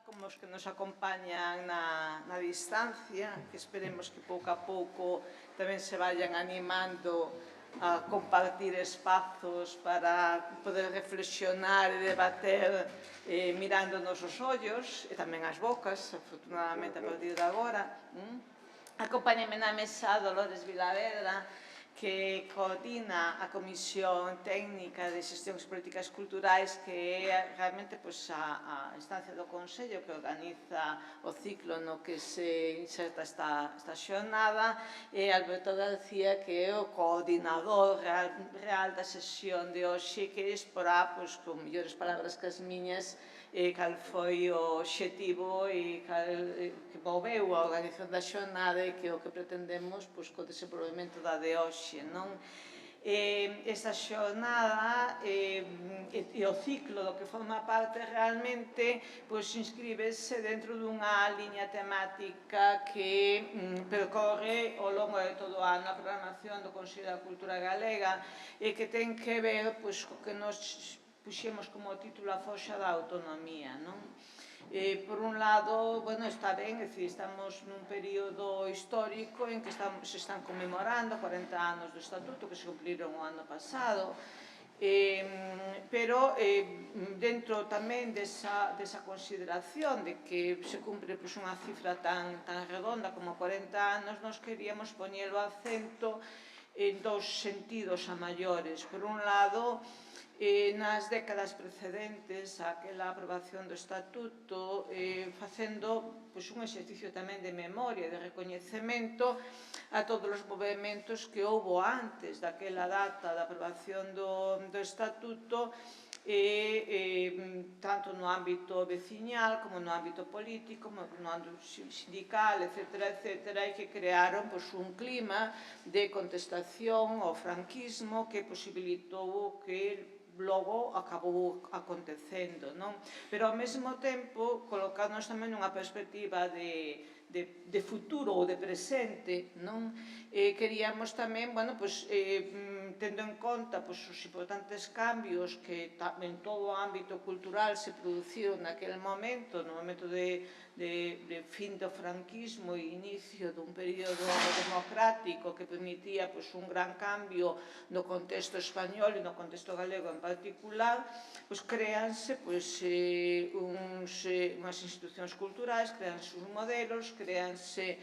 como os que nos acompañan na distancia, que esperemos que pouco a pouco tamén se vayan animando a compartir espazos para poder reflexionar e debater mirándonos os ollos e tamén as bocas, afortunadamente a partir de agora. Acompáñame na mesa Dolores Vilavedra, que coordina a Comisión Técnica de Xestións Políticas Culturais, que é realmente a instancia do Consello que organiza o ciclo no que se inserta esta xornada, e Alberto García, que é o coordinador real da sesión de hoxe, que exporá, con mellores palabras que as miñas, cal foi o obxectivo e que moveu a organización da xornada e que é o que pretendemos co desenvolvemento da de hoxe. Esta xornada e o ciclo do que forma parte realmente inscríbese dentro dunha liña temática que percorre ao longo de todo o ano a programación do Consello da Cultura Galega e que ten que ver co que nos puxemos como título a foxa da autonomía. Por un lado, está ben, estamos nun período histórico en que se están conmemorando 40 anos do Estatuto que se cumpliron o ano pasado, pero dentro tamén desa consideración de que se cumpre unha cifra tan redonda como 40 anos, nos queríamos poñer o acento en dous sentidos a maiores. Por un lado, nas décadas precedentes àquela aprobación do Estatuto, facendo un exercicio tamén de memoria e de recoñecemento a todos os movementos que houbo antes daquela data da aprobación do Estatuto, tanto no ámbito veciñal como no ámbito político, no ámbito sindical, etcétera, e que crearon un clima de contestación ao franquismo que posibilitou que logo acabou acontecendo. Pero ao mesmo tempo colocarnos tamén nunha perspectiva de futuro ou de presente, queríamos tamén, tendo en conta os importantes cambios que en todo o ámbito cultural se produciron naquele momento, no momento de fin do franquismo e inicio dun período democrático que permitía un gran cambio no contexto español e no contexto galego en particular, créanse unhas institucións culturais, créanse uns modelos, créanse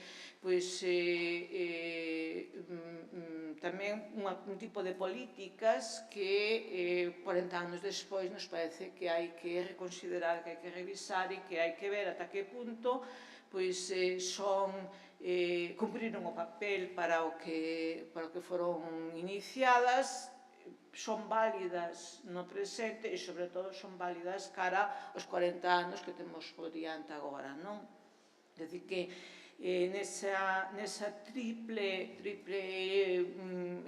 tamén un tipo de políticas que 40 anos despois nos parece que hai que reconsiderar, que hai que revisar e que hai que ver ata que punto cumpriron o papel para o que foron iniciadas, son válidas no presente e, sobre todo, son válidas cara aos 40 anos que temos por diante agora. É dicir, que nesa triple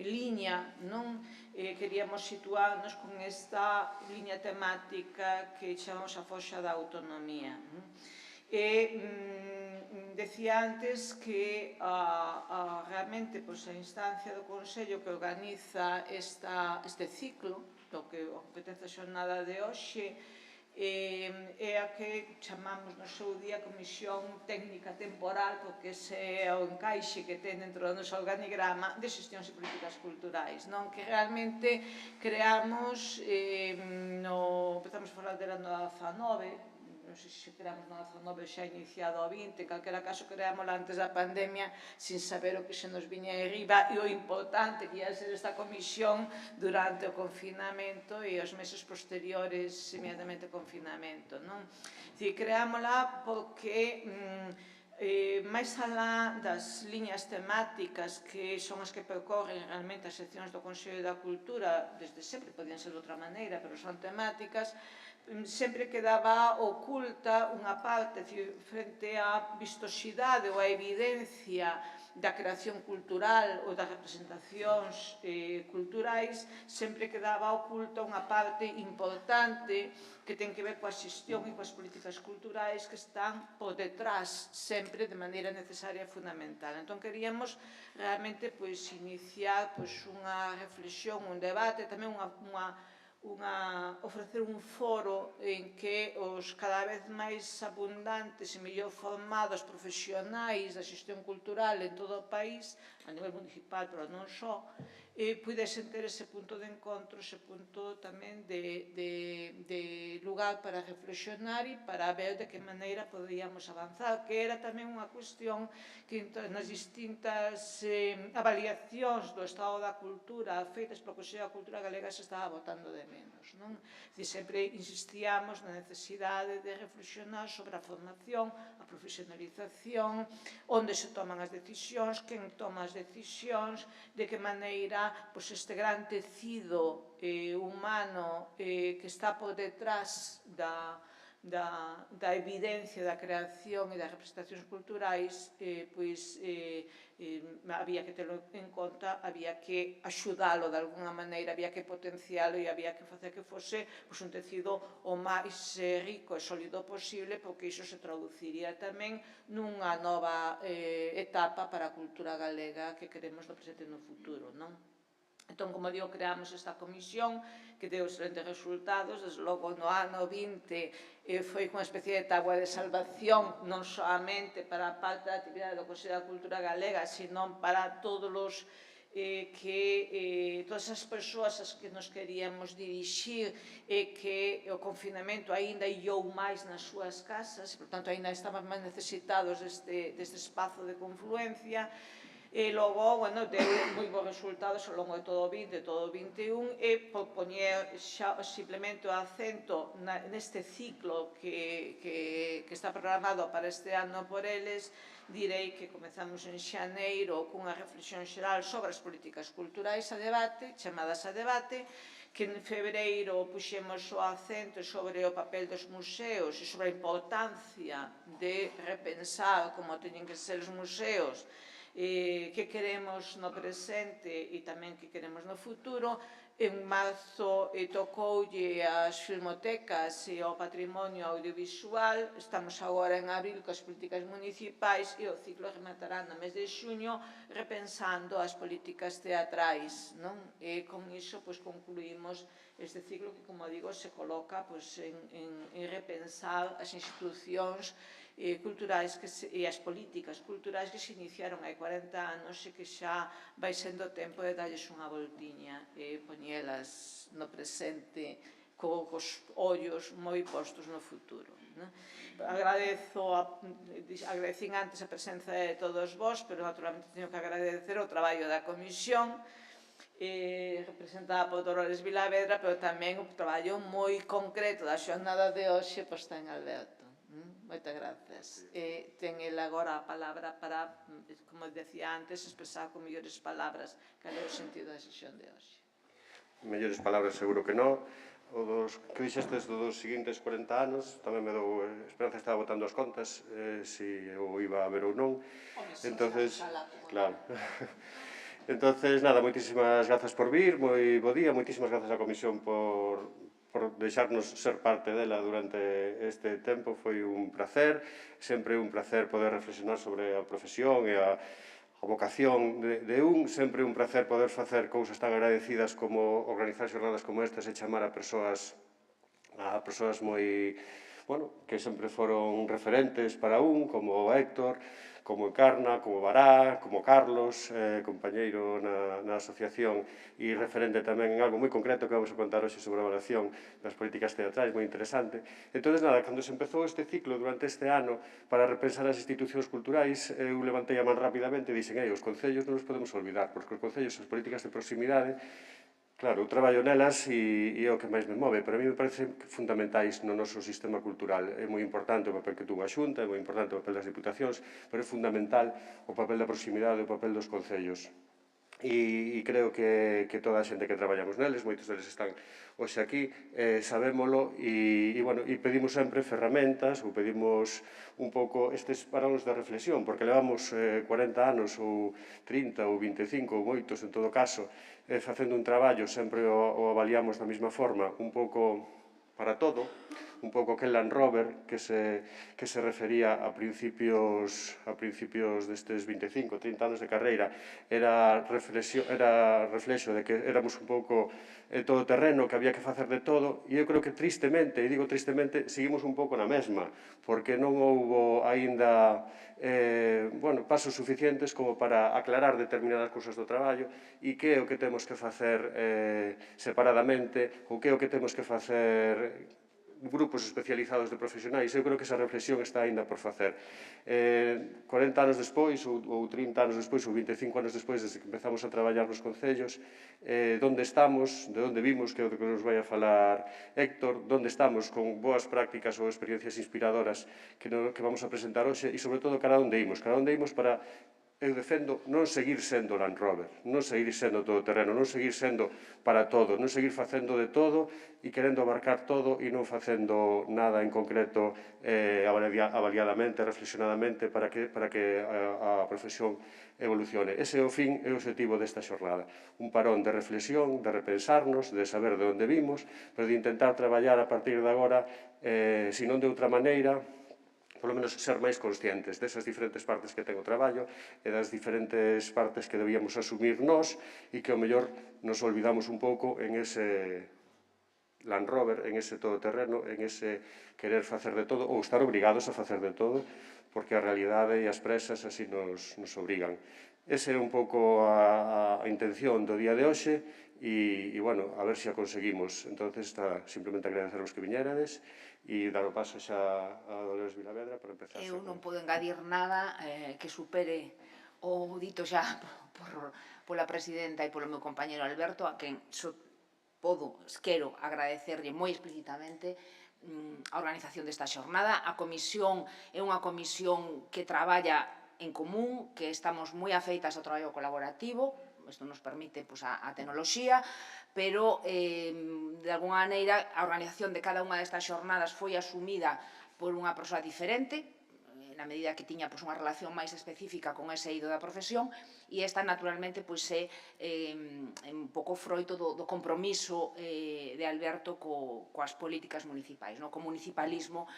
liña queríamos situarnos con esta liña temática que chamamos a foxa da autonomía. Decía antes que realmente a instancia do Consello que organiza este ciclo do que a competencia xornada de hoxe é a que chamamos no seu día Comisión Técnica Temporal, porque ese é o encaixe que ten dentro do noso organigrama de xestións e políticas culturais, que realmente creamos, empezamos a falar dela no 19, non sei se creamos no 19 xa iniciado ao 20, en calquera caso creámosla antes da pandemia sin saber o que se nos viña arriba e o importante que ia ser esta comisión durante o confinamento e os meses posteriores inmediatamente ao confinamento. Creámosla porque máis alá das liñas temáticas que son as que percorren realmente as seccións do Consello da Cultura, desde sempre podían ser de outra maneira, pero son temáticas, sempre quedaba oculta unha parte frente á vistosidade ou á evidencia da creación cultural ou das representacións culturais, sempre quedaba oculta unha parte importante que ten que ver coa xestión e coas políticas culturais que están por detrás sempre de maneira necesaria e fundamental. Entón queríamos realmente iniciar unha reflexión, un debate, tamén unha ofrecer un foro en que os cada vez máis abundantes e mellor formados profesionais da xestión cultural en todo o país, a nivel municipal, pero non só, pudesen ter ese punto de encontro, ese punto tamén de lugar para reflexionar e para ver de que maneira podíamos avanzar, que era tamén unha cuestión que nas distintas avaliacións do estado da cultura feitas polo Consello da Cultura Galega se estaba botando de menos, non? Sempre insistíamos na necesidade de reflexionar sobre a formación, a profesionalización, onde se toman as decisións, quen toma as decisións, de que maneira este gran tecido humano que está por detrás da evidencia da creación e das representacións culturais, había que terlo en conta, había que axudalo de alguna maneira, había que potencialo e había que facer que fose un tecido o máis rico e sólido posible, porque iso se traduciría tamén nunha nova etapa para a cultura galega que queremos no presente e no futuro, non? Entón, como digo, creamos esta comisión que deu excelentes resultados. Desde logo, no ano 20 foi unha especie de tábua de salvación, non solamente para a parte da actividade do Consello da Cultura Galega, sino para todos os todas as persoas as que nos queríamos dirixir e que o confinamento aínda illou máis nas súas casas, e, por tanto, aínda estaban máis necesitados deste espazo de confluencia. E logo, deu moi bons resultados ao longo de todo o 20 e todo o 21, e por poñer simplemente o acento neste ciclo que está programado para este ano por eles, direi que comezamos en xaneiro cunha reflexión xeral sobre as políticas culturais a debate, chamadas a debate, que en febreiro puxemos o acento sobre o papel dos museos e sobre a importancia de repensar como teñen que ser os museos, que queremos no presente e tamén que queremos no futuro. En marzo tocoulle as filmotecas e ao patrimonio audiovisual. Estamos agora en abril coas políticas municipais e o ciclo rematará no mes de xuño repensando as políticas teatrais, non? E con iso concluímos este ciclo que, como digo, se coloca en repensar as institucións culturais e as políticas culturais que se iniciaron hai 40 anos e que xa vai sendo tempo de darlles unha voltiña e poñelas no presente cos ollos moi postos no futuro. Agradecín antes a presenza de todos vós, pero naturalmente teño que agradecer o traballo da comisión representada por Dolores Vilavedra, pero tamén o traballo moi concreto da xornada de hoxe posta en Alberto. Moitas grazas. Ten el agora a palabra para, como decía antes, expresar con mellores palabras cal é o sentido da sesión de hoxe. Mellores palabras seguro que non. O que dixestes dos seguintes 40 anos tamén me dou esperanza, estaba botando as contas se o iba a ver ou non. Entonces, claro. Entonces, nada, moitísimas grazas por vir, moi bo día, moitísimas grazas á Comisión por deixarnos ser parte dela durante este tempo. Foi un placer, sempre un placer poder reflexionar sobre a profesión e a vocación de sempre un placer poder facer cousas tan agradecidas como organizar xornadas como estas e chamar a persoas moi, que sempre foron referentes para como Héctor, como Encarna, como Bará, como Carlos, compañeiro na asociación e referente tamén en algo moi concreto que vamos a contar hoxe sobre a evaluación das políticas teatrais, moi interesante. Entón, nada, cando se empezou este ciclo durante este ano para repensar as institucións culturais, eu levantei a man rapidamente e dixen, os concellos non os podemos olvidar, porque os concellos, as políticas de proximidade, claro, eu traballo nelas e é o que máis me move, pero a mí me parece fundamentais no noso sistema cultural. É moi importante o papel que tuvo a Xunta, é moi importante o papel das diputacións, pero é fundamental o papel da proximidade e o papel dos concellos. E creo que toda a xente que traballamos neles, moitos deles están hoxe aquí, sabémolo e pedimos sempre ferramentas ou pedimos un pouco estes paráns de reflexión, porque levamos 40 anos ou 30 ou 25 ou moitos en todo caso facendo un traballo, sempre o avaliamos da mesma forma, un pouco para todo, un pouco aquel Land Rover que se refería a principios destes 25, 30 anos de carreira, era reflexo de que éramos un pouco todoterreno, que había que facer de todo, e eu creo que tristemente, e digo tristemente, seguimos un pouco na mesma, porque non houbo aínda pasos suficientes como para aclarar determinadas cousas do traballo e que é o que temos que facer separadamente ou que é o que temos que facer grupos especializados de profesionais. Eu creo que esa reflexión está aínda por facer. 40 anos despois, ou 30 anos despois, ou 25 anos despois, desde que empezamos a traballar nos concellos, onde estamos, de onde vimos, que é o que nos vai a falar Héctor, onde estamos con boas prácticas ou experiencias inspiradoras que vamos a presentar hoxe, e sobre todo cara onde imos para eu defendo non seguir sendo Land Rover, non seguir sendo todoterreno, non seguir sendo para todo, non seguir facendo de todo e querendo abarcar todo e non facendo nada en concreto avaliadamente, reflexionadamente para que a profesión evolucione. Ese é o fin e o objetivo desta xornada. Un parón de reflexión, de repensarnos, de saber de onde vimos, pero de intentar traballar a partir de agora, se non de outra maneira, polo menos ser máis conscientes desas diferentes partes que ten o traballo e das diferentes partes que debíamos asumir nós e que ao mellor nos olvidamos un pouco en ese Land Rover, en ese todoterreno, en ese querer facer de todo ou estar obrigados a facer de todo porque a realidade e as presas así nos obrigan. Esa é un pouco a intención do día de hoxe e, bueno, a ver se a conseguimos. Entonces, simplemente agradeceros que viñerades e dar o paso xa a Dolores Vilavedra para empezar. Eu non podo engadir nada que supere o dito xa pola presidenta e polo meu compañero Alberto, a quen quero agradecerlle moi explícitamente a organización desta xornada. A comisión é unha comisión que traballa en común, que estamos moi afeitas ao traballo colaborativo, isto nos permite a tecnoloxía, pero de alguna maneira a organización de cada unha destas xornadas foi asumida por unha persoa diferente, na medida que tiña unha relación máis específica con ese eido da profesión, e esta naturalmente é un pouco froito do compromiso de Alberto coas políticas municipais, co municipalismo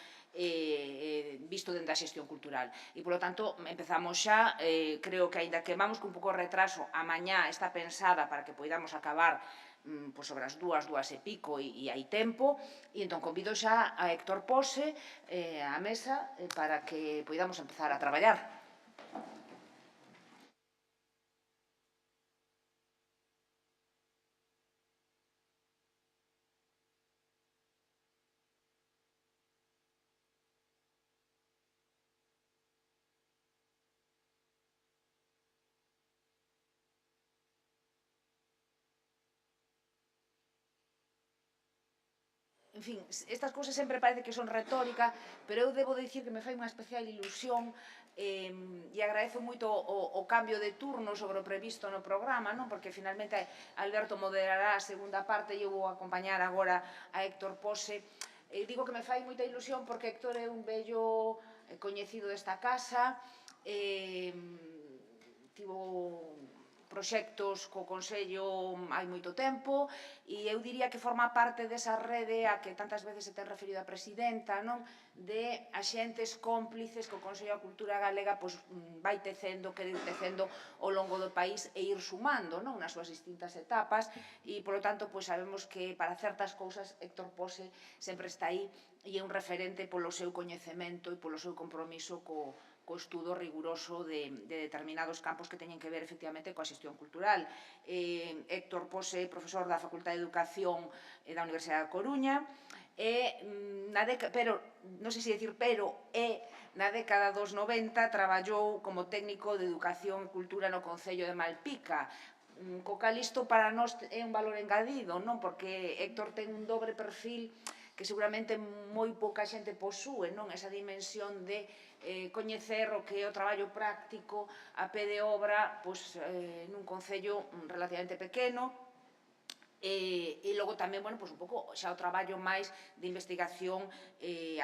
visto dentro da xestión cultural. E, polo tanto, empezamos xa, creo que, aínda que vamos con un pouco de retraso, a mañá está pensada para que poidamos acabar sobre as 2 e pico e hai tempo, e entón convido xa a Héctor Pose á mesa para que poidamos empezar a traballar. En fin, estas cousas sempre parece que son retórica, pero eu debo dicir que me fai unha especial ilusión e agradezo moito o cambio de turno sobre o previsto no programa, porque finalmente Alberto moderará a segunda parte e eu vou acompañar agora a Héctor Pose. Digo que me fai moita ilusión porque Héctor é un vello coñecido desta casa, tivo proxectos co Consello hai moito tempo e eu diría que forma parte desa rede a que tantas veces se ten referido a presidenta, de axentes cómplices que o Consello da Cultura Galega vai tecendo, quere ir tecendo ao longo do país e ir sumando nas súas distintas etapas e, polo tanto, sabemos que para certas cousas Héctor Pose sempre está aí e é un referente polo seu coñecemento e polo seu compromiso co estudo riguroso de determinados campos que teñen que ver efectivamente coa xestión cultural. Héctor Pose é profesor da Facultade de Educación da Universidade da Coruña, na década dos 90 traballou como técnico de Educación e Cultura no Concello de Malpica, co cal isto para nós é un valor engadido, porque Héctor ten un dobre perfil que seguramente moi pouca xente posúe, esa dimensión de coñecer o que é o traballo práctico a pé de obra nun concello relativamente pequeno E logo tamén, bueno, un pouco xa o traballo máis de investigación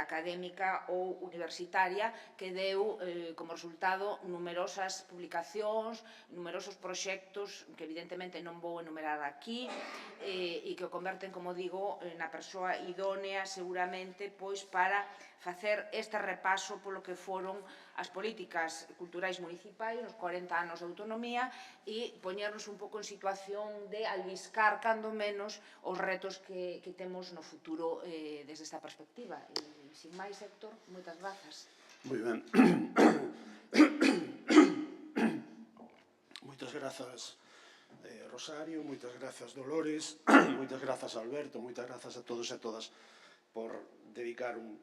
académica ou universitaria que deu como resultado numerosas publicacións, numerosos proxectos que evidentemente non vou enumerar aquí e que o converten, como digo, na persoa idónea seguramente pois para facer este repaso polo que foron as políticas culturais municipais nos 40 anos de autonomía e poñernos un pouco en situación de albiscar, cando menos, os retos que temos no futuro desde esta perspectiva. E, sin máis, Héctor, moitas grazas. Moi ben. Moitas grazas, Rosario, moitas grazas, Dolores, moitas grazas, Alberto, moitas grazas a todos e a todas por dedicar un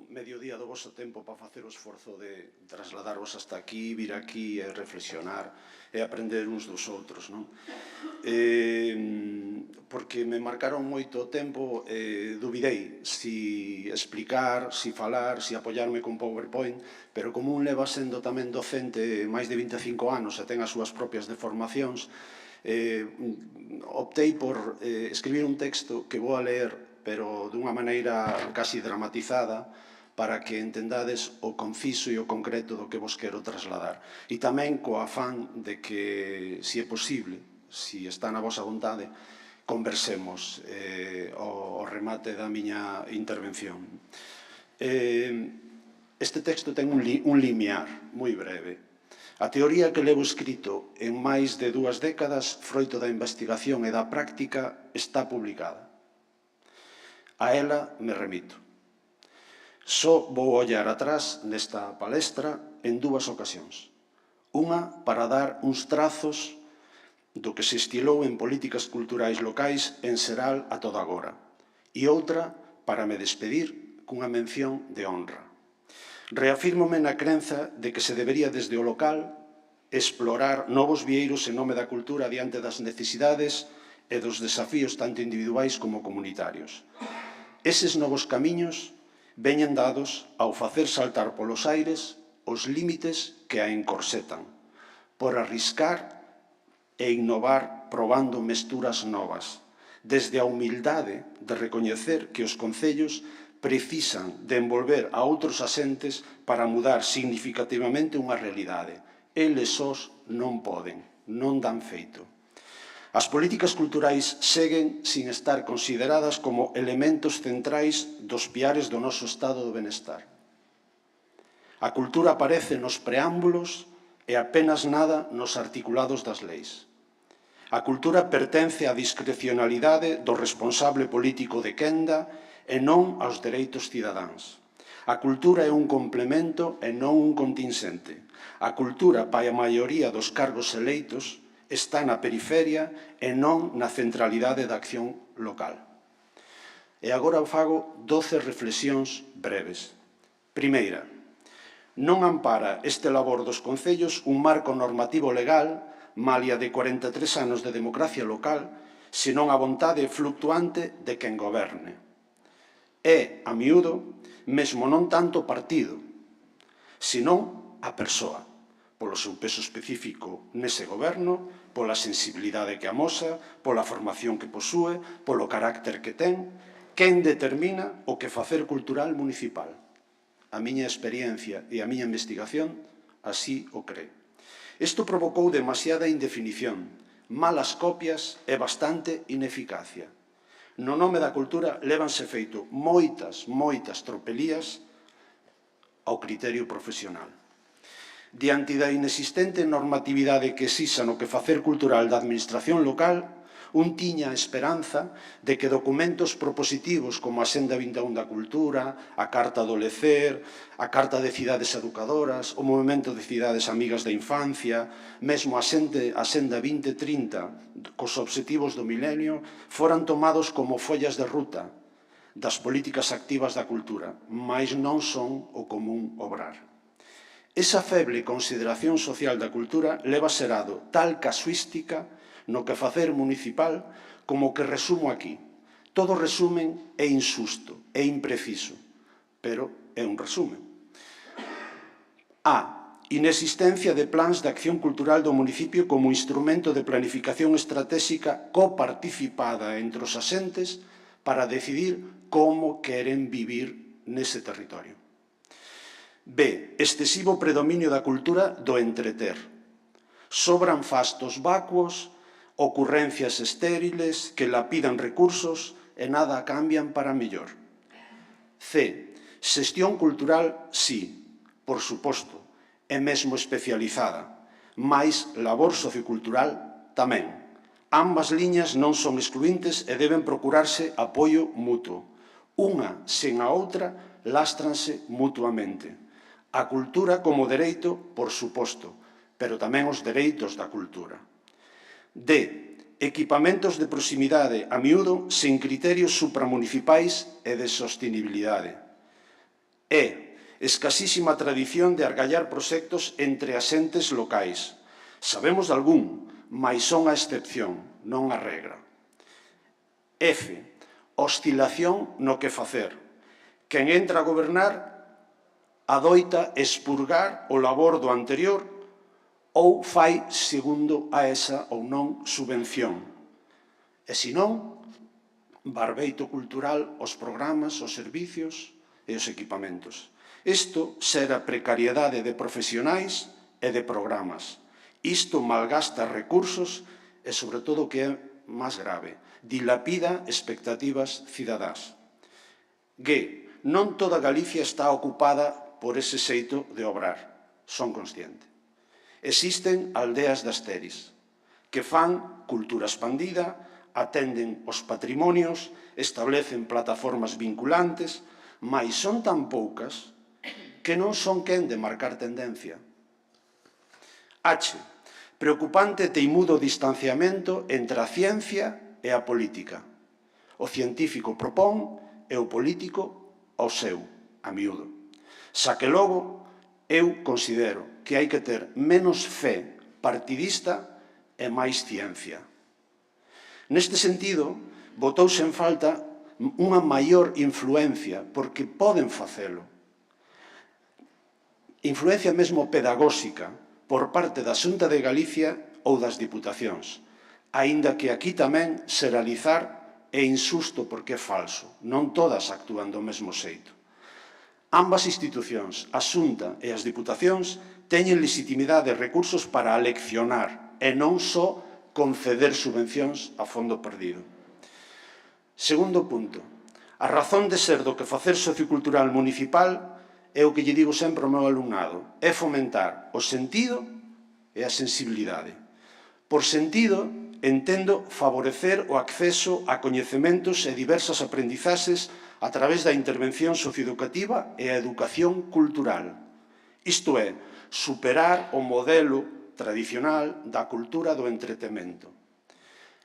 mediodía do vosso tempo para facer o esforzo de trasladarvos hasta aquí, vir aquí e reflexionar e aprender uns dos outros, non? Porque me marcaron moito o tempo, dubidei si explicar, si falar, si apoiarme con PowerPoint, pero como un leva sendo tamén docente máis de 25 anos e ten as súas propias deformacións, optei por escribir un texto que vou a ler, pero dunha maneira casi dramatizada, para que entendades o conciso e o concreto do que vos quero trasladar. E tamén co afán de que, se é posible, se está na vosa vontade, conversemos ao remate da miña intervención. Este texto ten un limiar moi breve. A teoría que levo escrito en máis de 2 décadas, froito da investigación e da práctica, está publicada. A ela me remito. Só vou ollar atrás nesta palestra en 2 ocasións. Unha para dar uns trazos do que se estilou en políticas culturais locais en Seral a toda agora. E outra para me despedir cunha mención de honra. Reafírmome na crenza de que se debería desde o local explorar novos vieiros en nome da cultura diante das necesidades e dos desafíos tanto individuais como comunitarios. Eses novos camiños veñen dados ao facer saltar polos aires os límites que a encorsetan, por arriscar e innovar probando mesturas novas, desde a humildade de recoñecer que os concellos precisan de envolver a outros asentes para mudar significativamente unha realidade. Eles sós non poden, non dan feito. As políticas culturais seguen sin estar consideradas como elementos centrais dos piares do noso estado do benestar. A cultura aparece nos preámbulos e apenas nada nos articulados das leis. A cultura pertence á discrecionalidade do responsable político de quenda e non aos dereitos cidadáns. A cultura é un complemento e non un contingente. A cultura, para a maioría dos cargos eleitos, está na periferia e non na centralidade da acción local. E agora fago 12 reflexións breves. Primeira, non ampara este labor dos concellos un marco normativo legal, malia de 43 anos de democracia local, senón a vontade fluctuante de quen goberne. É, a miúdo, mesmo non tanto partido, senón a persoa, polo seu peso específico nese goberno, pola sensibilidade que amosa, pola formación que posúe, polo carácter que ten, quen determina o que facer cultural municipal. A miña experiencia e a miña investigación así o cree. Isto provocou demasiada indefinición, malas copias e bastante ineficacia. No nome da cultura lévanse feito moitas tropelías ao criterio profesional. Diante da inexistente normatividade que exixa no que facer cultural da administración local, un tiña a esperanza de que documentos propositivos como a Senda 21 da Cultura, a Carta do Lecer, a Carta de Cidades Educadoras, o Movemento de Cidades Amigas da Infancia, mesmo a Senda 2030, cos obxectivos do milenio, foran tomados como follas de ruta das políticas activas da cultura, mais non son o común obrar. Esa feble consideración social da cultura leva serado tal casuística no que facer municipal como que resumo aquí. Todo resumen é insusto, é impreciso, pero é un resumen. A. Inexistencia de plans de acción cultural do municipio como instrumento de planificación estratégica coparticipada entre os asentes para decidir como queren vivir nese territorio. B. Excesivo predominio da cultura do entreter. Sobran fastos vacuos, ocurrencias estériles que lapidan recursos e nada cambian para mellor. C. Xestión cultural, sí, por suposto, e mesmo especializada, mais labor sociocultural tamén. Ambas liñas non son excluíntes e deben procurarse apoio mutuo. Unha sen a outra lástranse mutuamente. A cultura como dereito, por suposto, pero tamén os dereitos da cultura. D. Equipamentos de proximidade a miúdo sen criterios supramunicipais e de sostenibilidade. E. Escasísima tradición de argallar proxectos entre asentes locais. Sabemos de algún, mais son a excepción, non a regra. F. Oscilación no que facer. Quen entra a gobernar adoita expurgar o labor do anterior ou fai segundo a esa ou non subvención. E se non, barbeito cultural aos programas, aos servicios e aos equipamentos. Isto xera precariedade de profesionais e de programas. Isto malgasta recursos e, sobre todo, o que é máis grave, dilapida expectativas cidadás. G. Non toda Galicia está ocupada por ese xeito de obrar. Son consciente. Existen aldeas das Teris que fan cultura expandida, atenden os patrimonios, establecen plataformas vinculantes, mais son tan poucas que non son quen de marcar tendencia. H. Preocupante e teimudo distanciamento entre a ciencia e a política. O científico propón e o político ao seu, a miúdo. Xa que logo, eu considero que hai que ter menos fe partidista e máis ciencia. Neste sentido, botouse en falta unha maior influencia, porque poden facelo. Influencia mesmo pedagóxica por parte da Xunta de Galicia ou das Diputacións, aínda que aquí tamén xeralizar é insusto porque é falso. Non todas actúan do mesmo xeito. Ambas institucións, a Xunta e as Diputacións, teñen legitimidade e recursos para aleccionar e non só conceder subvencións a fondo perdido. Segundo punto. A razón de ser do que facer sociocultural municipal é o que lle digo sempre ao meu alumnado, é fomentar o sentido e a sensibilidade. Por sentido, entendo favorecer o acceso a coñecementos e diversas aprendizaxes a través da intervención socioeducativa e a educación cultural. Isto é, superar o modelo tradicional da cultura do entretemento.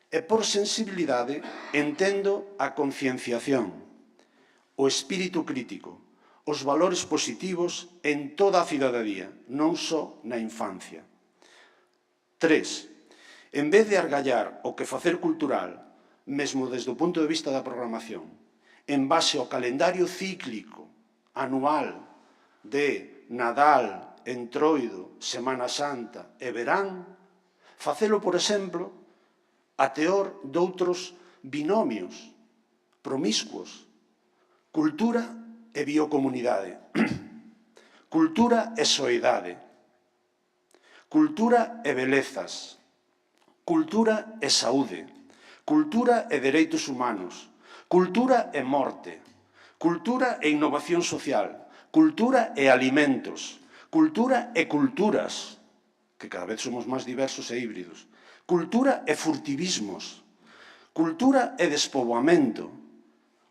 E por sensibilidade entendo a concienciación, o espírito crítico, os valores positivos en toda a cidadía, non só na infancia. 3. En vez de argallar o que facer cultural, mesmo desde o punto de vista da programación, en base ao calendario cíclico anual de Nadal, Entroido, Semana Santa e Verán, facelo, por exemplo, a teor doutros binomios promiscuos, cultura e biocomunidade, cultura e soidade, cultura e belezas, cultura e saúde, cultura e dereitos humanos, cultura e morte, cultura e innovación social, cultura e alimentos, cultura e culturas, que cada vez somos máis diversos e híbridos, cultura e furtivismos, cultura e despoboamento.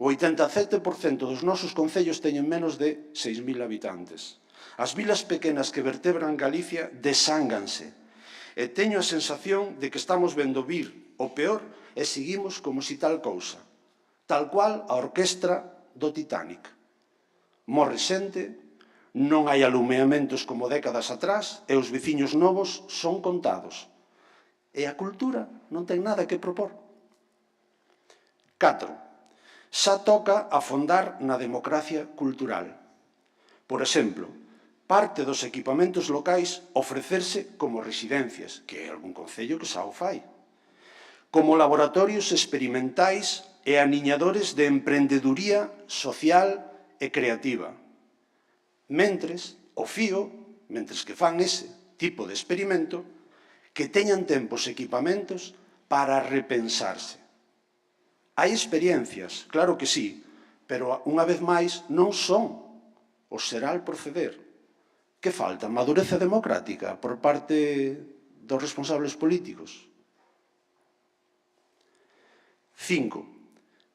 O 87% dos nosos concellos teñen menos de 6.000 habitantes. As vilas pequenas que vertebran Galicia desánganse e teño a sensación de que estamos vendo vir o peor e seguimos como si tal cousa. Tal cual a orquestra do Titanic. Morre xente, non hai alumeamentos como décadas atrás e os veciños novos son contados. E a cultura non ten nada que propor. 4. Xa toca afondar na democracia cultural. Por exemplo, parte dos equipamentos locais ofrecerse como residencias, que é algún concello que xa o fai, como laboratorios experimentais e aniñadores de emprendeduría social e creativa. Mentres, o fío, mentres que fan ese tipo de experimento, que teñan tempos e equipamentos para repensarse. Hai experiencias, claro que sí, pero unha vez máis non son o xeral proceder. Que falta? Madureza democrática por parte dos responsables políticos. 5.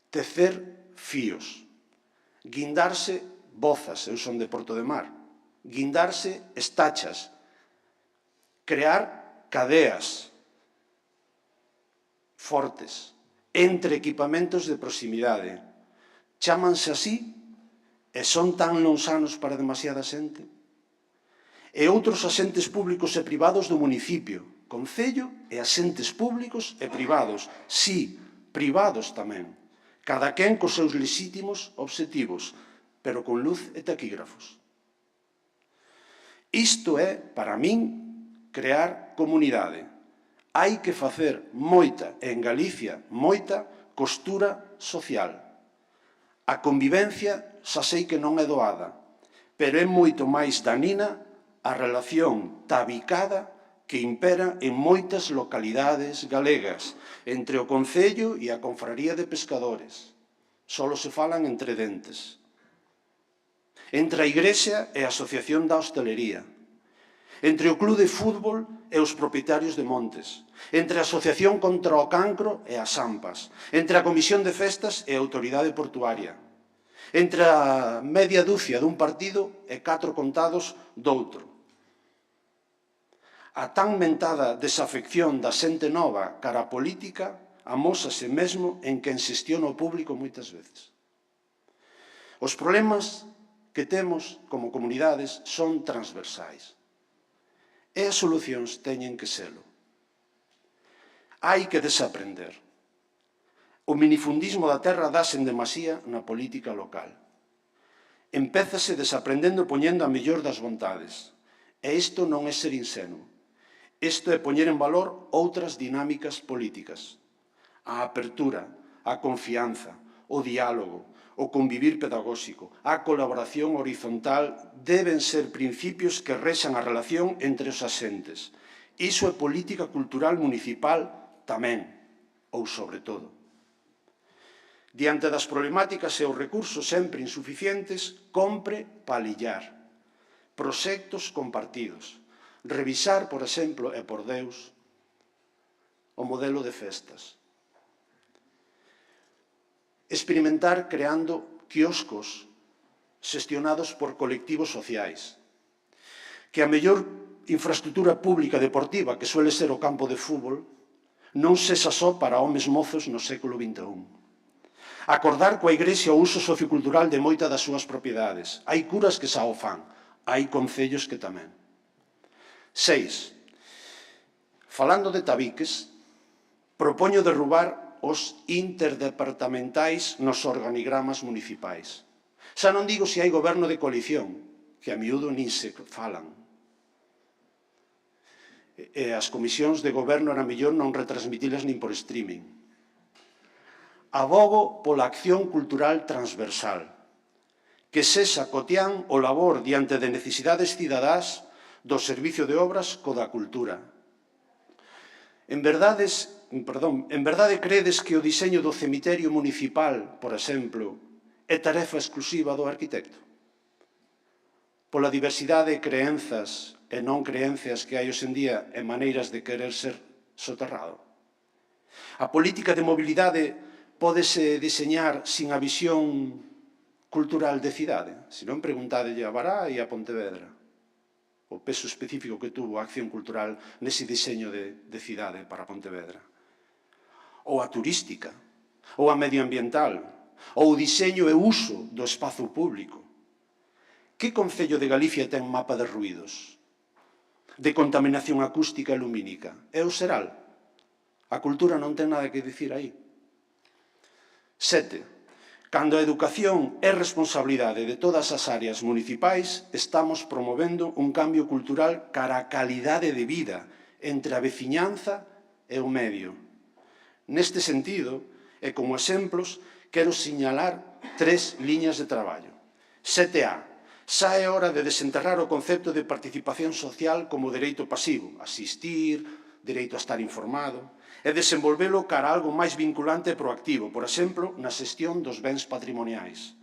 Tecer fíos. Guindarse bozas, eu son de Porto de Mar. Guindarse estachas. Crear cadeas fortes entre equipamentos de proximidade. Chámanse así e son tan lonxanos para demasiada xente. E outros asentes públicos e privados do municipio, concello e asentes públicos e privados. Sí, privados tamén. Cada quen cos seus lexítimos obxectivos, pero con luz e taquígrafos. Isto é, para min, crear comunidade. Hai que facer moita, en Galicia, moita costura social. A convivencia xa sei que non é doada, pero é moito máis danina a relación tabicada que impera en moitas localidades galegas entre o Concello e a Confraría de Pescadores. Solo se falan entre dentes. Entre a Igrexa e a Asociación da Hostalería. Entre o Club de Fútbol e os propietarios de montes. Entre a Asociación contra o Cancro e as AMPAs. Entre a Comisión de Festas e a Autoridade Portuaria. Entre a media dúcia dun partido e 4 contados doutro. A tan mentada desafección da xente nova cara a política amósase mesmo en quen xestiona o público moitas veces. Os problemas que temos como comunidades son transversais. E as solucións teñen que selo. Hai que desaprender. O minifundismo da terra dáse en demasía na política local. Empézase desaprendendo e poñendo a mellor das vontades. E isto non é ser insenuo. Isto é poñer en valor outras dinámicas políticas. A apertura, a confianza, o diálogo, o convivir pedagóxico, a colaboración horizontal deben ser principios que rexan a relación entre os asentes. Iso é política cultural municipal tamén, ou sobre todo. Diante das problemáticas e os recursos sempre insuficientes, compre palillar. Proxectos compartidos. Revisar, por exemplo, e por Deus, o modelo de festas. Experimentar creando quioscos xestionados por colectivos sociais. Que a mellor infraestructura pública deportiva, que suele ser o campo de fútbol, non sexa só para homes mozos no século XXI. Acordar coa Igrexa o uso sociocultural de moita das súas propiedades. Hai curas que xa o fan, hai concellos que tamén. 6. Falando de tabiques, propoño derrubar os interdepartamentais nos organigramas municipais. Xa non digo se hai goberno de coalición, que a miúdo nin se falan. E as comisións de goberno era mellor non retransmitilas nin por streaming. Abogo pola acción cultural transversal, que sexa cotián o labor diante de necesidades cidadás do servicio de obras co da cultura. En verdade credes que o diseño do cemiterio municipal, por exemplo, é tarefa exclusiva do arquitecto? Pola diversidade de creenzas e non creencias que hai hoxe en día e maneiras de querer ser soterrado. A política de mobilidade pódese diseñar sin a visión cultural de cidade? Se non, preguntadelle a Bará e a Pontevedra o peso específico que tuvo a acción cultural nese diseño de cidade para Pontevedra. Ou a turística, ou a medioambiental, ou o diseño e uso do espazo público. Que concello de Galicia ten mapa de ruídos? De contaminación acústica e lumínica? É o Seral. A cultura non ten nada que dicir aí. 7. Cando a educación é responsabilidade de todas as áreas municipais, estamos promovendo un cambio cultural cara a calidade de vida entre a veciñanza e o medio. Neste sentido, e como exemplos, quero sinalar 3 liñas de traballo. 7A. Xa é hora de desenterrar o concepto de participación social como dereito pasivo, asistir, dereito a estar informado, e desenvolvelo cara a algo máis vinculante e proactivo, por exemplo, na xestión dos bens patrimoniais.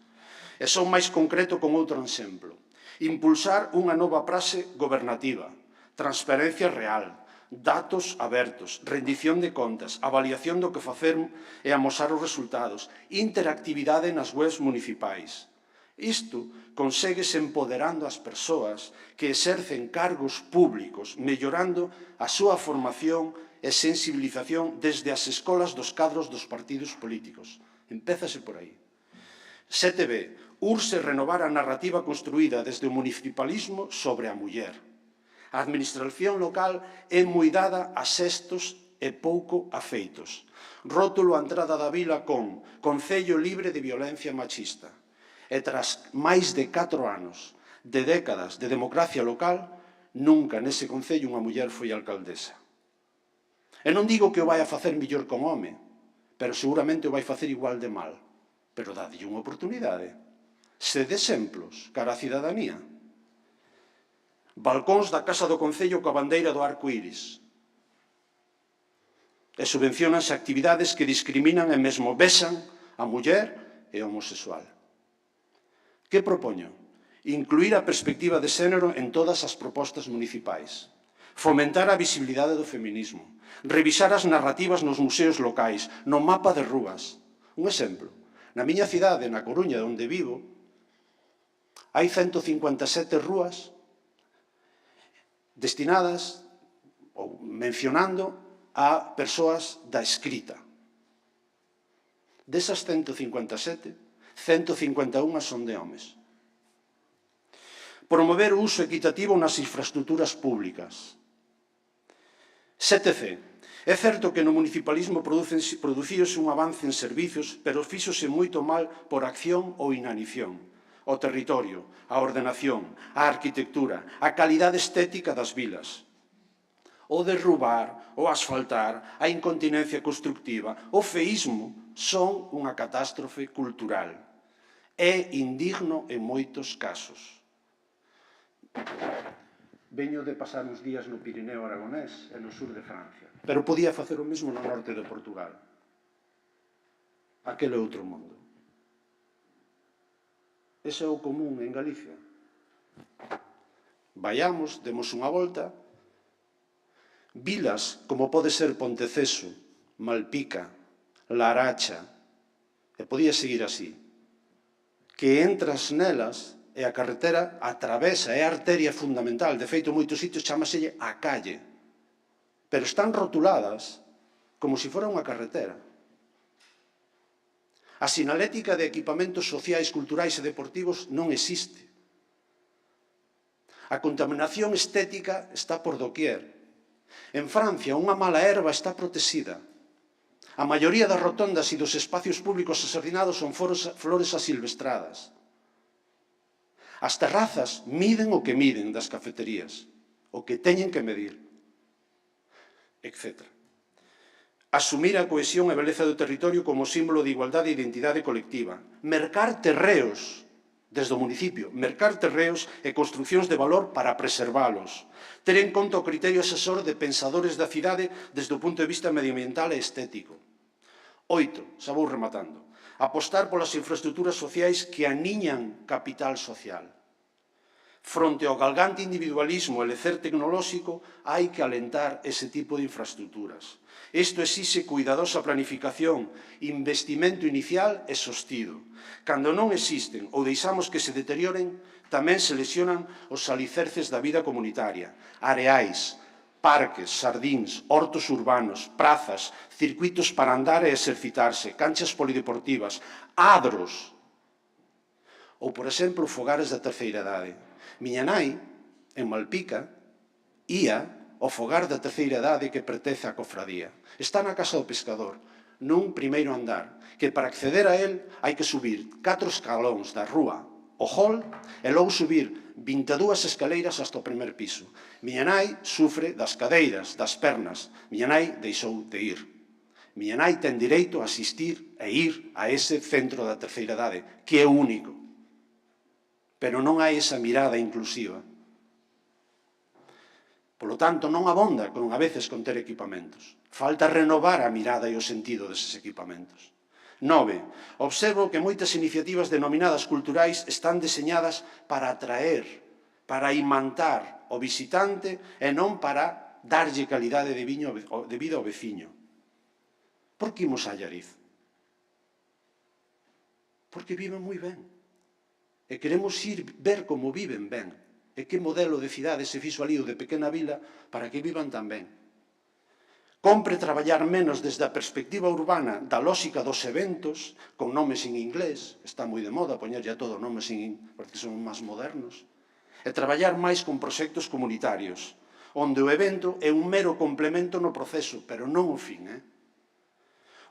E son máis concreto con outro exemplo. Impulsar unha nova praxe gobernativa, transparencia real, datos abertos, rendición de contas, avaliación do que facer e amosar os resultados, interactividade nas webs municipais. Isto consegues empoderando as persoas que exercen cargos públicos, mellorando a súa formación e sensibilización desde as escolas dos cadros dos partidos políticos. Empézase por aí. 7B. Urxe renovar a narrativa construída desde o municipalismo sobre a muller. A administración local é moi dada a xestos e pouco a feitos. Rótulo a entrada da vila con Concello libre de violencia machista. E tras máis de 4 anos de décadas de democracia local, nunca nese concello unha muller foi alcaldesa. E non digo que o vai a facer mellor con home, pero seguramente o vai facer igual de mal. Pero dadlle unha oportunidade. Sede exemplos cara a cidadanía. Balcóns da Casa do Concello coa bandeira do arco iris. E subvencionanse actividades que discriminan e mesmo besan a muller e o homosexual. Que propoño? Incluir a perspectiva de xénero en todas as propostas municipais. Fomentar a visibilidade do feminismo. Revisar as narrativas nos museos locais, no mapa de rúas. Un exemplo. Na miña cidade, na Coruña, onde vivo, hai 157 rúas destinadas ou mencionando a persoas da escrita. Desas 157, 151 son de homes. Promover o uso equitativo nas infraestructuras públicas. 7C. É certo que no municipalismo producíose un avance en servizos, pero fíxose moito mal por acción ou inanición. O territorio, a ordenación, a arquitectura, a calidade estética das vilas. O derrubar, o asfaltar, a incontinencia constructiva, o feísmo son unha catástrofe cultural. É indigno en moitos casos. Veño de pasar uns días no Pirineo Aragonés e no sur de Francia, pero podía facer o mesmo no norte de Portugal. Aquele outro mundo. Ese é o común en Galicia. Vaiamos, demos unha volta. Vilas como pode ser Ponteceso, Malpica, Laracha, e podía seguir así, que entras nelas e a carretera atravesa, é a arteria fundamental. De feito, en moitos sitios chámaselle a calle, pero están rotuladas como se fora unha carretera. A sinalética de equipamentos sociais, culturais e deportivos non existe. A contaminación estética está por doquier. En Francia, unha mala herba está protexida. A maioría das rotondas e dos espacios públicos asardinados son flores asilvestradas. As terrazas miden o que miden das cafeterías, o que teñen que medir, etc. Asumir a cohesión e beleza do territorio como símbolo de igualdade e identidade colectiva. Mercar terreos desde o municipio, mercar terreos e construcións de valor para preservalos. Ter en conta o criterio asesor de pensadores da cidade desde o punto de vista medioambiental e estético. 8. Xa vou rematando. Apostar polas infraestructuras sociais que aniñan capital social. Fronte ao galgante individualismo e lecer tecnolóxico, hai que alentar ese tipo de infraestructuras. Isto exixe cuidadosa planificación, investimento inicial e sostido. Cando non existen ou deixamos que se deterioren, tamén se lesionan os alicerces da vida comunitaria. Areais, parques, xardíns, hortos urbanos, prazas, circuitos para andar e exercitarse, canchas polideportivas, adros. Ou, por exemplo, fogares da terceira idade. Miña nai, en Malpica, ía ao fogar da terceira idade que pertence á cofradía. Está na Casa do Pescador. nun primeiro andar, que para acceder a él hai que subir 4 escalóns da rúa ao hall e logo subir 22 escaleiras hasta o primer piso. Miña nai sufre das cadeiras, das pernas. Miña nai deixou de ir. Miña nai ten direito a asistir e ir a ese centro da terceira idade, que é único. Pero non hai esa mirada inclusiva. Polo tanto, non abonda a veces con ter equipamentos. Falta renovar a mirada e o sentido deses equipamentos. 9. Observo que moitas iniciativas denominadas culturais están deseñadas para atraer, para imantar o visitante e non para darlle calidade de vida ao veciño. Por que imos a Allariz? Porque viven moi ben. E queremos ir ver como viven ben. E que modelo de cidade se fixo ali ou de pequena vila para que vivan tan ben. Compre traballar menos desde a perspectiva urbana da lógica dos eventos, con nomes en inglés, está moi de moda poñerlle a todo nomes porque son máis modernos, e traballar máis con proxectos comunitarios, onde o evento é un mero complemento no proceso, pero non o fin.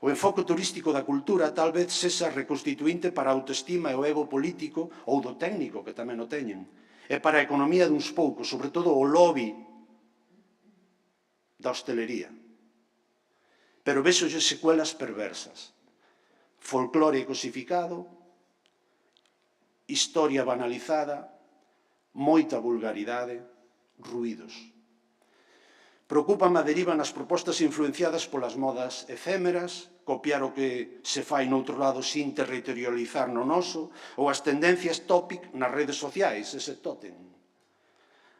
O enfoque turístico da cultura tal vez sexa reconstituinte para a autoestima e o ego político ou do técnico, que tamén o teñen, e para a economía duns poucos, sobre todo o lobby da hostelería. Pero véxolle secuelas perversas. Folclore cosificado, historia banalizada, moita vulgaridade, ruídos. Preocúpame a deriva nas propostas influenciadas polas modas efémeras, copiar o que se fai noutro lado sin territorializar no noso, ou as tendencias tópic nas redes sociais, ese tótem.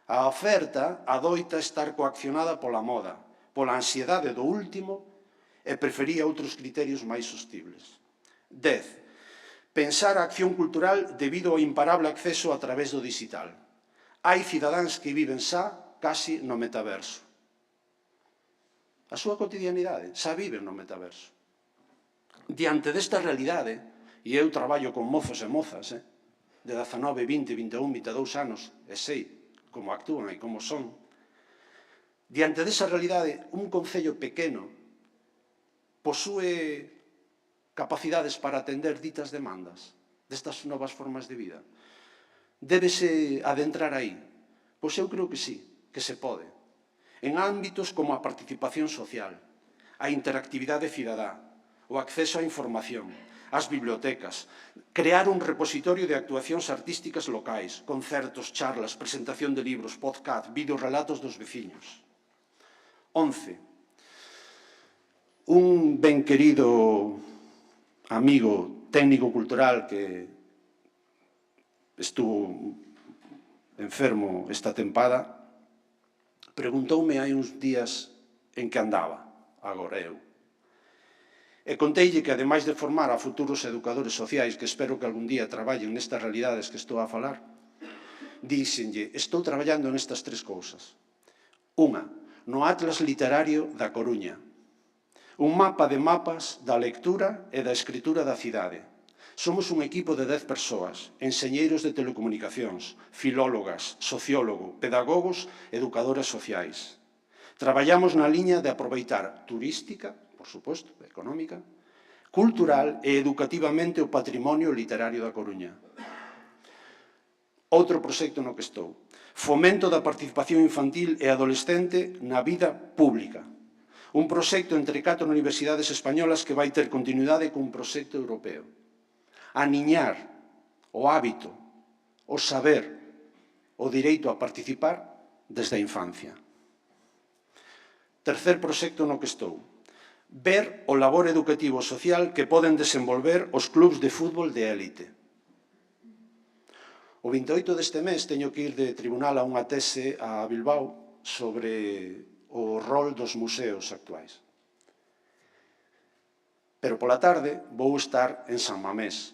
A oferta adoita estar coaccionada pola moda, pola ansiedade do último e prefería outros criterios máis sostibles. 10. Pensar a acción cultural debido ao imparable acceso a través do digital. Hai cidadáns que viven xa casi no metaverso. A súa cotidianidade xa viven no metaverso. Diante desta realidade, e eu traballo con mozos e mozas, de 19, 20, 21, 22 anos, e sei como actúan e como son, diante desa realidade, un concello pequeno posúe capacidades para atender ditas demandas destas novas formas de vida. Débese adentrar aí? Pois eu creo que sí, que se pode. En ámbitos como a participación social, a interactividade cidadá, o acceso á información, as bibliotecas, crear un repositorio de actuacións artísticas locais, concertos, charlas, presentación de libros, podcast, videorelatos dos veciños. 11. Un ben querido amigo técnico cultural que estuvo enfermo esta tempada preguntoume hai uns días en que andaba agora eu. E conteille que, ademais de formar a futuros educadores sociais que espero que algún día traballen nestas realidades que estou a falar, díxenlle, estou traballando nestas 3 cousas. Unha, no Atlas Literario da Coruña, un mapa de mapas da lectura e da escritura da cidade. Somos un equipo de 10 persoas, enxeñeiros de telecomunicacións, filólogas, sociólogo, pedagogos, educadoras sociais. Traballamos na liña de aproveitar turística, por suposto, económica, cultural e educativamente o patrimonio literario da Coruña. Outro proxecto no que estou. Fomento da participación infantil e adolescente na vida pública. Un proxecto entre 4 universidades españolas que vai ter continuidade cun proxecto europeo. Aniñar o hábito, o saber, o direito a participar desde a infancia. Tercer proxecto no que estou. Ver o labor educativo social que poden desenvolver os clubs de fútbol de élite. O 28 deste mes teño que ir de tribunal a unha tese a Bilbao sobre o rol dos museos actuais. Pero pola tarde vou estar en San Mamés,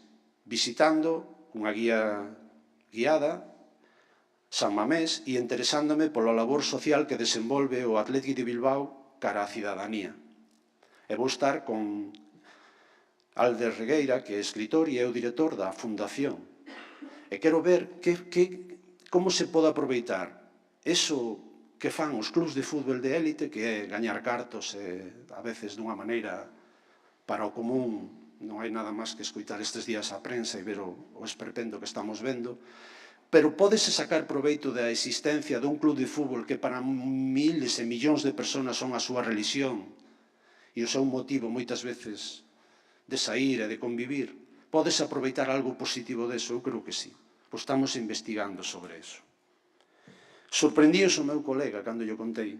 visitando unha guía guiada San Mamés e interesándome pola labor social que desenvolve o Athletic de Bilbao cara á cidadanía. E vou estar con Alder Regueira, que é escritor e é o director da Fundación. E quero ver como se pode aproveitar eso que fan os clubs de fútbol de élite, que é gañar cartos a veces dunha maneira para o común non hai nada máis que escoitar estes días a prensa e ver o esperpento que estamos vendo, pero pódese sacar proveito da existencia dun club de fútbol que para miles e millóns de persoas son a súa religión e o seu motivo moitas veces de sair e de convivir. Pódese aproveitar algo positivo deso? Eu creo que sí. Pois estamos investigando sobre eso. Sorprendíos o meu colega cando yo contei,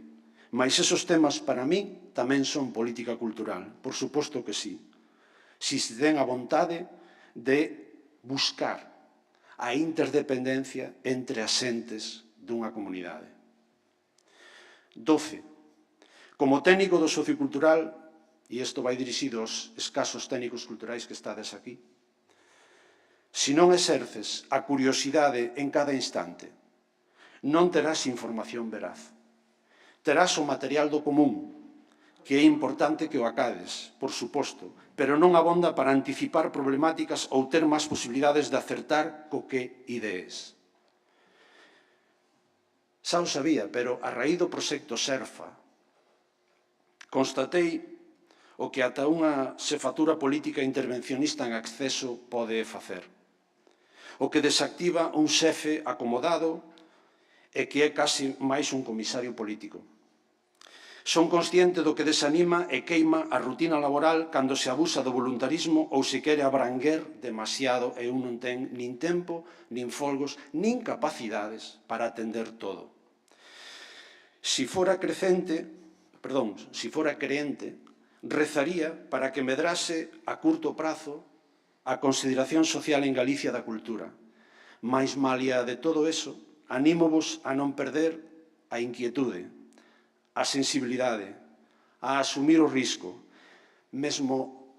mas esos temas para mí tamén son política cultural, por suposto que sí. Si se ten a vontade de buscar a interdependencia entre as entes dunha comunidade. 12. Como técnico do sociocultural, e isto vai dirixido aos escasos técnicos culturais que estades aquí, se non exerces a curiosidade en cada instante, non terás información veraz. Terás o material do común, que é importante que o acades, por suposto, pero non abonda para anticipar problemáticas ou ter máis posibilidades de acertar co que idees. Xa o sabía, pero a raíz do proxecto SERFA, constatei o que ata unha xefatura política intervencionista en acceso pode facer. O que desactiva un xefe acomodado e que é casi máis un comisario político. Son consciente do que desanima e queima a rutina laboral cando se abusa do voluntarismo ou se quere abranguer demasiado e un non ten nin tempo, nin folgos, nin capacidades para atender todo. Si fora creente, rezaría para que medrase a curto prazo a consideración social en Galicia da cultura. Mais malia de todo eso, anímovos a non perder a inquietude, a sensibilidade, a asumir o risco, mesmo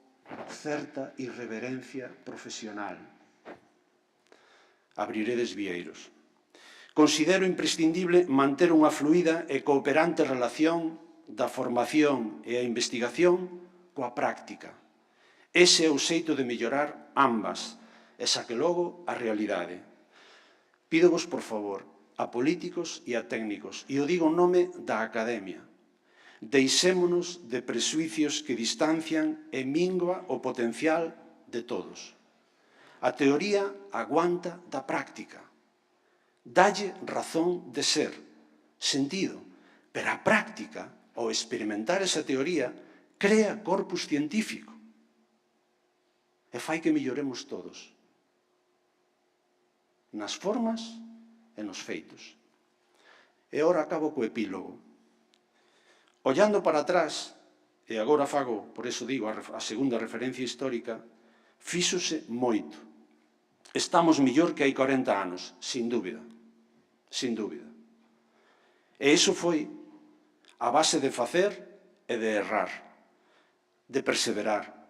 certa irreverencia profesional. Abriredes vieiros. Considero imprescindible manter unha fluida e cooperante relación da formación e a investigación coa práctica. Ese é o xeito de mellorar ambas, e xa que logo a realidade. Pídovos, por favor, a políticos e a técnicos, e o digo en nome da academia, deixémonos de presuicios que distancian e mingua o potencial de todos. A teoría aguanta da práctica. Dalle razón de ser, sentido, pero a práctica, ao experimentar esa teoría, crea corpus científico e fai que melloremos todos, nas formas e nos feitos. E ora acabo co epílogo. Ollando para atrás, e agora fago, por eso digo, a segunda referencia histórica, fíxose moito. Estamos mellor que hai 40 anos, sin dúbida, sin dúbida. E iso foi a base de facer e de errar, de perseverar,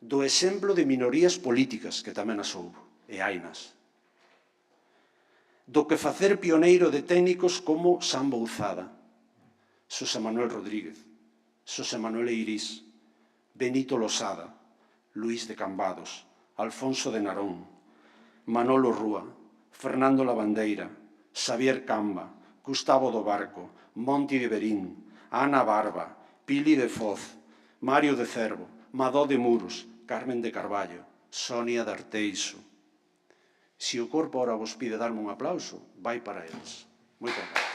do exemplo de minorías políticas, que tamén as houbo, e hainas, do que facer pioneiro de técnicos como San Bouzada, Xosé Manuel Rodríguez, Xosé Manuel Eirís, Benito Losada, Luís de Cambados, Alfonso de Narón, Manolo Rúa, Fernando Lavandeira, Xavier Camba, Gustavo do Barco, Monti de Verín, Ana Barba, Pili de Foz, Mario de Cervo, Madó de Muros, Carmen de Carballo, Sonia de Arteixo. Se o corpo ahora vos pide darme un aplauso, vai para eles. Moitas gracias.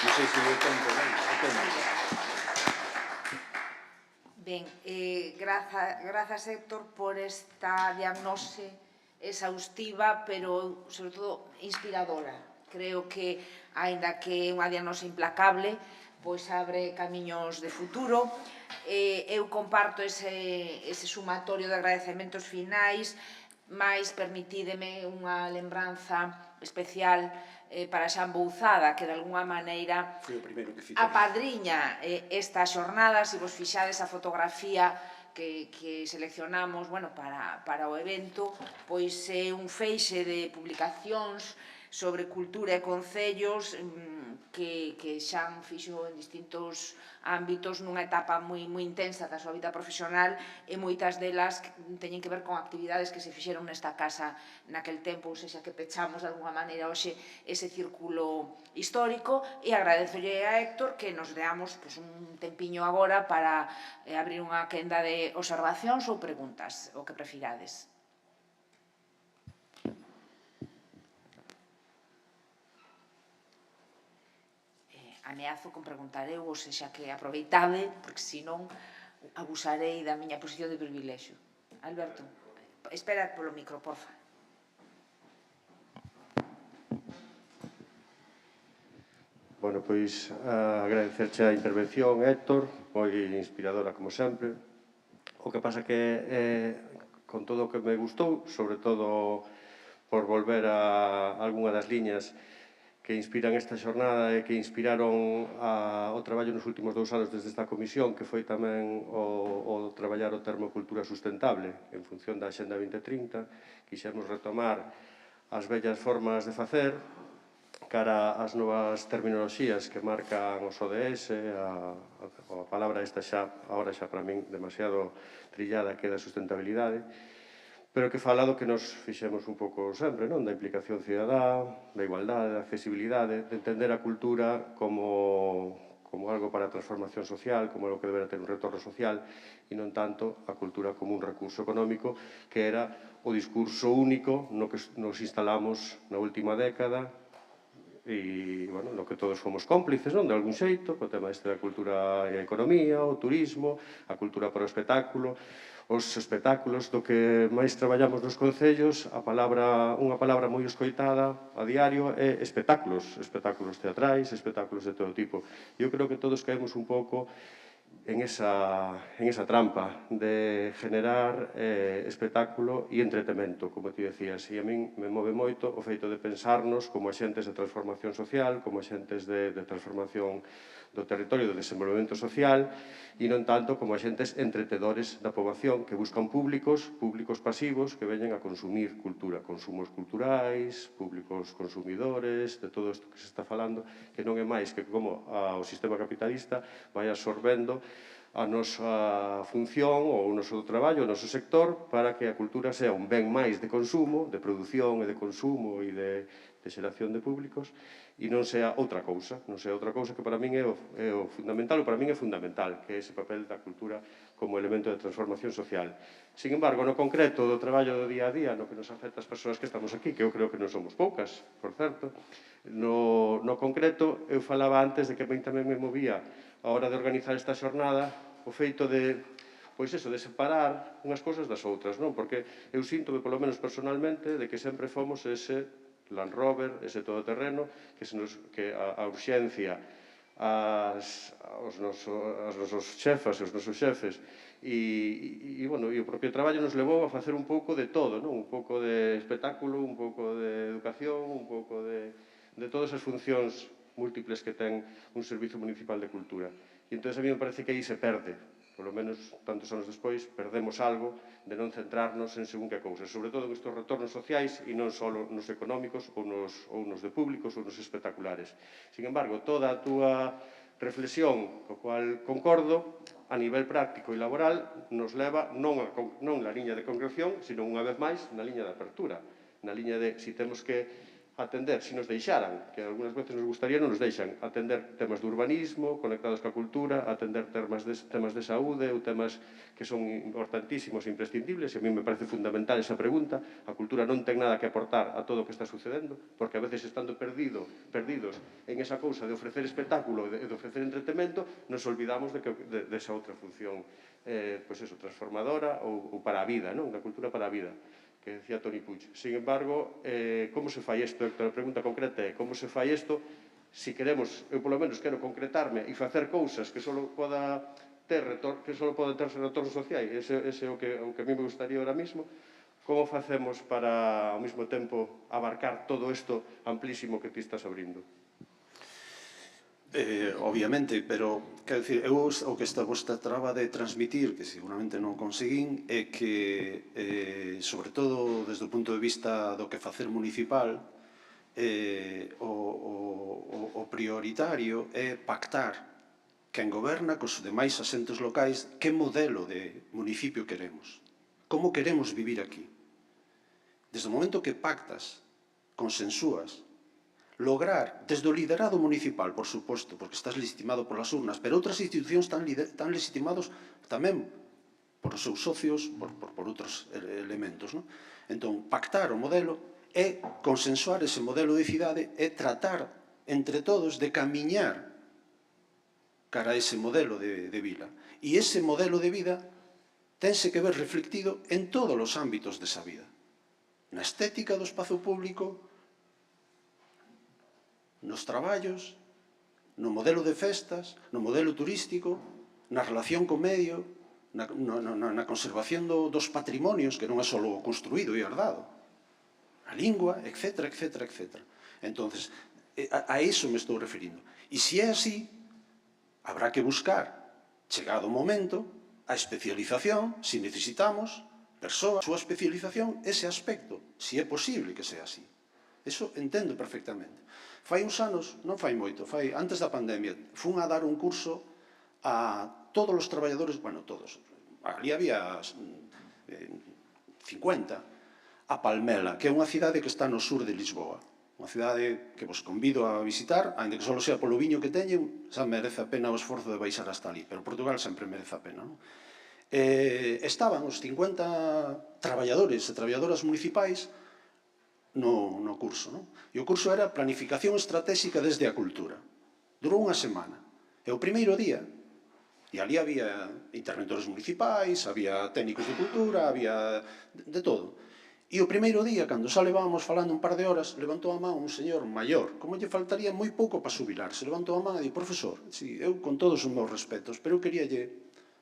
Non sei se deu tempo, Ben, grazas Héctor por esta diagnose exhaustiva, pero sobre todo inspiradora. Creo que, aínda que é unha diagnose implacable, pois abre camiños de futuro. Eu comparto ese sumatorio de agradecementos finais, mais permitídeme unha lembranza especial para Xan Bouzada, que de alguna maneira apadriña esta xornada. Se vos fixades a fotografía que seleccionamos para o evento, pois é un feixe de publicacións sobre cultura e concellos que Xan fixo en distintos ámbitos nunha etapa moi intensa da súa vida profesional e moitas delas teñen que ver con actividades que se fixeron nesta casa naquel tempo, ou seja, que pechamos de alguma maneira hoxe ese círculo histórico, e agradezolle a Héctor que nos deamos un tempiño agora para abrir unha quenda de observacións ou preguntas, o que prefirades. Ameazo con preguntar eu, ou seja, que aproveitade, porque senón abusarei da miña posición de privilexio. Alberto, espera polo micro, porfa. Bueno, pois agradecerche a intervención, Héctor, moi inspiradora como sempre. O que pasa que, con todo o que me gustou, sobre todo por volver a algunha das liñas que inspiran esta xornada e que inspiraron o traballo nos últimos 2 anos desde esta comisión, que foi tamén o traballar o termo cultura sustentable en función da Axenda 2030. Quixemos retomar as vellas formas de facer cara ás novas terminoloxías que marcan os ODS, a palabra esta xa, agora xa para min demasiado trillada, que é da sustentabilidade, pero que fala do que nos fixemos un pouco sempre, non? Da implicación cidadá, da igualdade, da accesibilidade, de entender a cultura como algo para a transformación social, como algo que deberá ter un retorno social, e non tanto a cultura como un recurso económico, que era o discurso único no que nos instalamos na última década, e, bueno, no que todos fomos cómplices, non? De algún xeito, co tema este da cultura e a economía, o turismo, a cultura para o espectáculo, os espectáculos, do que máis traballamos nos concellos, unha palabra moi escoitada a diario é espectáculos, espectáculos teatrais, espectáculos de todo tipo. Eu creo que todos caemos un pouco en esa trampa de generar espectáculo e entretemento, como ti decías. E a min me move moito o feito de pensarnos como axentes de transformación social, como axentes de transformación do territorio, do desenvolvemento social, e non tanto como axentes entretedores da poboación que buscan públicos pasivos que veñen a consumir cultura, consumos culturais, públicos consumidores, de todo isto que se está falando, que non é máis que como o sistema capitalista vai absorbendo a nosa función ou o noso traballo, o noso sector, para que a cultura sea un ben máis de consumo, de produción e de consumo e de xeración de públicos, e non sea outra cousa, que para min é o fundamental, ou para min é fundamental, que é ese papel da cultura como elemento de transformación social. Sin embargo, no concreto do traballo do día a día, no que nos afecta as persoas que estamos aquí, que eu creo que non somos poucas, por certo, no concreto, eu falaba antes de que tamén me movía a hora de organizar esta xornada o feito de, pois eso, de separar unhas cousas das outras, non? Porque eu síntome, polo menos personalmente, de que sempre fomos ese Land Rover, ese todoterreno, que a urxencia, as nosos xefas e os nosos xefes e o propio traballo nos levou a facer un pouco de todo, non? Un pouco de espectáculo, un pouco de educación, un pouco de todas as funcións múltiples que ten un servizo municipal de cultura. E entón a mí me parece que aí se perde, polo menos tantos anos despois, perdemos algo de non centrarnos en según que cousas, sobre todo nestes retornos sociais e non só nos económicos ou nos de públicos ou nos espectaculares. Sin embargo, toda a túa reflexión, co cual concordo, a nivel práctico e laboral, nos leva non na liña de concreción, sino unha vez máis na liña de apertura, na liña de si temos que atender, se nos deixaran, que algunhas veces nos gustaría, non nos deixan, atender temas de urbanismo conectados coa cultura, atender temas de saúde ou temas que son importantísimos e imprescindibles, e a mí me parece fundamental esa pregunta. A cultura non ten nada que aportar a todo o que está sucedendo, porque a veces estando perdidos en esa cousa de ofrecer espectáculo e de ofrecer entretemento, nos olvidamos de esa outra función transformadora ou para a vida, non? Da cultura para a vida, que decía Toni Puig. Sin embargo, como se fai isto? A pregunta concreta é como se fai isto se queremos, eu polo menos quero concretarme e facer cousas que só podan ter retornos sociais, ese é o que a mí me gustaría ahora mismo. Como facemos para, ao mesmo tempo, abarcar todo isto amplísimo que ti estás abrindo? Obviamente, pero, quero dicir, eu o que vos trataba de transmitir, que seguramente non conseguín, é que, sobre todo desde o punto de vista do que facer municipal, o prioritario é pactar quen goberna cos demais asentos locais que modelo de municipio queremos, como queremos vivir aquí. Desde o momento que pactas, consensúas, lograr, desde o liderado municipal, por suposto, porque estás legitimado polas urnas, pero outras institucións están legitimados tamén por os seus socios, por outros elementos. Entón, pactar o modelo é consensuar ese modelo de cidade, é tratar entre todos de camiñar cara a ese modelo de vila. E ese modelo de vida tense que ver reflectido en todos os ámbitos desa vida. Na estética do espazo público, nos traballos, no modelo de festas, no modelo turístico, na relación co medio, na conservación dos patrimonios, que non é só o construído e herdado, a lingua, etc., etc., etc. Entón, a iso me estou referindo. E se é así, habrá que buscar, chegado o momento, a especialización, se necesitamos, persoas, a súa especialización, ese aspecto, se é posible que sea así. Eso entendo perfectamente. Fai uns anos, non fai moito, antes da pandemia, fun a dar un curso a todos os traballadores, bueno, todos, ali había 50, a Palmela, que é unha cidade que está no sur de Lisboa. Unha cidade que vos convido a visitar, ainda que só sea polo viño que teñen, xa merece a pena o esforzo de baixar hasta ali, pero Portugal sempre merece a pena. Estaban os 50 traballadores e traballadoras municipais no curso. E o curso era Planificación Estratégica desde a Cultura. Durou unha semana. E o primeiro día, e ali había interventores municipais, había técnicos de cultura, había de todo. E o primeiro día, cando xa levábamos falando un par de horas, levantou a man un señor maior, como lle faltaría moi pouco para xubilarse, levantou a man e di: profesor, eu con todos os meus respetos, pero eu queríalle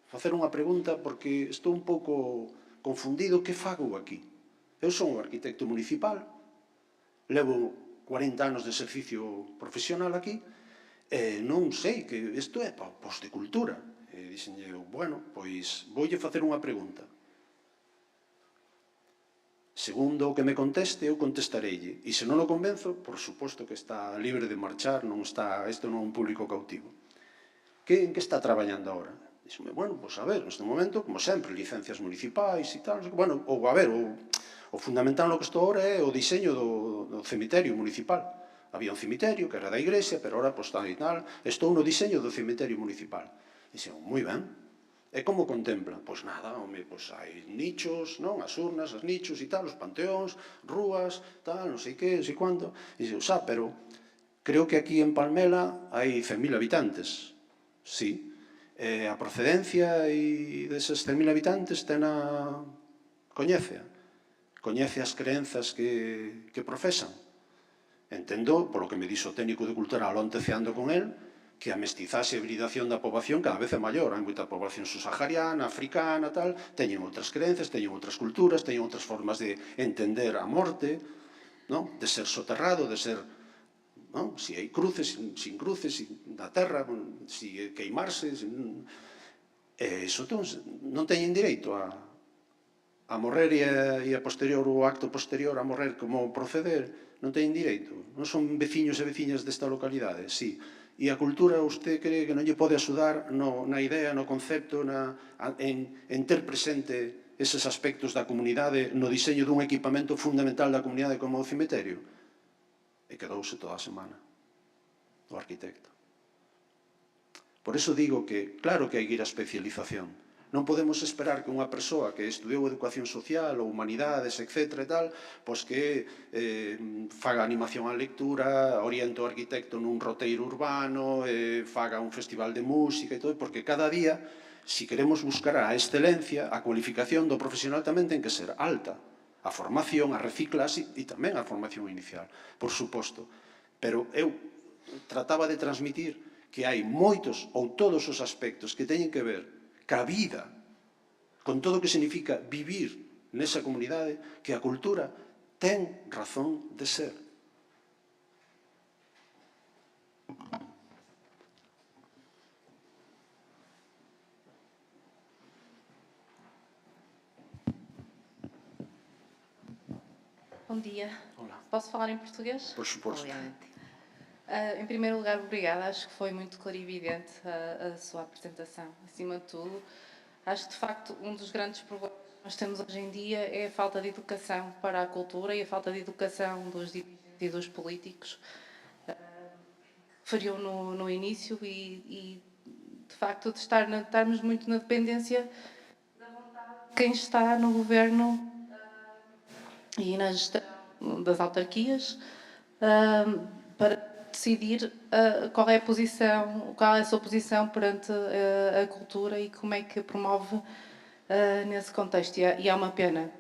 facer unha pregunta porque estou un pouco confundido, que fago aquí? Eu son un arquitecto municipal, levo 40 anos de exercicio profesional aquí, e non sei, que isto é pos de cultura. E dixenlle eu, bueno, pois voulle facer unha pregunta. Segundo o que me conteste, eu contestareille. E se non o convenzo, por suposto que está libre de marchar, isto non é un público cautivo. En que está traballando agora? Dixeme, bueno, pois a ver, neste momento, como sempre, licencias municipais e tal, bueno, ou a ver, o fundamental no que estou agora é o diseño do cemiterio municipal. Había un cemiterio que era da igrexa, pero ahora pois está e tal, estou no diseño do cemiterio municipal. Dixeme, moi ben. E como contempla? Pois nada, pois hai nichos, non? As urnas, os nichos e tal, os panteóns, rúas, tal, non sei que, non sei cuánto. E dixo, pero creo que aquí en Palmela hai 100.000 habitantes. Sí. A procedencia deses 100.000 habitantes coñece as creencias que profesan. Entendo, polo que me dixo o técnico de cultura onte ceando con el, que a mestizaxe e hibridación da poboación cada vez é maior. Hai moita poboación subsahariana, africana, tal, teñen outras creencias, teñen outras culturas, teñen outras formas de entender a morte, de ser soterrado, de ser, si hai cruces, sin cruces, da terra, si queimarse, iso non teñen direito a morrer e a posterior, o acto posterior a morrer como proceder, non teñen direito. Non son veciños e veciñas desta localidade, sí. E a cultura, usted cree que non lle pode axudar na idea, no concepto, en ter presente eses aspectos da comunidade no diseño dun equipamento fundamental da comunidade como o cemiterio? E quedouse toda a semana o arquitecto. Por iso digo que, claro que hai que ir a especialización. Non podemos esperar que unha persoa que estudiou educación social ou humanidades, etc. e tal, pois que faga animación á lectura, oriente o arquitecto nun roteiro urbano, faga un festival de música e todo, porque cada día, se queremos buscar a excelencia, a cualificación do profesional tamén ten que ser alta. A formación, a reciclase e tamén a formación inicial, por suposto. Pero eu trataba de transmitir que hai moitos ou todos os aspectos que teñen que ver ca vida, con todo o que significa vivir nesa comunidade, que a cultura ten razón de ser. bom dia. Olá. Posso falar em português? Por suposto. Obviamente. Em primeiro lugar, obrigada. Acho que foi muito clarividente a sua apresentação. Acima de tudo, acho que, de facto, um dos grandes problemas que nós temos hoje em dia é a falta de educação para a cultura e a falta de educação dos dirigentes e dos políticos. Referiu no início e, de facto, de estarmos muito na dependência da vontade de quem está no governo e na gestão das autarquias para decidir qual é a sua posição perante a cultura e como é que a promove nesse contexto. E é uma pena.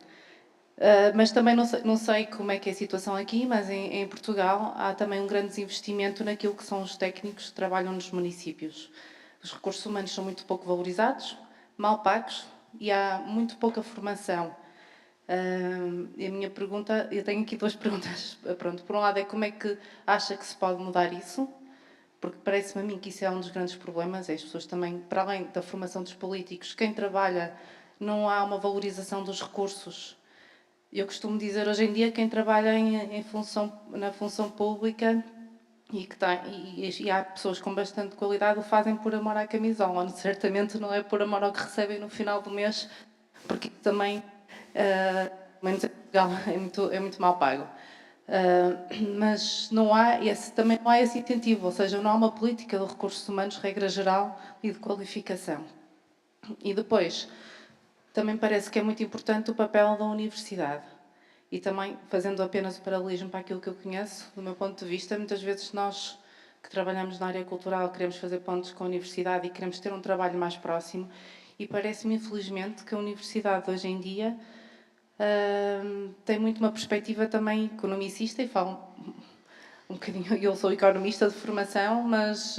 Mas também não sei como é que é a situação aqui, mas em Portugal há também um grande desinvestimento naquilo que são os técnicos que trabalham nos municípios. Os recursos humanos são muito pouco valorizados, mal pagos e há muito pouca formação. E a minha pergunta, eu tenho aqui duas perguntas. Pronto, por um lado é como é que acha que se pode mudar isso? Porque parece-me a mim que isso é um dos grandes problemas, é as pessoas também, para além da formação dos políticos, quem trabalha, não há uma valorização dos recursos. Eu costumo dizer hoje em dia quem trabalha na função pública e há pessoas com bastante qualidade o fazem por amor à camisola, certamente não é por amor ao que recebem no final do mês, porque também, menos em Portugal, é muito mal pago. Mas também não há esse incentivo, ou seja, não há uma política de recursos humanos, regra geral, e de qualificação. E depois, também parece que é muito importante o papel da universidade. E também, fazendo apenas o paralelismo para aquilo que eu conheço, do meu ponto de vista, muitas vezes nós que trabalhamos na área cultural queremos fazer pontos com a universidade e queremos ter um trabalho mais próximo. E parece-me, infelizmente, que a universidade hoje em dia tem muito uma perspectiva também economicista e falo um bocadinho, eu sou economista de formação, mas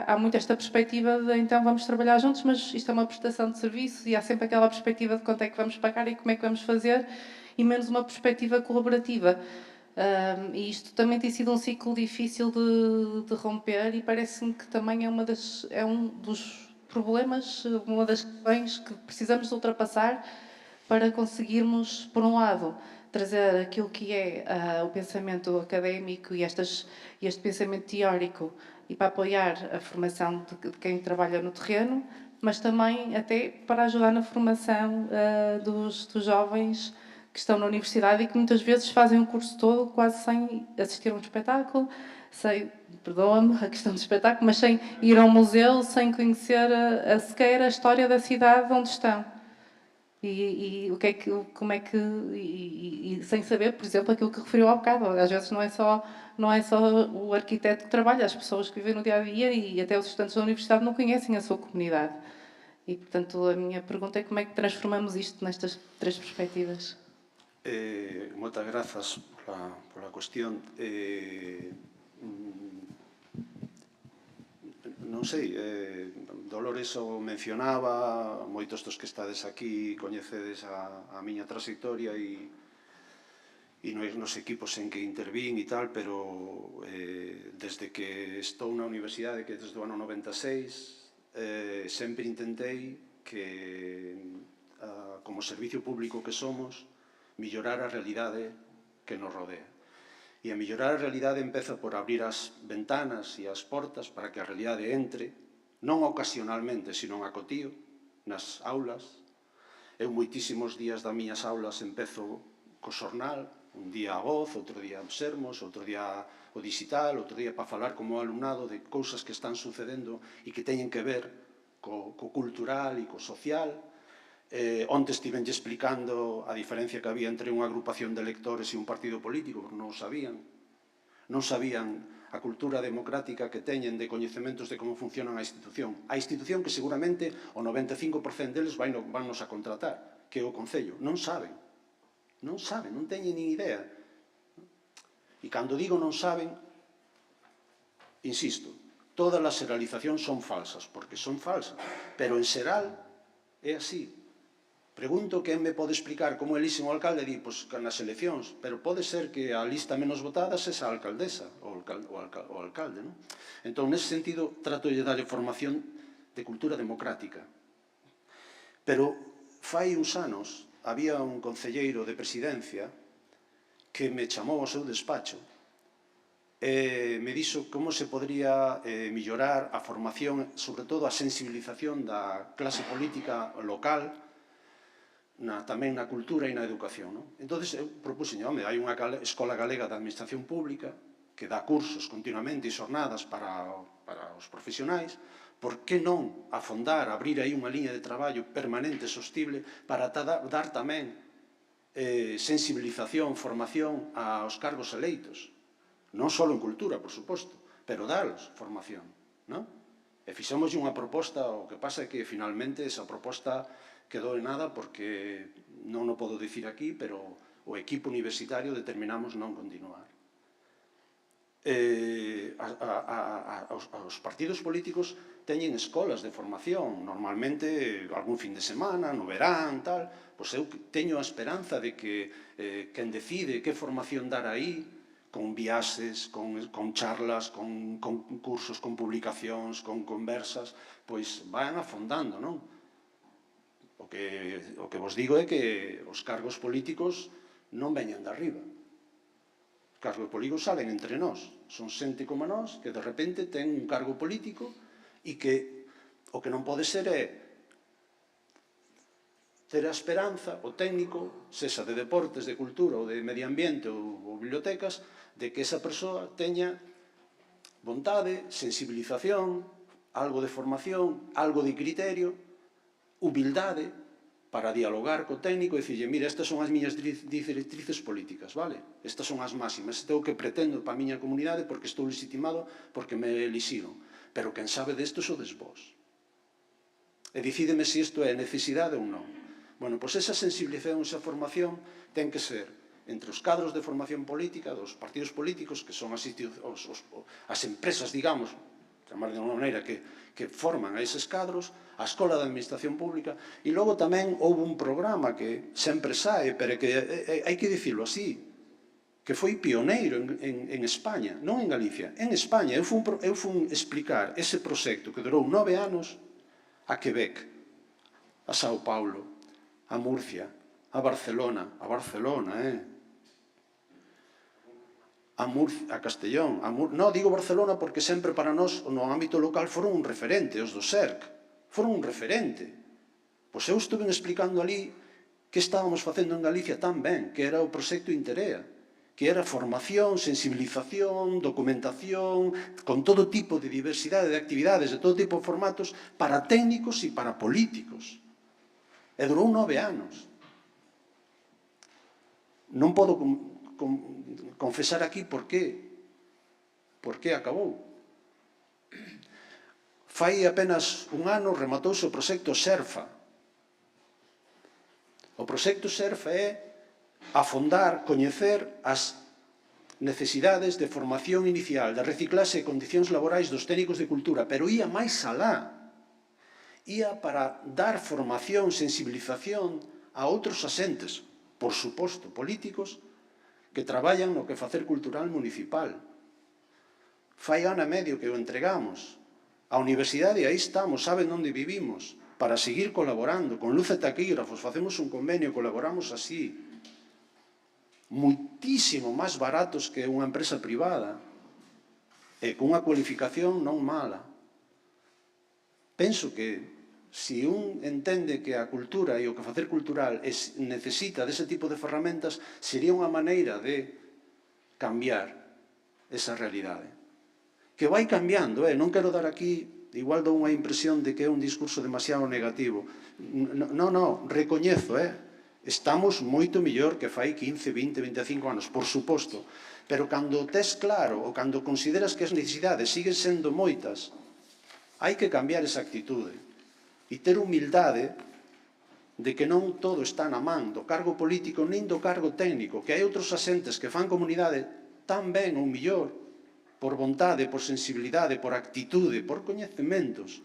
há muito esta perspectiva de então vamos trabalhar juntos, mas isto é uma prestação de serviço e há sempre aquela perspectiva de quanto é que vamos pagar e como é que vamos fazer e menos uma perspectiva colaborativa. E isto também tem sido um ciclo difícil de romper e parece-me que também é um dos problemas, uma das questões que precisamos de ultrapassar para conseguirmos, por um lado, trazer aquilo que é o pensamento académico e este pensamento teórico e para apoiar a formação de quem trabalha no terreno, mas também até para ajudar na formação dos jovens que estão na universidade e que muitas vezes fazem o curso todo quase sem assistir a um espetáculo, perdoa-me a questão do espetáculo, mas sem ir a um museu, sem conhecer sequer a história da cidade onde estão. E o que é que, como é que, e sem saber, por exemplo, aquilo que referiu há bocado, às vezes não é só o arquiteto que trabalha, as pessoas que vivem no dia a dia e até os estudantes da universidade não conhecem a sua comunidade. E, portanto, a minha pergunta é como é que transformamos isto nestas três perspectivas? Moitas grazas pola cuestión. Non sei, Dolores o mencionaba, moitos dos que estades aquí coñecedes a miña trayectoria e nos equipos en que intervín e tal, pero desde que estou na universidade, que desde o ano 96, sempre intentei que, como servicio público que somos, mellorar a realidade que nos rodea. E a mellorar a realidade empeza por abrir as ventanas e as portas para que a realidade entre, non ocasionalmente, sino a cotío, nas aulas. Eu moitísimos días das miñas aulas empezo co xornal, un día a voz, outro día a sermos, outro día o digital, outro día para falar como alumnado de cousas que están sucedendo e que teñen que ver co cultural e co social. Onte estivenlle explicando a diferencia que había entre unha agrupación de lectores e un partido político, porque non o sabían. Non sabían a cultura democrática que teñen de coñecementos de como funciona a institución. A institución que seguramente o 95% deles vannos a contratar, que é o Concello. Non saben. Non saben, non teñen nin idea. E cando digo non saben, insisto, todas as xeralizacións son falsas, porque son falsas. Pero en xeral é así. Pregunto quen me pode explicar como elixen o alcalde, di, pois nas eleccións, pero pode ser que a lista menos votada sexa a alcaldesa ou o alcalde, non? Entón, nese sentido, trato de darlle formación de cultura democrática. Pero fai uns anos había un concelleiro de presidencia que me chamou ao seu despacho me dixo como se podría mellorar a formación, sobre todo a sensibilización da clase política local, tamén na cultura e na educación. Entón, eu propuxen, hai unha Escola Galega de Administración Pública que dá cursos continuamente e xornadas para os profesionais, por que non afondar, abrir aí unha liña de traballo permanente, sostible, para dar tamén sensibilización, formación aos cargos eleitos. Non só en cultura, por suposto, pero dalos formación. E fixemos unha proposta, o que pasa é que finalmente esa proposta quedou en nada porque non o podo dicir aquí, pero o equipo universitario determinamos non continuar. Os partidos políticos teñen escolas de formación, normalmente algún fin de semana, no verán, tal. Pois eu teño a esperanza de que quen decide que formación dar aí, con viaxes, con charlas, con cursos, con publicacións, con conversas, pois van afondando, non? O que vos digo é que os cargos políticos non veñen de arriba. Os cargos políticos salen entre nós. Son xente como nós que de repente ten un cargo político e que o que non pode ser é ter a esperanza, o técnico, sexa de deportes, de cultura ou de medio ambiente ou bibliotecas, de que esa persoa teña vontade, sensibilización, algo de formación, algo de criterio, humildade para dialogar co técnico e dicirlle, mira, estas son as miñas directrices políticas, vale? Estas son as máximas, isto é o que pretendo para a miña comunidade porque estou legitimado, porque me elixiron. Pero quen sabe desto sodes vos. E dicídeme se isto é necesidade ou non. Bueno, pois esa sensibilización, esa formación ten que ser entre os cadros de formación política dos partidos políticos, que son as empresas, digamos, chamar de unha maneira, que forman a eses cadros, a Escola de Administración Pública, e logo tamén houve un programa que sempre sae, pero que hai que dicirlo así, que foi pioneiro en España, non en Galicia, en España. Eu fun explicar ese proxecto que durou 9 anos a Quebec, a Sao Paulo, a Murcia, a Barcelona, a Castellón, non digo Barcelona porque sempre para nós no ámbito local foron un referente, os do SERC, foron un referente. Pois eu estuve explicando ali que estábamos facendo en Galicia tan ben, que era o proxecto Interea, que era formación, sensibilización, documentación, con todo tipo de diversidade de actividades, de todo tipo de formatos, para técnicos e para políticos. E durou 9 anos. Non podo confesar aquí por qué acabou. Fai apenas un ano rematouse o proxecto SERFA. O proxecto SERFA é afondar, coñecer as necesidades de formación inicial, de reciclaxe e condicións laborais dos técnicos de cultura, pero ia máis alá. Ia para dar formación, sensibilización a outros asentes, por suposto, políticos, que traballan no quefacer cultural municipal. Fai ano e medio que o entregamos. A universidade, aí estamos, saben onde vivimos, para seguir colaborando, con luz e taquígrafos, facemos un convenio, colaboramos así. Muitísimo máis baratos que unha empresa privada, e con unha cualificación non mala. Penso que se un entende que a cultura e o quefacer cultural necesita dese tipo de ferramentas, sería unha maneira de cambiar esa realidade. Que vai cambiando, non quero dar aquí, igual dou unha impresión de que é un discurso demasiado negativo. Non, recoñezo, estamos moito mellor que fai 15, 20, 25 anos, por suposto, pero cando tes claro ou cando consideras que as necesidades siguen sendo moitas, hai que cambiar esa actitude e ter humildade de que non todo está na man do cargo político nin do cargo técnico, que hai outros asentes que fan comunidade tan ben ou mellor por vontade, por sensibilidade, por actitude, por coñecementos.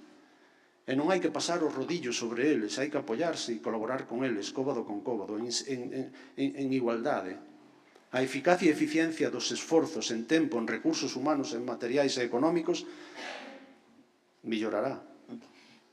E non hai que pasar os rodillos sobre eles, hai que apoiarse e colaborar con eles, cóbado con cóbado, en igualdade. A eficacia e eficiencia dos esforzos en tempo, en recursos humanos, en materiais e económicos, mellorará.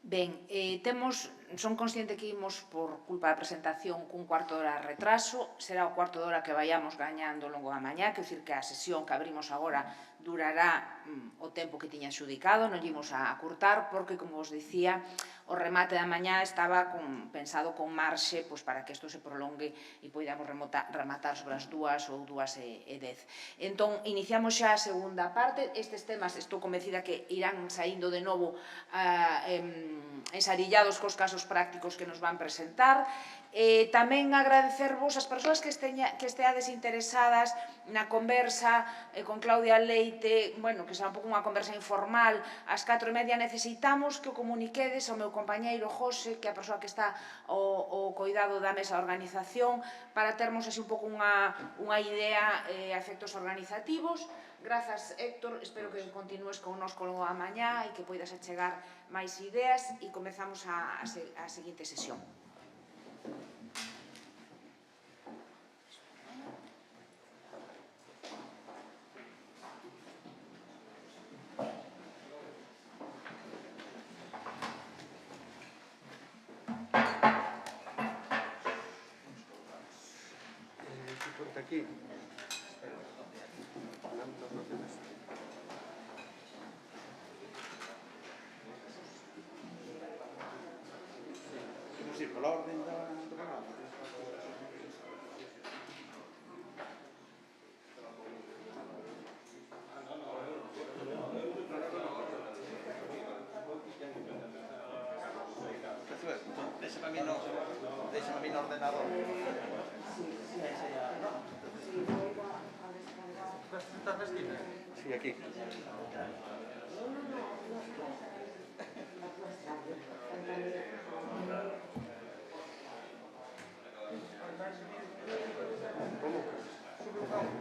Ben, temos son consciente que imos por culpa da presentación cun cuarto de hora de retraso, será o cuarto de hora que vayamos gañando ao longo da mañá, quero dicir que a sesión que abrimos agora durará o tempo que tiña xudicado, non lle imos a acurtar, porque, como vos dicía, o remate da mañá estaba pensado con marxe para que isto se prolongue e poidamos rematar sobre as 2 ou 2:10. Entón, iniciamos xa a segunda parte. Estes temas, estou convencida que irán saindo de novo ensarillados cos casos prácticos que nos van presentar. Tamén agradecervos as persoas que esteades interesadas na conversa con Claudia Leite, que será un pouco unha conversa informal. Ás 4:30 necesitamos que o comuniquedes ao meu compañeiro José, que é a persoa que está ao coidado da mesa de organización, para termos así un pouco unha idea a efectos organizativos. Grazas, Héctor, espero que continúes connosco ao longo da mañá e que poidas achegar máis ideas e comezamos a seguinte sesión. Aquí. Sí, por la orden do programa. Déxame a mí no ordenador. Sí, aquí.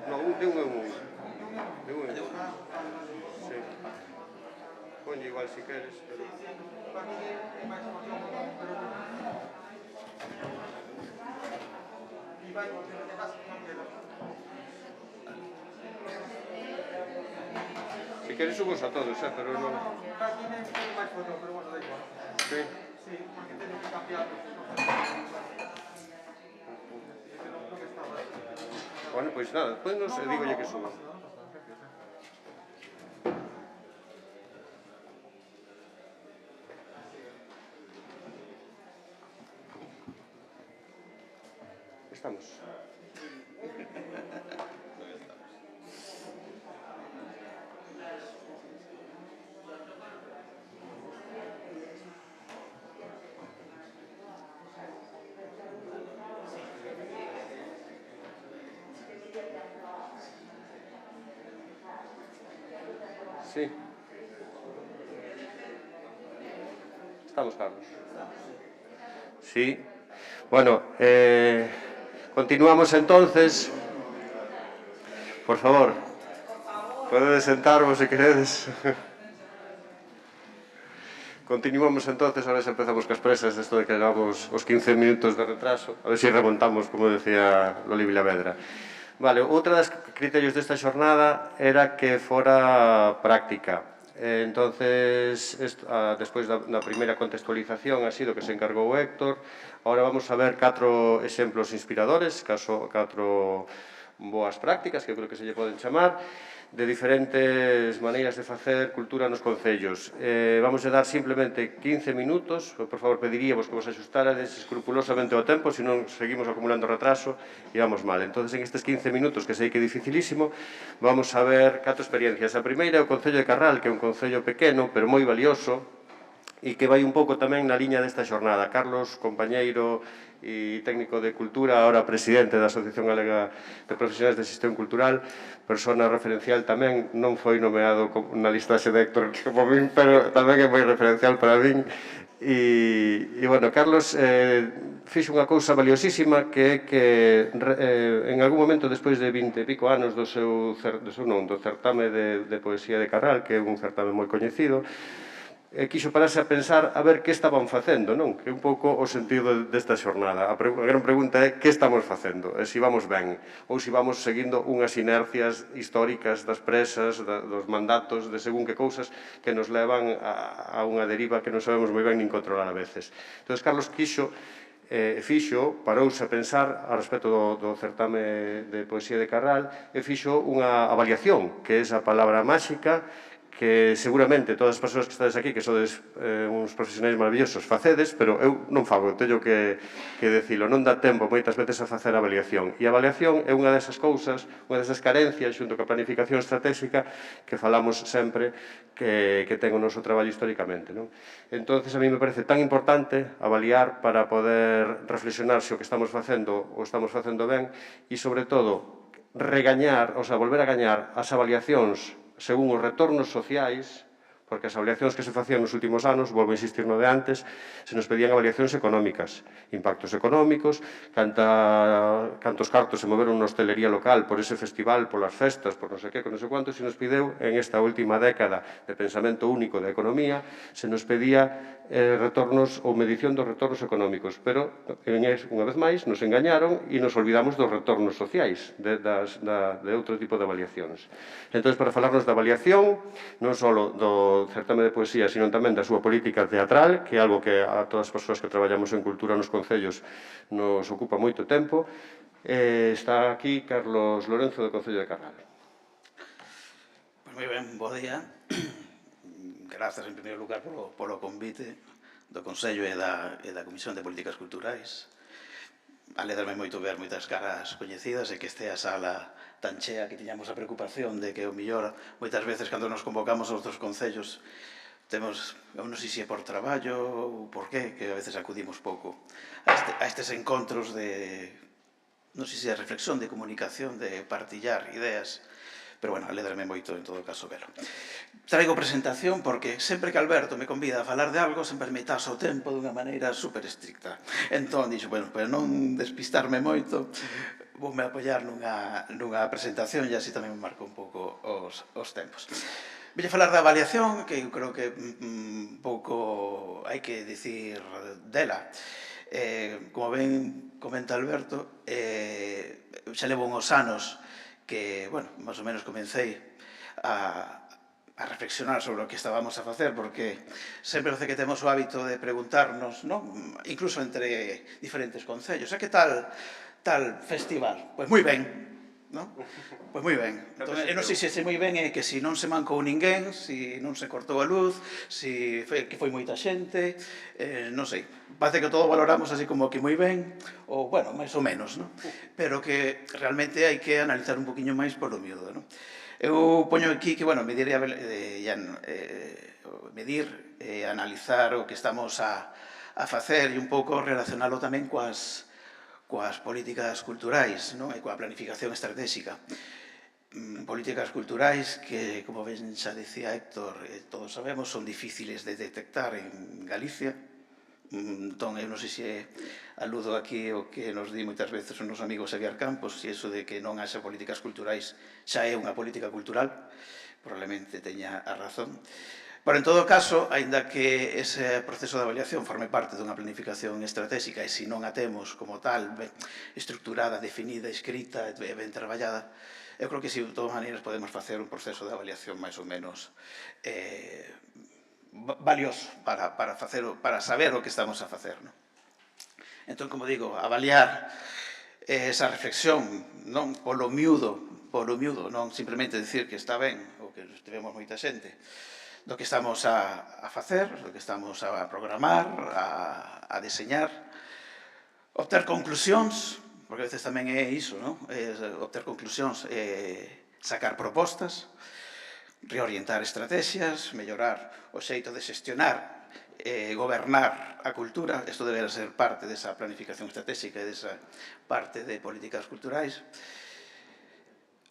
No, de un en un. Sí. Ponlle igual si queres. Para mí é máis emoción, pero vai de casa non quero. Si queres subos a todos, pero non. Para mí é máis foto, pero vamos a dar igual. Sí. Sí, porque teño que cambiar. Bueno, pois nada, despois nos dígolle que suba. Estamos. Sí. Estamos, Carlos. Sí. Bueno, continuamos entonces. Por favor, podedes sentarvos se queredes. Continuamos entonces, ahora xa empezamos cas presas desto de que levamos os 15 minutos de retraso, a ver se remontamos, como decía Loli Vilavedra. Vale, outra das criterios desta xornada era que fora práctica. Entonces, despois da primeira contextualización ha sido que se encargou Héctor. Ahora vamos a ver 4 exemplos inspiradores, 4 boas prácticas, que eu creo que se lle poden chamar, de diferentes maneiras de facer cultura nos concellos. Vamos a dar simplemente 15 minutos, por favor pediríamos que vos axustarades escrupulosamente ao tempo, senón seguimos acumulando retraso e vamos mal. Entonces, en estes 15 minutos, que sei que é dificilísimo, vamos a ver 4 experiencias. A primeira é o Concello de Carral, que é un concello pequeno, pero moi valioso, e que vai un pouco tamén na liña desta xornada. Carlos, compañeiro e técnico de Cultura, ahora presidente da Asociación Galega de Profesionais de Xestión Cultural, persona referencial tamén, non foi nomeado na listaxe de Héctor como min, pero tamén é moi referencial para min. E bueno, Carlos fixo unha cousa valiosísima, que é que en algún momento, despois de 20 e pico anos do certame de poesía de Carral, que é un certame moi coñecido, quixo pararse a pensar a ver que estaban facendo, non? Que é un pouco o sentido desta xornada. A gran pregunta é que estamos facendo, e se vamos ben, ou se vamos seguindo unhas inercias históricas das presas, dos mandatos, de según que cousas que nos levan a unha deriva que non sabemos moi ben nin controlar a veces. Entón, Carlos parouse a pensar a respecto do certame de poesía de Carral e fixo unha avaliación, que é esa palabra máxica que seguramente todas as persoas que estades aquí, que sodes uns profesionais maravillosos, facedes, pero eu non fago, teño que decilo, non dá tempo moitas veces a facer a avaliación. E a avaliación é unha desas cousas, unha desas carencias, xunto coa planificación estratégica, que falamos sempre que ten o noso traballo históricamente. Entón, a mí me parece tan importante avaliar para poder reflexionar se o que estamos facendo o estamos facendo ben e, sobre todo, regañar, o sea, volver a gañar as avaliacións según os retornos sociais, porque as avaliacións que se facían nos últimos anos, volvo a insistir no de antes, se nos pedían avaliacións económicas, impactos económicos, cantos cartos se moveron na hostelería local por ese festival, polas festas, por non sei que, con non sei cuánto, se nos pideu en esta última década de pensamento único da economía, se nos pedía retornos ou medición dos retornos económicos, pero, unha vez máis, nos engañaron e nos olvidamos dos retornos sociais de outro tipo de avaliacións. Entón, para falarnos da avaliación, non só do certame de poesía, sino tamén da súa política teatral, que é algo que a todas as persoas que traballamos en cultura nos concellos nos ocupa moito tempo, está aquí Carlos Lorenzo do Concello de Carral. Moi ben, bo día. Grazas, en primeiro lugar, polo convite do Consello e da Comisión de Políticas Culturais. Alegrame moito ver moitas caras coñecidas e que este a sala tan chea que tiñamos a preocupación de que o millor moitas veces cando nos convocamos aos outros concellos temos, eu non sei se é por traballo ou por qué, que a veces acudimos pouco a estes encontros de, non sei se é reflexión, de comunicación, de partillar ideas, pero bueno, alegrame moito en todo caso velo. Traigo presentación porque sempre que Alberto me convida a falar de algo sempre me taxa o tempo dunha maneira super estricta. Entón, dixo, bueno, para non despistarme moito, voume apoiar nunha presentación e así tamén me marco un pouco os tempos. Ville falar da avaliación, que eu creo que un pouco hai que dicir dela. Como ben comenta Alberto, xa levo uns anos que, bueno, máis ou menos comecei a reflexionar sobre o que estábamos a facer, porque sempre que temos o hábito de preguntarnos, incluso entre diferentes concellos, que tal festival? Pois moi ben, non? Pois moi ben. Eu non sei se moi ben é que se non se mancou ninguén, se non se cortou a luz, se que foi moita xente, non sei. Parece que todo valoramos así como que moi ben, ou, bueno, máis ou menos, non? Pero que realmente hai que analizar un poquinho máis polo miúdo, non? Eu poño aquí que, bueno, medir e analizar o que estamos a facer e un pouco relacionalo tamén coas políticas culturais e coa planificación estratégica. Políticas culturais que, como ben xa dicía Héctor, todos sabemos, son difíciles de detectar en Galicia. Entón, eu non sei se aludo aquí o que nos di moitas veces os nosos amigos Xavier Campos, se iso de que non haxa políticas culturais xa é unha política cultural, probablemente teña a razón. Pero, en todo caso, aínda que ese proceso de avaliación forme parte dunha planificación estratégica e se non a temos como tal, estructurada, definida, escrita e ben traballada, eu creo que, de todas maneiras, podemos facer un proceso de avaliación máis ou menos valioso para saber o que estamos a facer. Entón, como digo, avaliar esa reflexión polo miúdo, non simplemente dicir que está ben ou que estivemos moita xente, do que estamos a facer, do que estamos a programar, a deseñar, obter conclusións, porque a veces tamén é iso, obter conclusións, sacar propostas, reorientar estrategias, mellorar o xeito de xestionar e gobernar a cultura. Isto deberá ser parte desa planificación estratégica e desa parte de políticas culturais.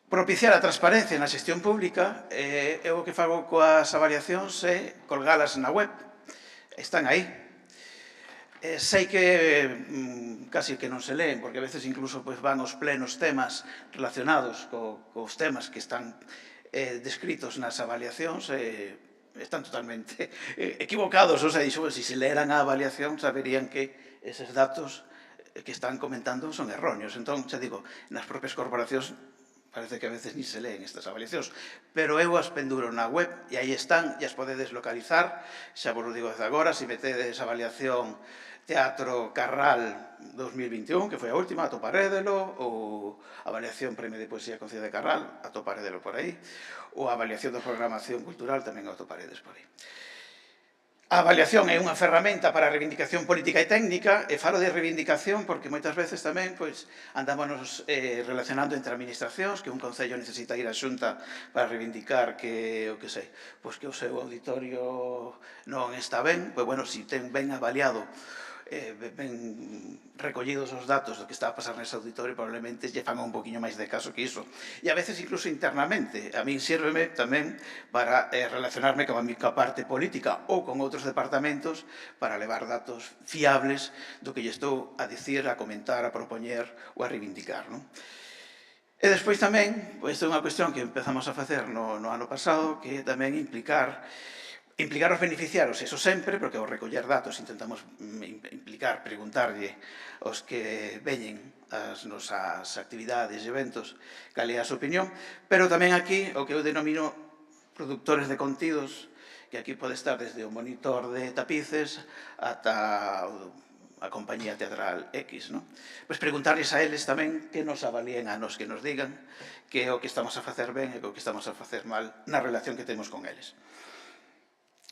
Propiciar a transparencia na xestión pública. Eu o que fago coas avaliacións é colgalas na web. Están aí. Sei que casi que non se leen, porque a veces incluso van os plenos temas relacionados cos temas que están descritos nas avaliacións, están totalmente equivocados. O sea, se se leeran a avaliación, saberían que eses datos que están comentando son erróneos. Entón, xa digo, nas propias corporacións parece que a veces ni se leen estas avaliacións, pero eu as penduro na web e aí están, e as podedes localizar. Xa vos lo digo desde agora, se metedes avaliación Teatro Carral 2021, que foi a última, atoparédelo, ou avaliación Premio de Poesía Concello de Carral, atoparédelo por aí, ou a avaliación da programación cultural tamén atoparedes por aí. A avaliación é unha ferramenta para a reivindicación política e técnica, e falo de reivindicación porque moitas veces tamén andámonos relacionando entre administracións, que un concello necesita ir á xunta para reivindicar que, o seu auditorio non está ben, pois, bueno, se ten ben avaliado, ben recollidos os datos do que está a pasar nese auditorio, probablemente lle fan un poquinho máis de caso que iso. E a veces incluso internamente. A min sírveme tamén para relacionarme con a mica parte política ou con outros departamentos para levar datos fiables do que lle estou a dicir, a comentar, a propoñer ou a reivindicar, non? E despois tamén, isto é unha cuestión que empezamos a facer no ano pasado, que é tamén implicar os beneficiarios, eso sempre, porque ao recoller datos intentamos implicar, preguntarlle aos que veñen as nosas actividades e eventos cal é a súa opinión, pero tamén aquí o que eu denomino productores de contidos, que aquí pode estar desde o monitor de tapices ata a compañía teatral X, non? Pois preguntarles a eles tamén que nos avalíen a nos, que nos digan que é o que estamos a facer ben e o que estamos a facer mal na relación que temos con eles.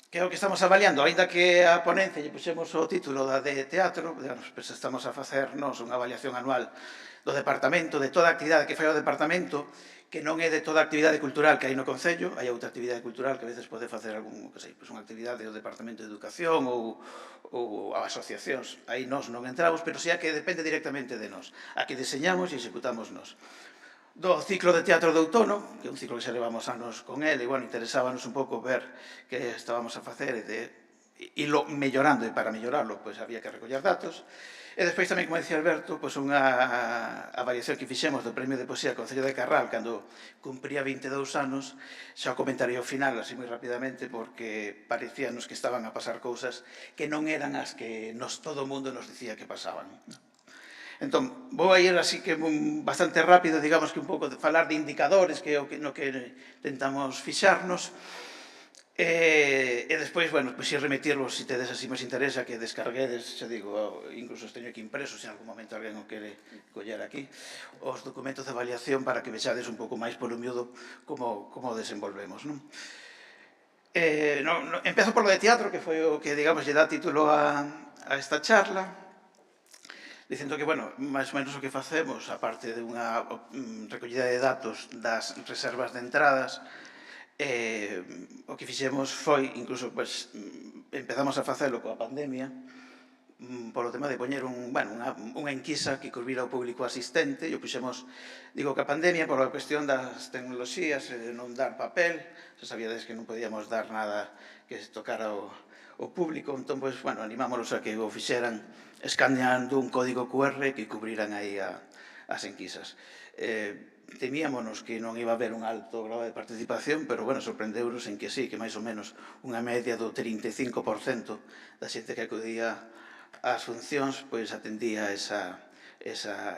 Que é o que estamos avaliando, aínda que a ponencia lle puxemos o título da de teatro, pois estamos a facernos unha avaliación anual do departamento, de toda a actividade que fai o departamento, que non é de toda a actividade cultural que hai no Concello, hai outra actividade cultural que a veces pode facer algún, pois unha actividade do Departamento de Educación ou asociacións, aí nós non entramos, pero xa que depende directamente de nós, a que diseñamos e executamos nós. Do ciclo de teatro de outono, que é un ciclo que xa levamos anos con ele, e, bueno, interesábanos un pouco ver que estábamos a facer e ilo mellorando, e para mellorarlo, pois había que recoller datos. E despois tamén, como dicía Alberto, pois unha avaliación que fixemos do Premio de Poesía Concello de Carral, cando cumpría 22 anos, xa o comentarei ao final, así moi rapidamente, porque parecíanos que estaban a pasar cousas que non eran as que todo o mundo nos dicía que pasaban. Entón, vou a ir así que bastante rápido, digamos que un pouco de falar de indicadores, que é no que tentamos fixarnos, e despois, bueno, pois ir remitirvos, se tedes así máis interesa, que descarguedes, xa digo, incluso os teño aquí impresos, se en algún momento alguén o quere coller aquí, os documentos de avaliación para que vexades un pouco máis polo miúdo como desenvolvemos, non? Empezo por lo de teatro, que foi o que, digamos, lle dá título a esta charla, dicendo que, bueno, máis ou menos o que facemos, aparte de unha recollida de datos das reservas de entradas, o que fixemos foi, incluso, pues, empezamos a facelo coa pandemia, polo tema de poñer unha enquisa que cubrira o público asistente, e o puxemos, digo, que a pandemia, por a cuestión das tecnoloxías, de non dar papel, se sabíades que non podíamos dar nada que se tocara o público, entón, pues, bueno, animámonos a que o fixeran escaneando un código QR que cubriran aí as enquisas. Temíamonos que non iba a haber un alto grado de participación, pero, bueno, sorprendeunos en que sí, que máis ou menos unha media do 35% da xente que acudía ás funcións, pois atendía esa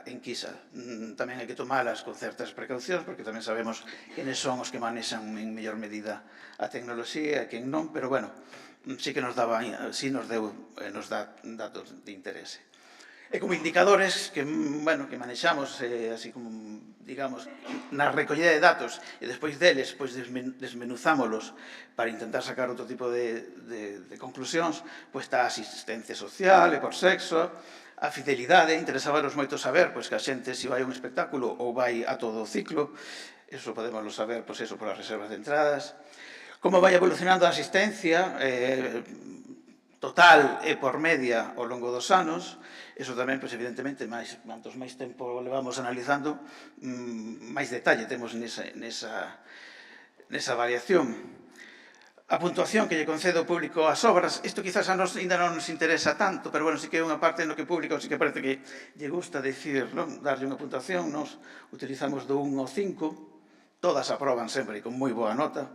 enquisa. Tamén hai que tomalas con certas precaucións, porque tamén sabemos quenes son os que manexan en mellor medida a tecnoloxía e quen non, pero, bueno, sí que nos dá datos de interese. E como indicadores que manexamos, así como, digamos, na recollida de datos, e despois deles, pois desmenuzámolos para intentar sacar outro tipo de conclusións, pois está a asistencia social e por sexo, a fidelidade, interesábanos moito saber, pois que a xente se vai a un espectáculo ou vai a todo o ciclo, eso podemos saber, pois eso, polas reservas de entradas, como vai evolucionando a asistencia total e por media ao longo dos anos. Eso tamén, pois, evidentemente, cuantos máis tempo levamos analizando, máis detalle temos nesa variación. A puntuación que lle concede o público ás obras, isto quizás a nos ainda non nos interesa tanto, pero, bueno, sí que é unha parte no que o público sí que parece que lle gusta dicir, darlle unha puntuación. Nos utilizamos do 1 ao 5, todas aproban sempre con moi boa nota,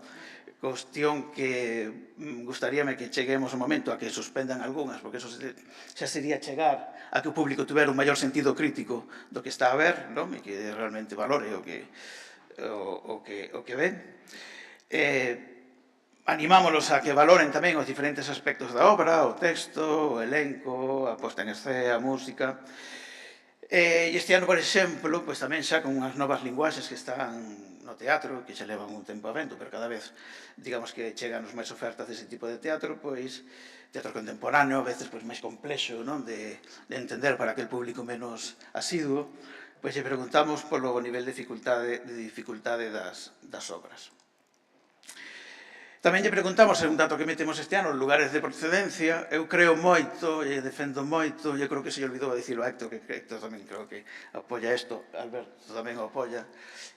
cuestión que gustaríame que cheguemos o momento a que suspendan algunhas, porque eso xa sería chegar a que o público tuvera un maior sentido crítico do que está a ver, non? E que realmente valore o que ven. Animámolos a que valoren tamén os diferentes aspectos da obra, o texto, o elenco, a posta en escena, a música. E este ano, por exemplo, pois tamén xa con unhas novas linguaxes que están no teatro, que xa levan un tempo a vento, pero cada vez, digamos que chegan máis ofertas dese tipo de teatro, pois teatro contemporáneo, a veces pois máis complexo, non, de entender para aquel público menos asiduo, pois lle preguntamos polo nivel de dificultade das obras. Tamén lle preguntamos, é un dato que metemos este ano, os lugares de procedencia. Eu creo moito e defendo moito, eu creo que se lle olvidou a dicilo a Héctor, que Héctor tamén creo que apoia isto, Alberto tamén o apoia,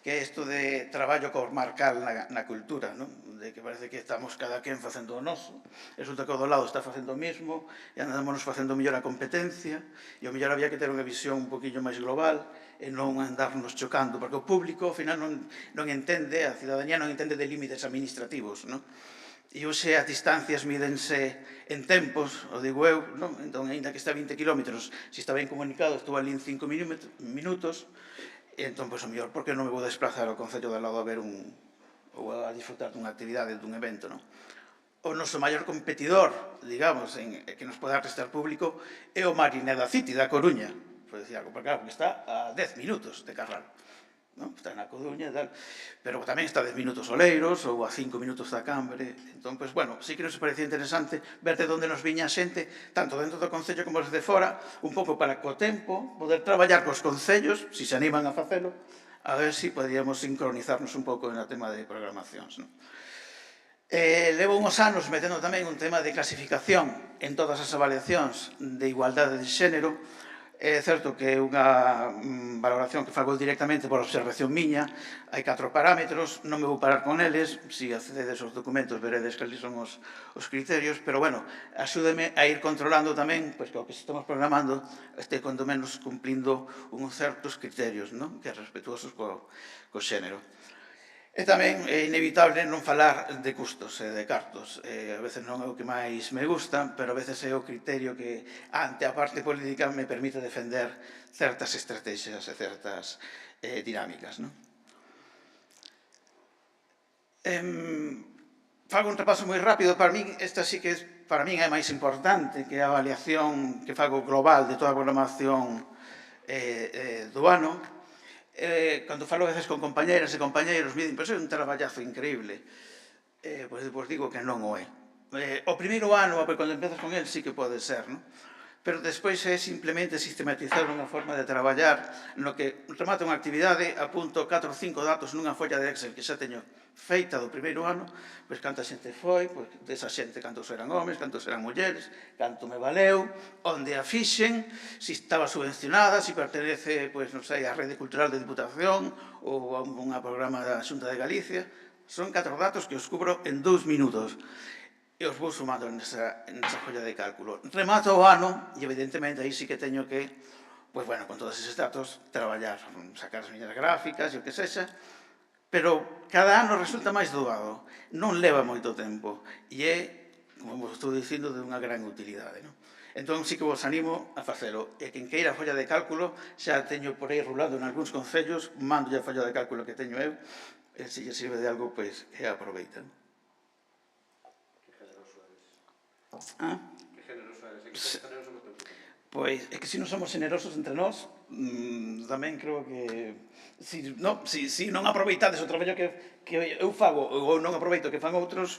que é isto de traballo comarcal na cultura, non? De que parece que estamos cada quen facendo o noso, resulta que o do lado está facendo o mismo, e andámonos facendo mellor a competencia, e o mellor había que ter unha visión un poquinho máis global, e non andarnos chocando, porque o público, ao final, non entende, a cidadanía non entende de límites administrativos, non? E hoxe as distancias mídense en tempos, o digo eu, non? Entón, ainda que está a 20 kilómetros, se está ben comunicado, estou ali en 5 minutos, e entón, pois, o mellor, porque non me vou desplazar ao concello de al lado a ver ou a disfrutar dunha actividade, dun evento, non? O noso maior competidor, digamos, que nos pode restar público, é o Marineda City da Coruña, por decir algo, porque está a 10 minutos de Carral, non? Está na Coruña e tal, pero tamén está a 10 minutos Oleiros ou a 5 minutos da Cambre. Entón, pois, bueno, sí que nos parecía interesante ver de onde nos viña a xente, tanto dentro do Concello como desde fora, un pouco para co tempo poder traballar cos concellos, se se animan a facelo, a ver se podíamos sincronizarnos un pouco no tema de programacións, non? Levo uns anos metendo tamén un tema de clasificación en todas as avaliacións de igualdade de xénero. É certo que é unha valoración que fago directamente por observación miña. Hai 4 parámetros, non me vou parar con eles. Se accededes aos documentos veredes que ali son os criterios, pero, bueno, axúdeme a ir controlando tamén pois, que o que estamos programando este, cuando menos, cumplindo uns certos criterios, non? Que é respetuosos co xénero. E tamén é inevitable non falar de custos e de cartos. A veces non é o que máis me gusta, pero a veces é o criterio que, ante a parte política, me permite defender certas estrategias e certas dinámicas, non? Fago un repaso moi rápido. Para min, esta sí que para min é máis importante, que é a avaliación que fago global de toda a programación do ano. Cando falo a veces con compañeras e compañeiros, me dicen, pois é un traballazo increíble. Pois digo que non o é. O primeiro ano, cando empezas con el, sí que pode ser, non? Pero despois é simplemente sistematizar unha forma de traballar no que remato unha actividade, apunto 4 ou 5 datos nunha folla de Excel que xa teño feita do primeiro ano, pois canta xente foi, pois desa xente cantos eran homes, cantos eran mulleres, canto me valeu, onde a fixen, se estaba subvencionada, se pertenece, pois non sei, á Rede Cultural de Diputación ou a un programa da Xunta de Galicia. Son 4 datos que os cubro en 2 minutos. E os vou sumando nesa folla de cálculo. Remato o ano e, evidentemente, aí sí que teño que, pois, bueno, con todos eses datos, traballar, sacar as miñas gráficas e o que sexa, pero cada ano resulta máis doado, non leva moito tempo, e é, como vos estou dicindo, de unha gran utilidade, non? Entón, sí que vos animo a facelo. E quen queira a folla de cálculo, xa teño por aí rulando en algúns concellos, mando a folla de cálculo que teño eu, e se lle sirve de algo, pois, que aproveitan. Que generoso eres, pois é que se non somos generosos entre nós, tamén creo que se non aproveitades o traballo que eu fago ou non aproveito que fan outros,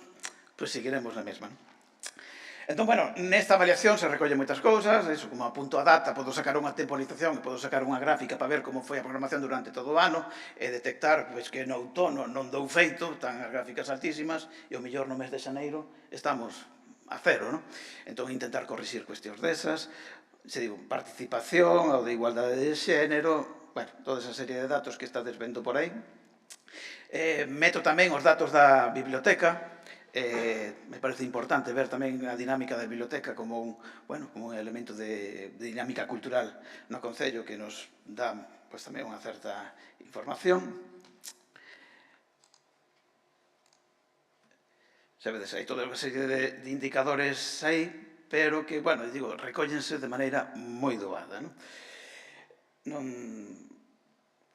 pois seguiremos na mesma, non? Entón, bueno, nesta avaliación se recolle moitas cousas, eso, como apunto a data, podo sacar unha temporalización, podo sacar unha gráfica para ver como foi a programación durante todo o ano e detectar pois, que no outono non dou feito, están as gráficas altísimas, e o mellor no mes de xaneiro estamos a cero, non? Entón, intentar corrixir cuestións desas, se digo, participación, ou de igualdade de xénero, bueno, toda esa serie de datos que estades vendo por aí. Meto tamén os datos da biblioteca. Me parece importante ver tamén a dinámica da biblioteca como un elemento de dinámica cultural no Concello que nos dá tamén unha certa información. Sabedes, hai toda unha serie de indicadores aí, pero que, bueno, digo, recóllense de maneira moi doada, non?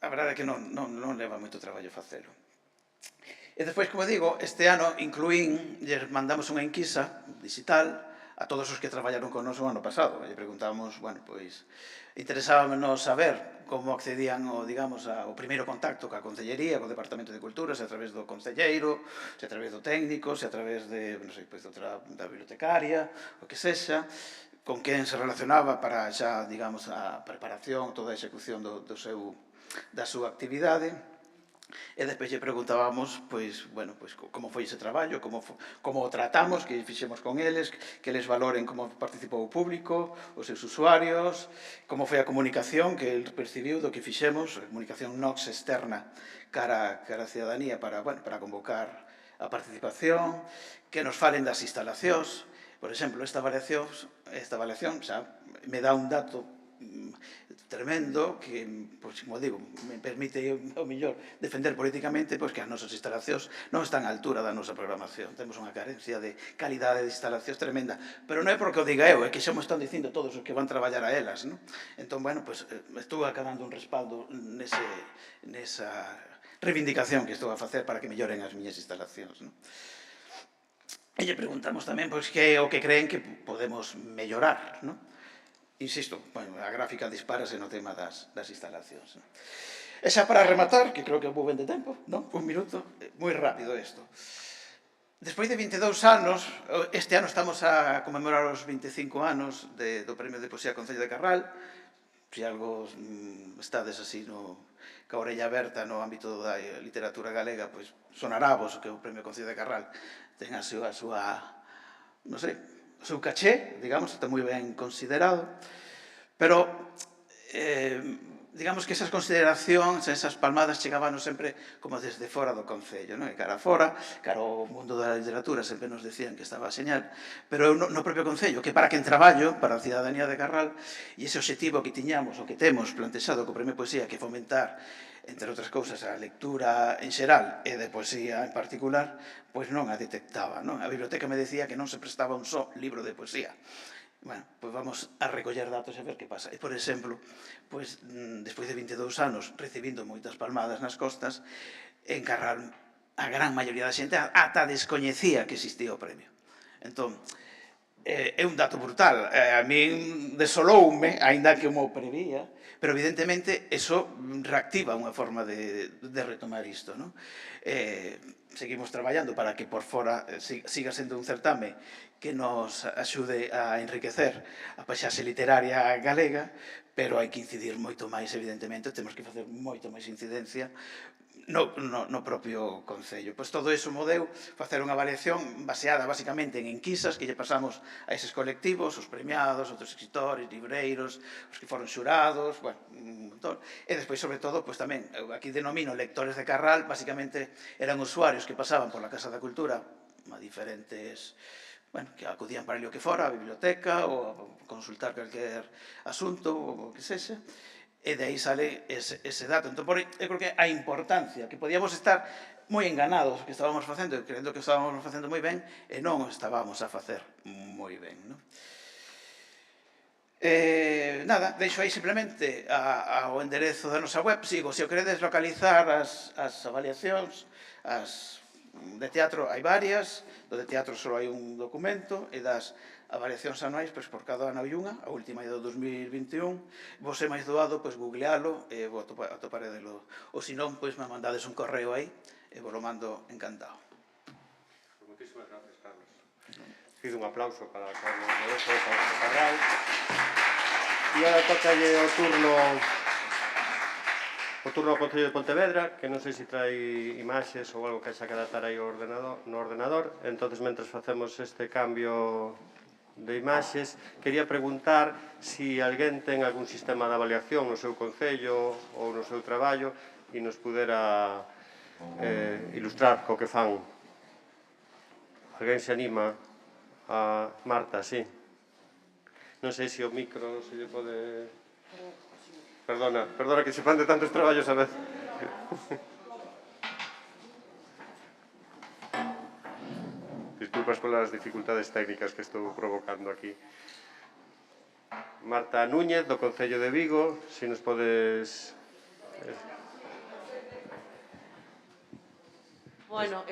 A verdade é que non leva moito traballo facelo. E despois, como digo, este ano lles mandamos unha enquisa digital a todos os que traballaron con nos o ano pasado. E preguntábamos, bueno, pois, interesábamos saber como accedían ao primeiro contacto coa Concellería, co Departamento de Cultura, se a través do concelleiro, se a través do técnico, se a través de, non sei, pois, da bibliotecaria, o que sexa, con quen se relacionaba para xa, digamos, a preparación, toda a execución da súa actividade. E despois lle preguntábamos, pois, bueno, pois, como foi ese traballo, como o tratamos, que fixemos con eles, que eles valoren como participou o público, os seus usuarios, como foi a comunicación que el percibiu do que fixemos, a comunicación nox externa cara a cidadanía para convocar a participación, que nos falen das instalacións. Por exemplo, esta avaliación xa me dá un dato tremendo que, pois, como digo, me permite ao mellor defender políticamente pois que as nosas instalacións non están á altura da nosa programación. Temos unha carencia de calidade de instalacións tremenda, pero non é porque o diga eu, é que xa me están dicindo todos os que van traballar a elas, non? Entón, bueno, pois, estou acabando un respaldo nesa reivindicación que estou a facer para que melloren as miñas instalacións, non? E lle preguntamos tamén pois que é o que creen que podemos mellorar, non? Insisto, bueno, a gráfica dispárase no tema das instalacións. E xa para rematar, que creo que vou ben de tempo, non? Un minuto, moi rápido isto. Despois de 22 anos, este ano estamos a conmemorar os 25 anos do Premio de Poesía Concello de Carral. Se algo estades así ca orella aberta no ámbito da literatura galega, pois sonará vos que o Premio Concello de Carral ten a súa, non sei, o seu caché, digamos, está moi ben considerado, pero digamos que esas consideracións, esas palmadas chegaban sempre como desde fora do Concello, non? E cara fora, cara ao mundo da literatura, sempre nos decían que estaba señal, pero no propio Concello, que para quen traballo, para a cidadanía de Carral, e ese obxectivo que tiñamos, o que temos plantexado co Premio Poesía, que fomentar, entre outras cousas, a lectura en xeral e de poesía en particular, pois non a detectaba, non? A biblioteca me decía que non se prestaba un só libro de poesía. Bueno, pois vamos a recoller datos e ver que pasa. E, por exemplo, pois, despois de 22 anos recibindo moitas palmadas nas costas, en Carral a gran maioría da xente ata descoñecía que existía o premio. Entón, é un dato brutal. A min desoloume, aínda que mo prevía, pero evidentemente eso reactiva unha forma de retomar isto, non? Seguimos traballando para que por fora siga sendo un certame que nos axude a enriquecer a paisaxe literaria galega, pero hai que incidir moito máis, evidentemente, temos que facer moito máis incidencia no propio Concello. Pois todo iso mo deu facer unha avaliación baseada basicamente en enquisas que lle pasamos a eses colectivos, os premiados, outros escritores, libreiros, os que foron xurados, bueno, un montón. E despois, sobre todo, pois tamén, aquí denomino lectores de Carral, basicamente eran usuarios que pasaban pola Casa da Cultura a diferentes, bueno, que acudían para o que fora, a biblioteca, ou a consultar calquer asunto, ou o que sexa, e de aí sale ese dato. Entón, eu creo que a importancia, que podíamos estar moi enganados que estábamos facendo, crendo que estábamos facendo moi ben, e non estábamos a facer moi ben, non? Nada, deixo aí simplemente ao enderezo da nosa web. Sigo, se o queredes localizar as avaliacións, de teatro hai varias, do de teatro só hai un documento, e das avaliacións anuais, pois por cada ano hai unha, a última é do 2021, vos é máis doado, pois googlealo, e vos atoparedelo, ou senón, pois me mandades un correo aí, e vos lo mando encantado. Moitísimas gracias, Carlos. Pido un aplauso para Carlos Lorenzo, para Carral. E agora tocalle o turno ao Concello de Pontevedra, que non sei se trae imaxes ou algo que haxa que adaptar aí no ordenador. Entonces, mentres facemos este cambio de imaxes, quería preguntar se alguén ten algún sistema de avaliación no seu concello ou no seu traballo e nos pudera ilustrar co que fan. Alguén se anima? A Marta, sí. Non sei se o micro se lle pode... Perdona que se fan de tantos traballos a vez. disculpas polas dificultades técnicas que estou provocando aquí. Marta Núñez, do Concello de Vigo, se nos podes... Bueno,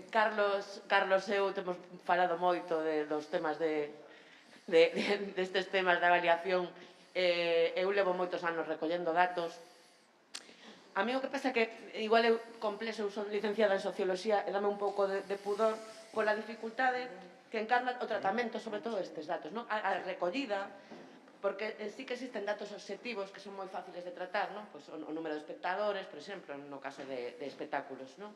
Carlos e eu temos falado moito dos temas destes temas de avaliación. Eu levo moitos anos recollendo datos. A mí o que pasa é que, igual eu complexo, eu son licenciada en Socioloxía e dame un pouco de pudor pola dificultade que encarna o tratamento, sobre todo estes datos, non? A recollida, porque sí que existen datos obxectivos que son moi fáciles de tratar, non? Pois o número de espectadores, por exemplo, no caso de espectáculos, non?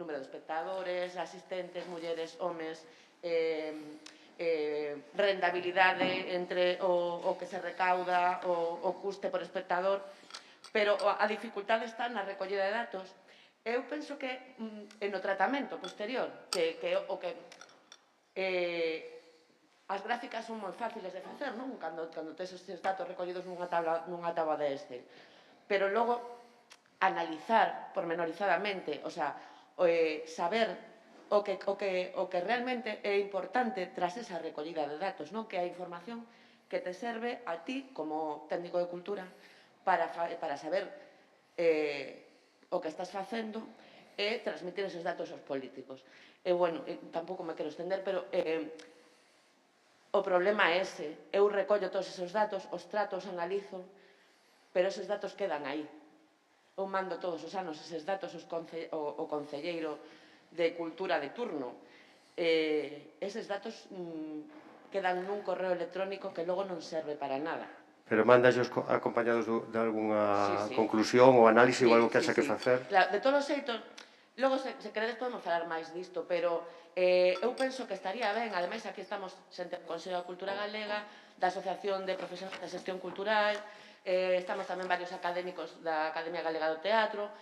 Número de espectadores, asistentes, mulleres, homes, rentabilidade entre o que se recauda, o custe por espectador, pero a dificultade está na recollida de datos. Eu penso que no tratamento posterior, as gráficas son moi fáciles de facer, non? Cando tes estes datos recollidos nunha tabla de Excel. Pero logo, analizar pormenorizadamente, o sea, saber o que realmente é importante tras esa recollida de datos, non? Que a información que te serve a ti como técnico de cultura para saber o que estás facendo e transmitir esos datos aos políticos. E, bueno, tampouco me quero estender, pero o problema é ese. Eu recollo todos esos datos, os trato, os analizo, pero esos datos quedan aí. Eu mando todos os anos eses datos ao concelleiro de cultura de turno. Eses datos quedan nun correo electrónico que logo non serve para nada. Pero mándaxos acompañados de algunha conclusión ou análise ou algo que haxa que facer? Claro, de todos os xeitos, logo, se queredes, podemos falar máis disto, pero eu penso que estaría ben, ademais, aquí estamos xente do Consello da Cultura Galega, da Asociación de Profesionales de Xestión Cultural, estamos tamén varios académicos da Academia Galega do Teatro,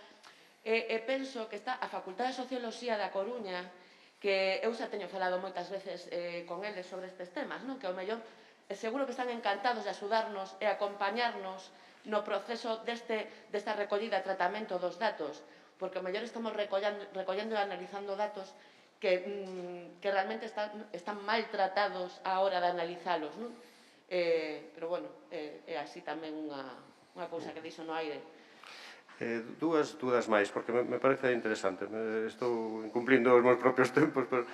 e penso que está a Facultade de Socioloxía da Coruña, que eu xa teño falado moitas veces con eles sobre estes temas, non? Que ao mellor seguro que están encantados de axudarnos e acompañarnos no proceso desta recollida e tratamento dos datos, porque ao mellor estamos recollendo e analizando datos que realmente están mal tratados á hora de analizalos, non? Pero, bueno, é así tamén unha cousa que dixo no aire. Dúas dudas máis, porque me parece interesante. Estou incumplindo os meus propios tempos, pero...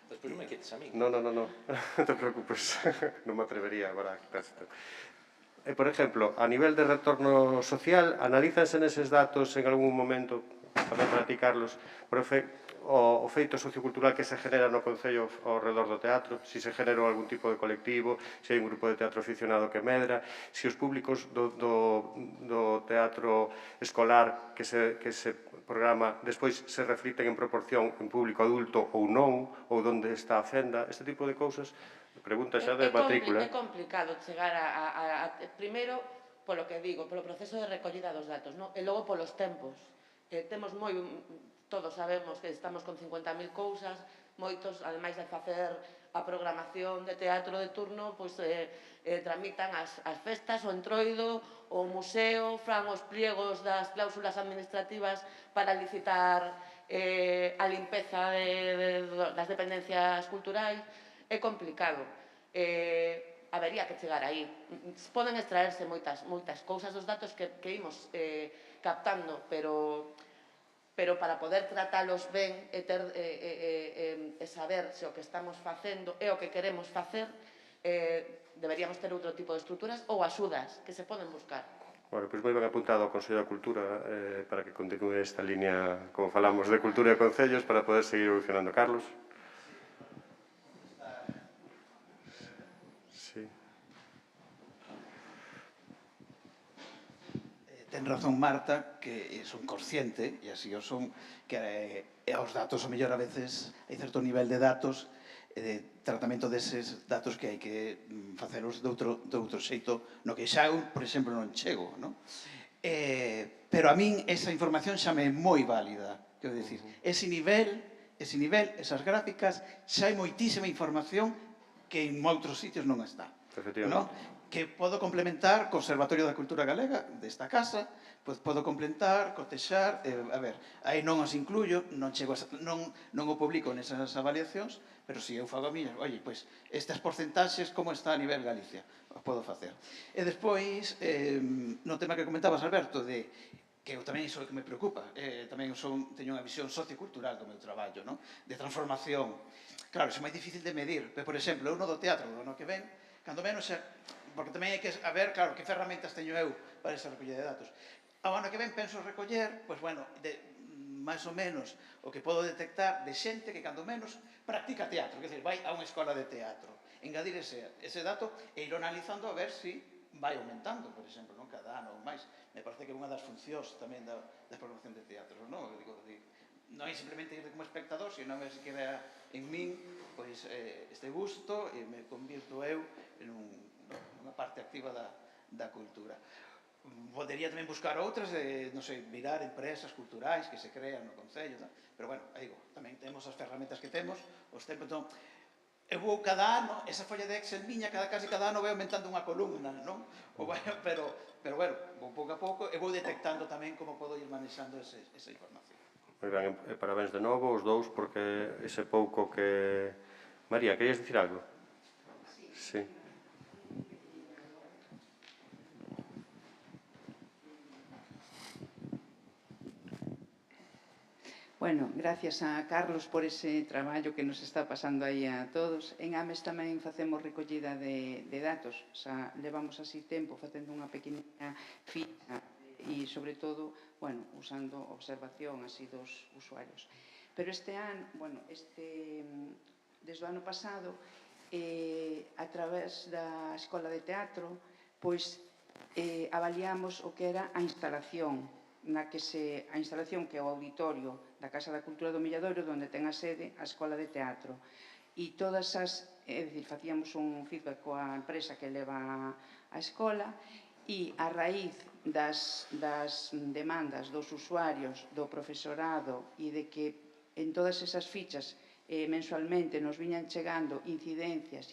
Despois non me quites a mí. No, non te preocupes, non me atrevería agora a quitárselo. Por exemplo, a nivel de retorno social, analízanse neses datos en algún momento, tamén para ti, Carlos, o feito sociocultural que se genera no Concello ao redor do teatro, se se generou algún tipo de colectivo, se hai un grupo de teatro aficionado que medra, se os públicos do teatro escolar que se programa despois se reflicten en proporción en público adulto ou non, ou onde está a fenda, este tipo de cousas, pregunta xa de matrícula. É complicado chegar primeiro, polo que digo, polo proceso de recollida dos datos, e logo polos tempos. Temos todos sabemos que estamos con 50.000 cousas, moitos, ademais de facer a programación de teatro de turno, pois tramitan as festas, o entroido, o museo, fan os pliegos das cláusulas administrativas para licitar a limpeza das dependencias culturais. É complicado. Habería que chegar aí. Poden extraerse moitas cousas dos datos que imos captando, pero para poder tratalos ben e saber se o que estamos facendo é o que queremos facer, deberíamos ter outro tipo de estruturas ou axudas que se poden buscar. Bueno, pois moi ben apuntado ao Consello da Cultura para que continue esta línea, como falamos, de cultura e concellos para poder seguir evolucionando. Carlos? Sí. Ten razón Marta, que son consciente, e así o son, que aos datos, o mellor a veces, hai certo nivel de datos, de tratamento deses datos que hai que facelos de outro xeito, no que xa eu, por exemplo, non chego, non? Pero a min esa información xa me é moi válida, quero dicir, ese nivel, esas gráficas, xa hai moitísima información que en outros sitios non está. Efectivamente. que podo complementar co Conservatorio da Cultura Galega desta casa, pois podo complementar, cotexar, a ver, aí non os incluyo, non o publico nesas avaliacións, pero si eu fago a miña, oye, pois, estas porcentaxes como está a nivel Galicia, os podo facer. E despois, no tema que comentabas, Alberto, de que eu tamén iso é que me preocupa, tamén teño unha visión sociocultural do meu traballo, non? De transformación. Claro, iso é moi difícil de medir, pero, por exemplo, eu no do teatro, do ano que ven, cando menos, porque tamén hai que ver, claro, que ferramentas teño eu para esa recollida de datos. Ao ano que ven penso recoller, pois, bueno, máis ou menos o que podo detectar de xente que, cando menos, practica teatro, quer dizer, vai a unha escola de teatro. Engadir ese dato e ir analizando a ver se vai aumentando, por exemplo, non cada ano ou máis. Me parece que é unha das funcións tamén da programación de teatro, non? Non é simplemente ir como espectador, senón que se queda en min este gusto e me convirto eu en unha parte activa da cultura. Podería tamén buscar outras, non sei, mirar empresas culturais que se crean no Concello, pero, bueno, tamén temos as ferramentas que temos, os tempos, non... Eu vou cada ano, esa folla de Excel miña, casi cada ano vai aumentando unha columna, non? Pero, bueno, vou pouco a pouco e vou detectando tamén como podo ir manexando esa información. Moi ben, e parabéns de novo os dous, porque ese pouco que... María, querías dicir algo? Sí. Bueno, gracias a Carlos por ese traballo que nos está pasando aí a todos. En AMES tamén facemos recollida de datos, xa levamos así tempo facendo unha pequeniña ficha e, sobre todo, bueno, usando observación así dos usuarios. Pero este ano, bueno, desde o ano pasado, a través da Escola de Teatro, pois avaliamos o que era a instalación, a instalación que é o auditorio da Casa da Cultura do Milladoiro, onde ten a sede a Escola de Teatro. E todas as, é dicir, facíamos un feedback coa empresa que leva a escola e a raíz das demandas dos usuarios, do profesorado e de que en todas esas fichas mensualmente nos viñan chegando incidencias,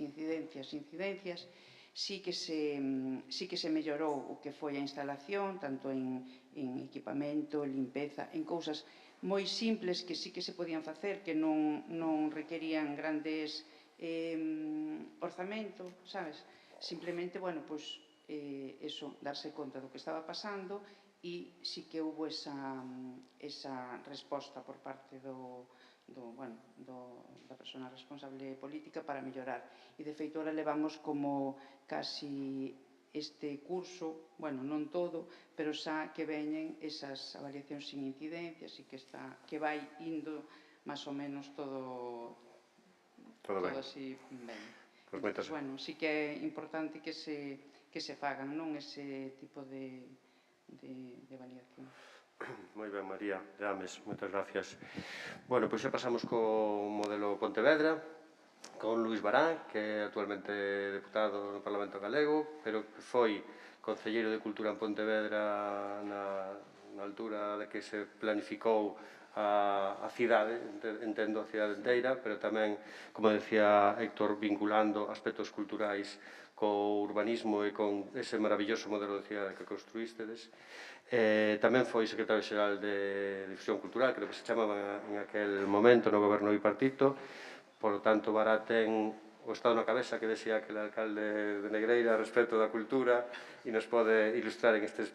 sí que se mellorou o que foi a instalación, tanto en equipamento, limpeza, en cousas moi simples que sí que se podían facer, que non requerían grandes orzamento, sabes? Simplemente, bueno, pois, eso, darse conta do que estaba pasando e sí que houve esa resposta por parte da persona responsable política para mellorar. E, de feito, ahora levamos como casi este curso, bueno, non todo, pero xa que veñen esas avaliacións sin incidencias e que vai indo máis ou menos todo así ben. Entón, bueno, sí que é importante que se fagan, non, ese tipo de avaliación. Moi ben, María, de AMES, moitas gracias. Bueno, pois xa pasamos co modelo Pontevedra, con Luís Barán, que é actualmente deputado no Parlamento Galego, pero que foi concelleiro de Cultura en Pontevedra na altura de que se planificou a cidade, entendo a cidade inteira, pero tamén, como decía Héctor, vinculando aspectos culturais co urbanismo e con ese maravilloso modelo de cidade que construístedes. Tamén foi secretario xeral de Difusión Cultural, creo que se chamaba en aquel momento no goberno bipartito. Por lo tanto, Bará ten o estado na cabeza que decía aquel alcalde de Negreira respecto da cultura e nos pode ilustrar en estes,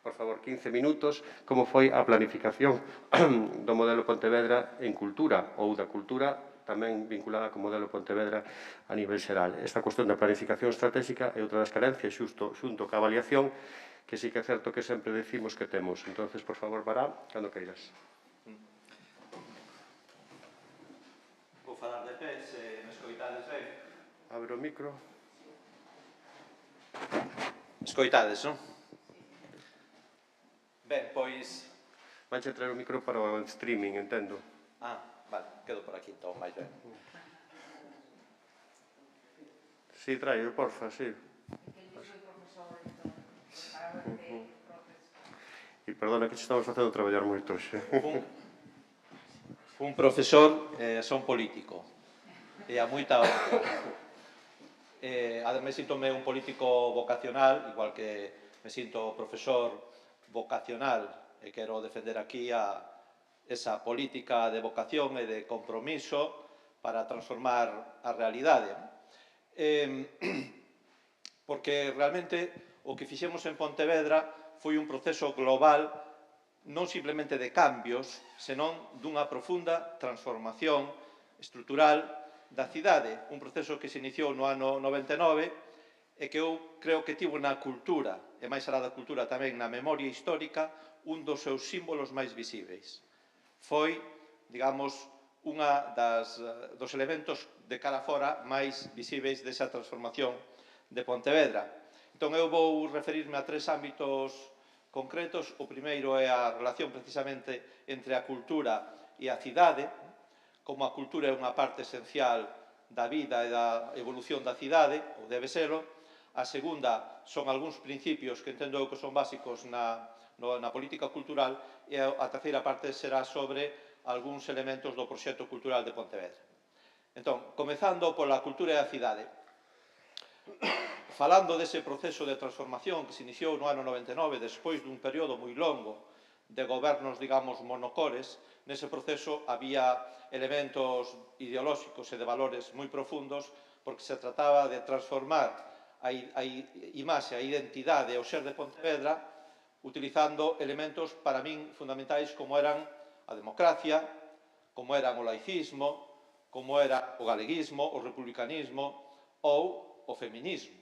por favor, 15 minutos como foi a planificación do modelo Pontevedra en cultura ou da cultura tamén vinculada co modelo Pontevedra a nivel xeral. Esta cuestión da planificación estratégica é outra das carencias xunto ca avaliación que sí que é certo que sempre decimos que temos. Entonces, por favor, Bará, cando queiras. Vou falar de pé, se me escoitades ben. Abre o micro. Escoitades, non? Ben, pois... Vanche traer o micro para o streaming, entendo. Vale, quedo por aquí, entón, máis ben. Sí, traio, porfa, sí. E perdona que te estamos facendo traballar moito hoxe. Un profesor son político. E a moita honra. Ademais, síntome un político vocacional, igual que me sinto profesor vocacional, e quero defender aquí esa política de vocación e de compromiso para transformar a realidade. Porque realmente o que fixemos en Pontevedra foi un proceso global non simplemente de cambios, senón dunha profunda transformación estrutural da cidade, un proceso que se iniciou no ano 99 e que eu creo que tivo na cultura, e máis alá da cultura tamén na memoria histórica, un dos seus símbolos máis visíveis. Foi, digamos, unha dos elementos de cara fora máis visíveis desa transformación de Pontevedra. Entón, eu vou referirme a 3 ámbitos concretos. O primeiro é a relación precisamente entre a cultura e a cidade, como a cultura é unha parte esencial da vida e da evolución da cidade, ou debe serlo. A segunda son algúns principios que entendo eu que son básicos na política cultural, e a terceira parte será sobre algúns elementos do proxecto cultural de Pontevedra. Entón, comezando pola cultura e a cidade. Falando dese proceso de transformación que se iniciou no ano 99, despois dun período moi longo de gobernos, digamos, monocores, nese proceso había elementos ideolóxicos e de valores moi profundos, porque se trataba de transformar a imaxe, a identidade e o ser de Pontevedra utilizando elementos para min fundamentais como eran a democracia, como eran o laicismo, como era o galeguismo, o republicanismo ou o feminismo,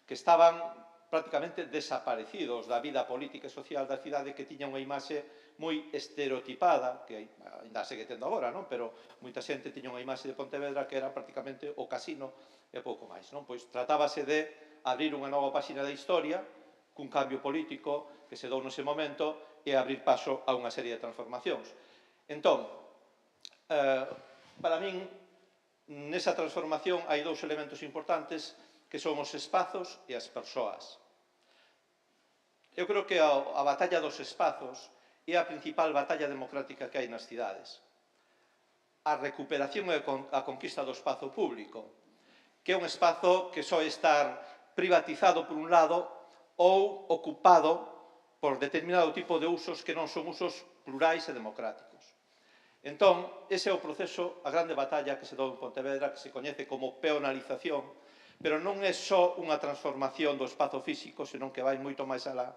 que estaban prácticamente desaparecidos da vida política e social da cidade, que tiña unha imaxe moi estereotipada, que ainda segue tendo agora, non? Pero moita xente tiña unha imaxe de Pontevedra que era prácticamente o casino e pouco máis, non? Pois tratábase de abrir unha nova páxina da historia cun cambio político que se dou nese momento e abrir paso a unha serie de transformacións. Entón, para min, nesa transformación hai 2 elementos importantes que son os espazos e as persoas. Eu creo que a batalla dos espazos é a principal batalla democrática que hai nas cidades. A recuperación e a conquista do espazo público, que é un espazo que só estar privatizado por un lado ou ocupado por determinado tipo de usos que non son usos plurais e democráticos. Entón, ese é o proceso, a grande batalla que se dou en Pontevedra, que se coñece como peonalización, pero non é só unha transformación do espazo físico, senón que vai moito máis alá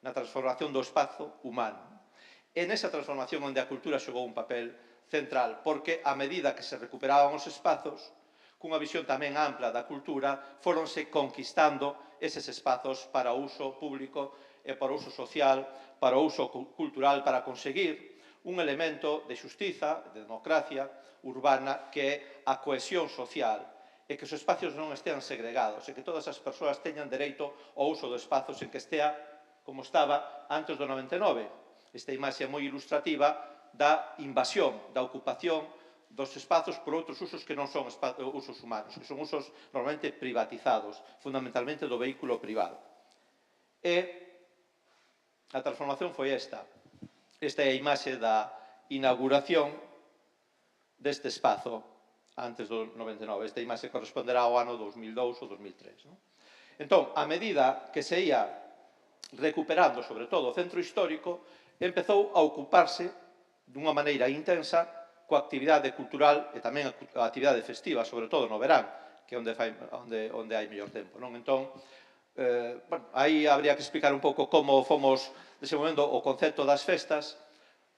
na transformación do espazo humano. E nesa transformación onde a cultura xogou un papel central, porque a medida que se recuperaban os espazos, cunha visión tamén ampla da cultura, foronse conquistando eses espazos para o uso público e para o uso social, para o uso cultural, para conseguir un elemento de xustiza, de democracia urbana, que é a cohesión social, e que os espacios non estean segregados, e que todas as persoas teñan dereito ao uso do espazo sen que estea como estaba antes do 99. Esta imaxe é moi ilustrativa da invasión, da ocupación dos espazos por outros usos que non son usos humanos, que son usos normalmente privatizados, fundamentalmente do vehículo privado. E a transformación foi esta. Esta é a imaxe da inauguración deste espazo antes do 99. Esta imaxe corresponderá ao ano 2002 ou 2003. Entón, a medida que se ia recuperando, sobre todo, o centro histórico, empezou a ocuparse dunha maneira intensa coa actividade cultural e tamén a actividade festiva, sobre todo no verán, que é onde hai mellor tempo. Entón, aí habría que explicar un pouco como fomos desenvolvendo o concepto das festas,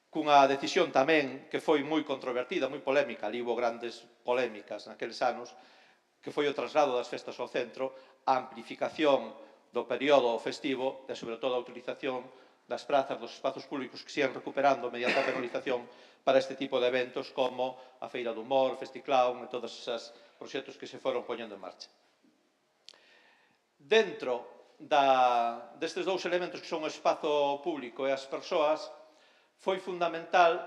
cunha decisión tamén que foi moi controvertida, moi polémica, ali hubo grandes polémicas naqueles anos, que foi o traslado das festas ao centro, a amplificación do período festivo e, sobre todo, a utilización das prazas, dos espazos públicos que se ian recuperando mediante a penalización para este tipo de eventos como a Feira do Humor, o Festiclown e todos esos proxectos que se foron poñendo en marcha. Dentro destes 2 elementos que son o espazo público e as persoas, foi fundamental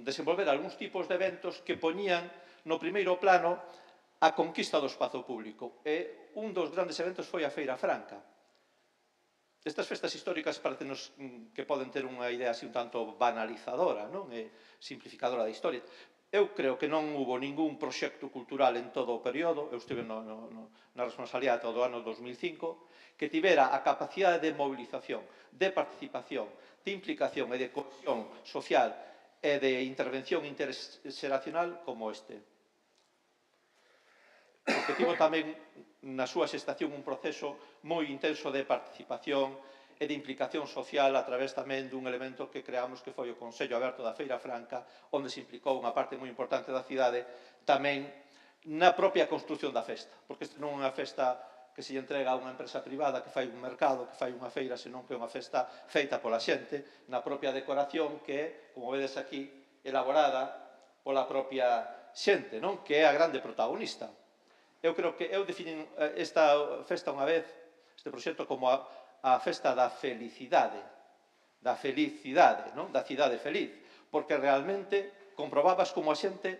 desenvolver algúns tipos de eventos que poñían no primeiro plano a conquista do espazo público. E un dos grandes eventos foi a Feira Franca. Estas festas históricas parecenos que poden ter unha idea así un tanto banalizadora e simplificadora da historia, Eu creo que non hubo ningún proxecto cultural en todo o período, eu estive na responsabilidade todo o ano 2005, que tivera a capacidade de movilización, de participación, de implicación e de cohesión social e de intervención interxeracional como este. Porque tivo tamén na súa xestación un proceso moi intenso de participación e de implicación social a través tamén dun elemento que creamos que foi o Consello Aberto da Feira Franca, onde se implicou unha parte moi importante da cidade tamén na propia construción da festa, porque esta non é unha festa que se lle entrega a unha empresa privada que fai un mercado, que fai unha feira, senón que é unha festa feita pola xente, na propia decoración que é, como vedes aquí, elaborada pola propia xente, non? Que é a grande protagonista. Eu creo que eu definen esta festa unha vez, este proxecto, como a festa da felicidade, non? Da cidade feliz, porque realmente comprobabas como a xente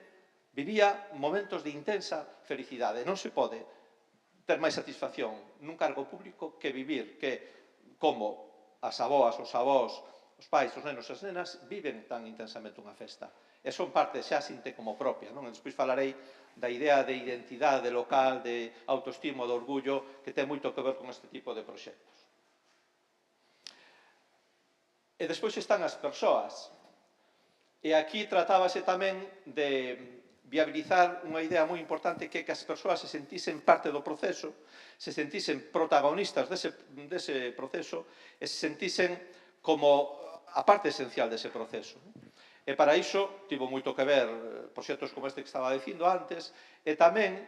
vivía momentos de intensa felicidade. Non se pode ter máis satisfacción nun cargo público que vivir que, como as aboas, os avós, os pais, os nenos e as nenas, viven tan intensamente unha festa. E son parte, xa sinte como propia, non? E despois falarei da idea de identidade local, de autoestima, de orgullo, que ten moito que ver con este tipo de proxectos. E despois están as persoas. E aquí tratábase tamén de viabilizar unha idea moi importante que é que as persoas se sentisen parte do proceso, se sentisen protagonistas dese proceso e se sentisen como a parte esencial dese proceso. E para iso tivo moito que ver proxectos como este que estaba dicindo antes e tamén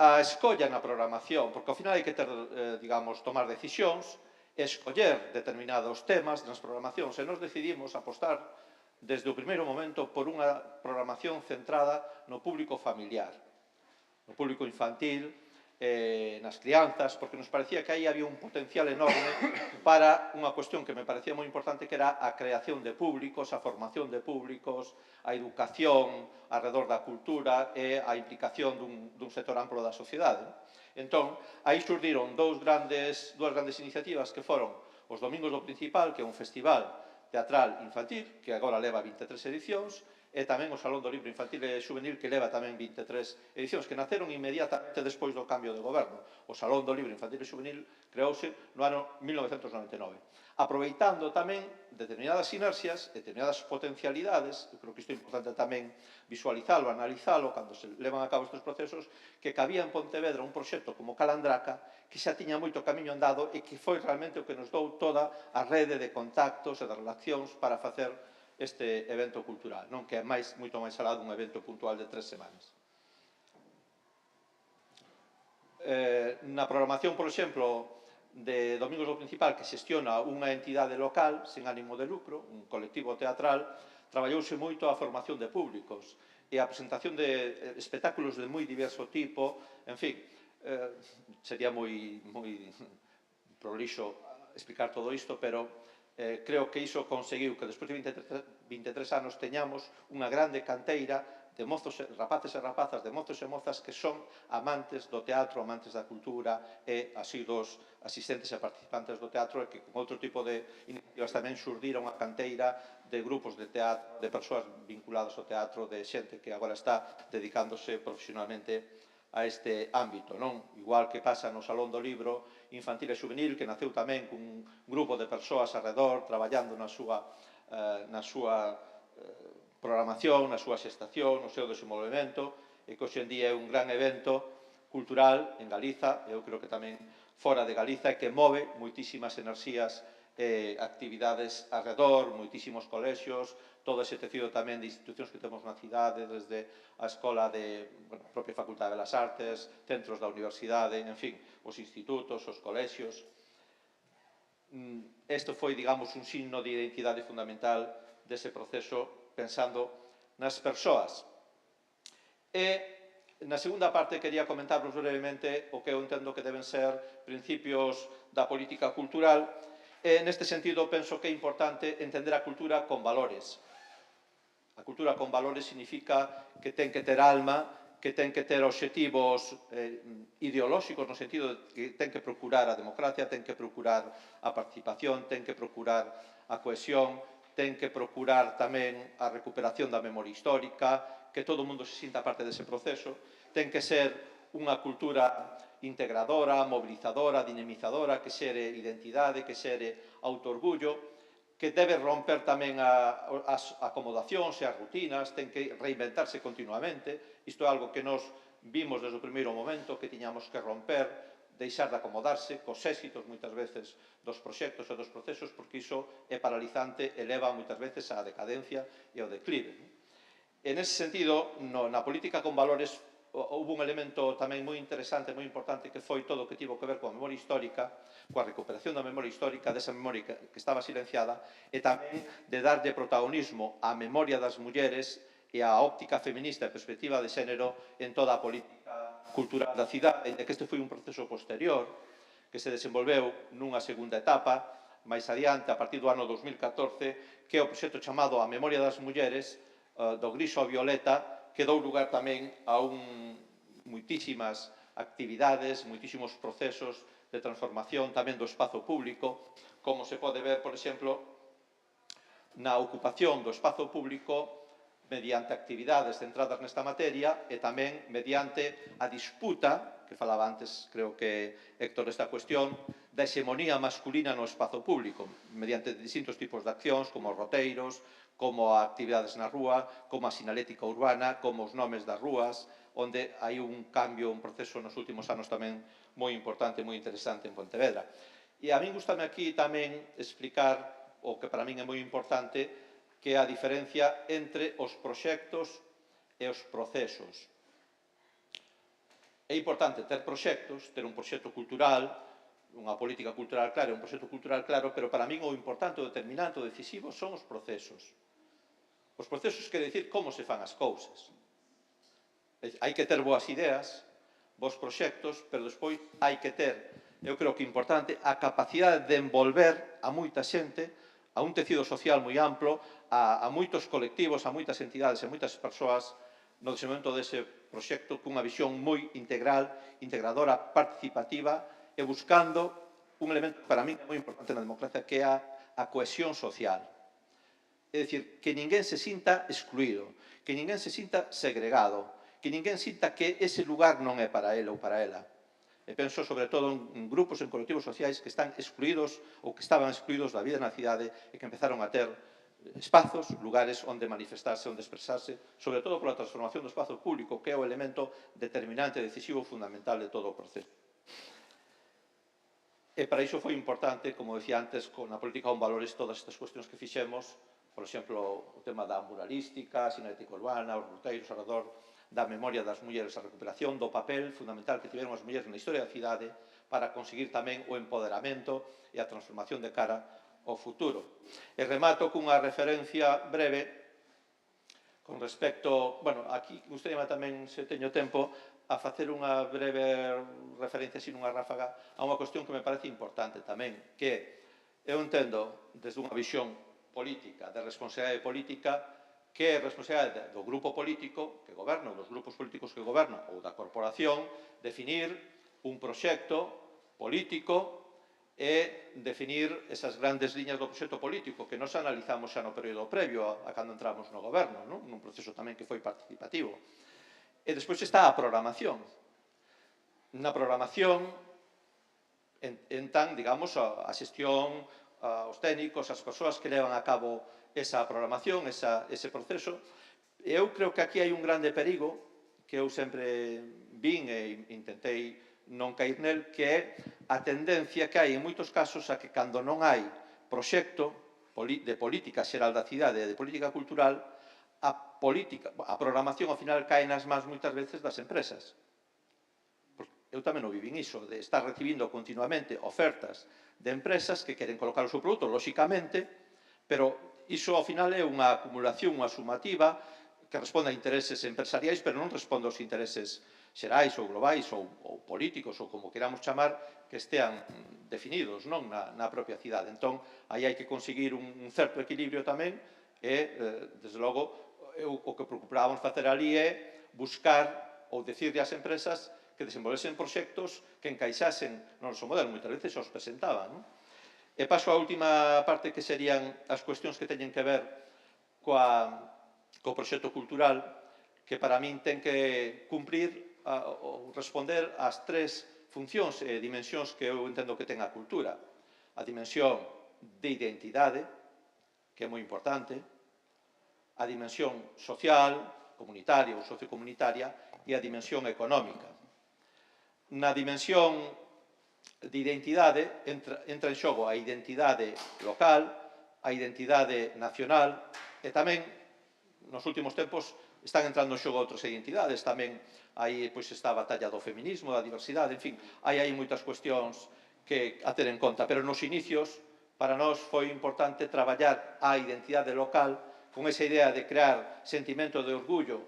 a escolla na programación, porque ao final hai que ter, digamos, tomar decisións, escoller determinados temas nas programacións e nos decidimos apostar desde o primeiro momento por unha programación centrada no público familiar, no público infantil, nas crianzas, porque nos parecía que aí había un potencial enorme para unha cuestión que me parecía moi importante, que era a creación de públicos, a formación de públicos, a educación alrededor da cultura e a implicación dun sector amplo da sociedade. Entón, aí surdiron dúas grandes iniciativas que foron os Domingos do Principal, que é un festival teatral infantil, que agora leva 23 edicións, e tamén o Salón do Libro Infantil e Juvenil, que leva tamén 23 edicións, que naceron inmediatamente despois do cambio de goberno. O Salón do Libro Infantil e Juvenil creouse no ano 1999. Aproveitando tamén determinadas sinerxias, determinadas potencialidades, eu creo que isto é importante tamén visualizalo, analizalo, cando se levan a cabo estes procesos, que cabía en Pontevedra un proxecto como Calandraca, que xa tiña moito camiño andado e que foi realmente o que nos dou toda a rede de contactos e de relacións para facer este evento cultural, non? Que é moito máis alá dun evento puntual de 3 semanas. Na programación, por exemplo, de Domingos do Principal, que xestiona unha entidade local, sen ánimo de lucro, un colectivo teatral, traballouse moito a formación de públicos e a presentación de espectáculos de moi diverso tipo, en fin, sería moi prolixo explicar todo isto, pero creo que iso conseguiu que despois de 23 anos teñamos unha grande canteira de mozos, rapaces e rapazas, de mozos e mozas que son amantes do teatro, amantes da cultura e asidos asistentes e participantes do teatro, e que con outro tipo de iniciativas tamén xurdiron a canteira de grupos de teatro, de persoas vinculadas ao teatro, de xente que agora está dedicándose profesionalmente a este ámbito, non? Igual que pasa no Salón do Libro Infantil e Juvenil, que naceu tamén cun grupo de persoas alrededor, traballando na súa programación, na súa xestación, no seu desenvolvemento, e que hoxe en día é un gran evento cultural en Galiza, e eu creo que tamén fora de Galiza, e que move moitísimas enerxías e actividades alrededor, moitísimos colexios, todo ese tecido tamén de institucións que temos na cidade, desde a escola de a propia Facultade de Belas Artes, centros da universidade, en fin, os institutos, os colexios. Isto foi, digamos, un signo de identidade fundamental dese proceso, pensando nas persoas. E na segunda parte quería comentarvos brevemente o que eu entendo que deben ser principios da política cultural, e neste sentido penso que é importante entender a cultura con valores. A cultura con valores significa que ten que ter alma, que ten que ter obxectivos ideolóxicos, no sentido de que ten que procurar a democracia, ten que procurar a participación, ten que procurar a cohesión, ten que procurar tamén a recuperación da memoria histórica, que todo o mundo se sinta parte dese proceso, ten que ser unha cultura integradora, mobilizadora, dinamizadora, que xere identidade, que xere autoorgullo, que debe romper tamén as acomodacións e as rutinas, ten que reinventarse continuamente. Isto é algo que nos vimos desde o primeiro momento, que tiñamos que romper, deixar de acomodarse cos éxitos moitas veces dos proxectos e dos procesos, porque iso é paralizante e leva moitas veces á decadencia e ao declive. En ese sentido, na política con valores, houve un elemento tamén moi interesante, moi importante, que foi todo o que tivo que ver coa memoria histórica, coa recuperación da memoria histórica, desa memoria que estaba silenciada, e tamén de darlle protagonismo á memoria das mulleres e á óptica feminista e perspectiva de xénero en toda a política cultural da cidade, e que este foi un proceso posterior que se desenvolveu nunha segunda etapa, máis adiante, a partir do ano 2014, que é o proxecto chamado A Memoria das Mulleres, do griso ao violeta, que dou lugar tamén a moitísimas actividades, moitísimos procesos de transformación tamén do espazo público, como se pode ver, por exemplo, na ocupación do espazo público mediante actividades centradas nesta materia e tamén mediante a disputa, que falaba antes, creo que Héctor, desta cuestión, da hexemonía masculina no espazo público, mediante distintos tipos de accións, como roteiros, como actividades na rúa, como a sinalética urbana, como os nomes das rúas, onde hai un cambio, un proceso nos últimos anos tamén moi importante, moi interesante en Pontevedra. E a min gustame aquí tamén explicar o que para min é moi importante, que é a diferencia entre os proxectos e os procesos. É importante ter proxectos, ter un proxecto cultural, unha política cultural clara, un proxecto cultural claro, pero para min o importante, o determinante, o decisivo son os procesos. Os procesos quere dicir como se fan as cousas. Hai que ter boas ideas, bons proxectos, pero despois hai que ter, eu creo que é importante, a capacidade de envolver a moita xente, a un tecido social moi amplo, a moitos colectivos, a moitas entidades e moitas persoas no desenvolvemento dese proxecto cunha visión moi integral, integradora, participativa e buscando un elemento que para min é moi importante na democracia, que é a cohesión social. É dicir, que ninguén se sinta excluído, que ninguén se sinta segregado, que ninguén sinta que ese lugar non é para ele ou para ela. E penso sobre todo en grupos, en colectivos sociais que están excluídos ou que estaban excluídos da vida na cidade e que empezaron a ter espazos, lugares onde manifestarse, onde expresarse, sobre todo pola transformación do espazo público, que é o elemento determinante, decisivo, fundamental de todo o proceso. E para iso foi importante, como decía antes, na política con valores, todas estas cuestións que fixemos, por exemplo, o tema da muralística, a sinalética urbana, os roteiros alrededor da memoria das mulleres, a recuperación do papel fundamental que tiveron as mulleres na historia da cidade para conseguir tamén o empoderamento e a transformación de cara ao futuro. E remato cunha referencia breve con respecto, bueno, aquí gustaríame tamén, se teño tempo, a facer unha breve referencia, así nunha ráfaga, a unha cuestión que me parece importante tamén, que eu entendo desde unha visión política, de responsabilidade política, que é responsabilidade do grupo político que goberna, ou dos grupos políticos que goberna, ou da corporación, definir un proxecto político e definir esas grandes liñas do proxecto político que nos analizamos xa no período previo a cando entramos no goberno, nun proceso tamén que foi participativo. E despois está a programación. Na programación entran, digamos, a xestión, os técnicos, as persoas que levan a cabo esa programación, ese proceso. E eu creo que aquí hai un grande perigo que eu sempre vin e intentei non cair nel, que é a tendencia que hai en moitos casos a que cando non hai proxecto de política xeral da cidade e de política cultural, a programación ao final cae nas mans moitas veces das empresas. Eu tamén o vivín iso, de estar recibindo continuamente ofertas de empresas que queren colocar o seu produto, lóxicamente, pero iso ao final é unha acumulación, unha sumativa que responde a intereses empresariais, pero non responde aos intereses xerais ou globais ou políticos ou como queramos chamar, que estean definidos na propia cidade. Entón, aí hai que conseguir un certo equilibrio tamén e, desde logo, o que procurábamos facer ali é buscar ou decirle ás empresas que desenvolvesen proxectos que encaixasen no noso modelo. Moitas veces os presentaban. E paso á última parte, que serían as cuestións que teñen que ver co proxecto cultural, que para min ten que cumprir ou responder ás tres funcións e dimensións que eu entendo que ten a cultura. A dimensión de identidade, que é moi importante, a dimensión social, comunitaria ou sociocomunitaria, e a dimensión económica. Na dimensión de identidade entra en xogo a identidade local, a identidade nacional, e tamén, nos últimos tempos, están entrando en xogo outras identidades, tamén aí está a batalla do feminismo, da diversidade, en fin, hai moitas cuestións que a ter en conta, pero nos inicios, para nós foi importante traballar a identidade local con esa idea de crear sentimento de orgullo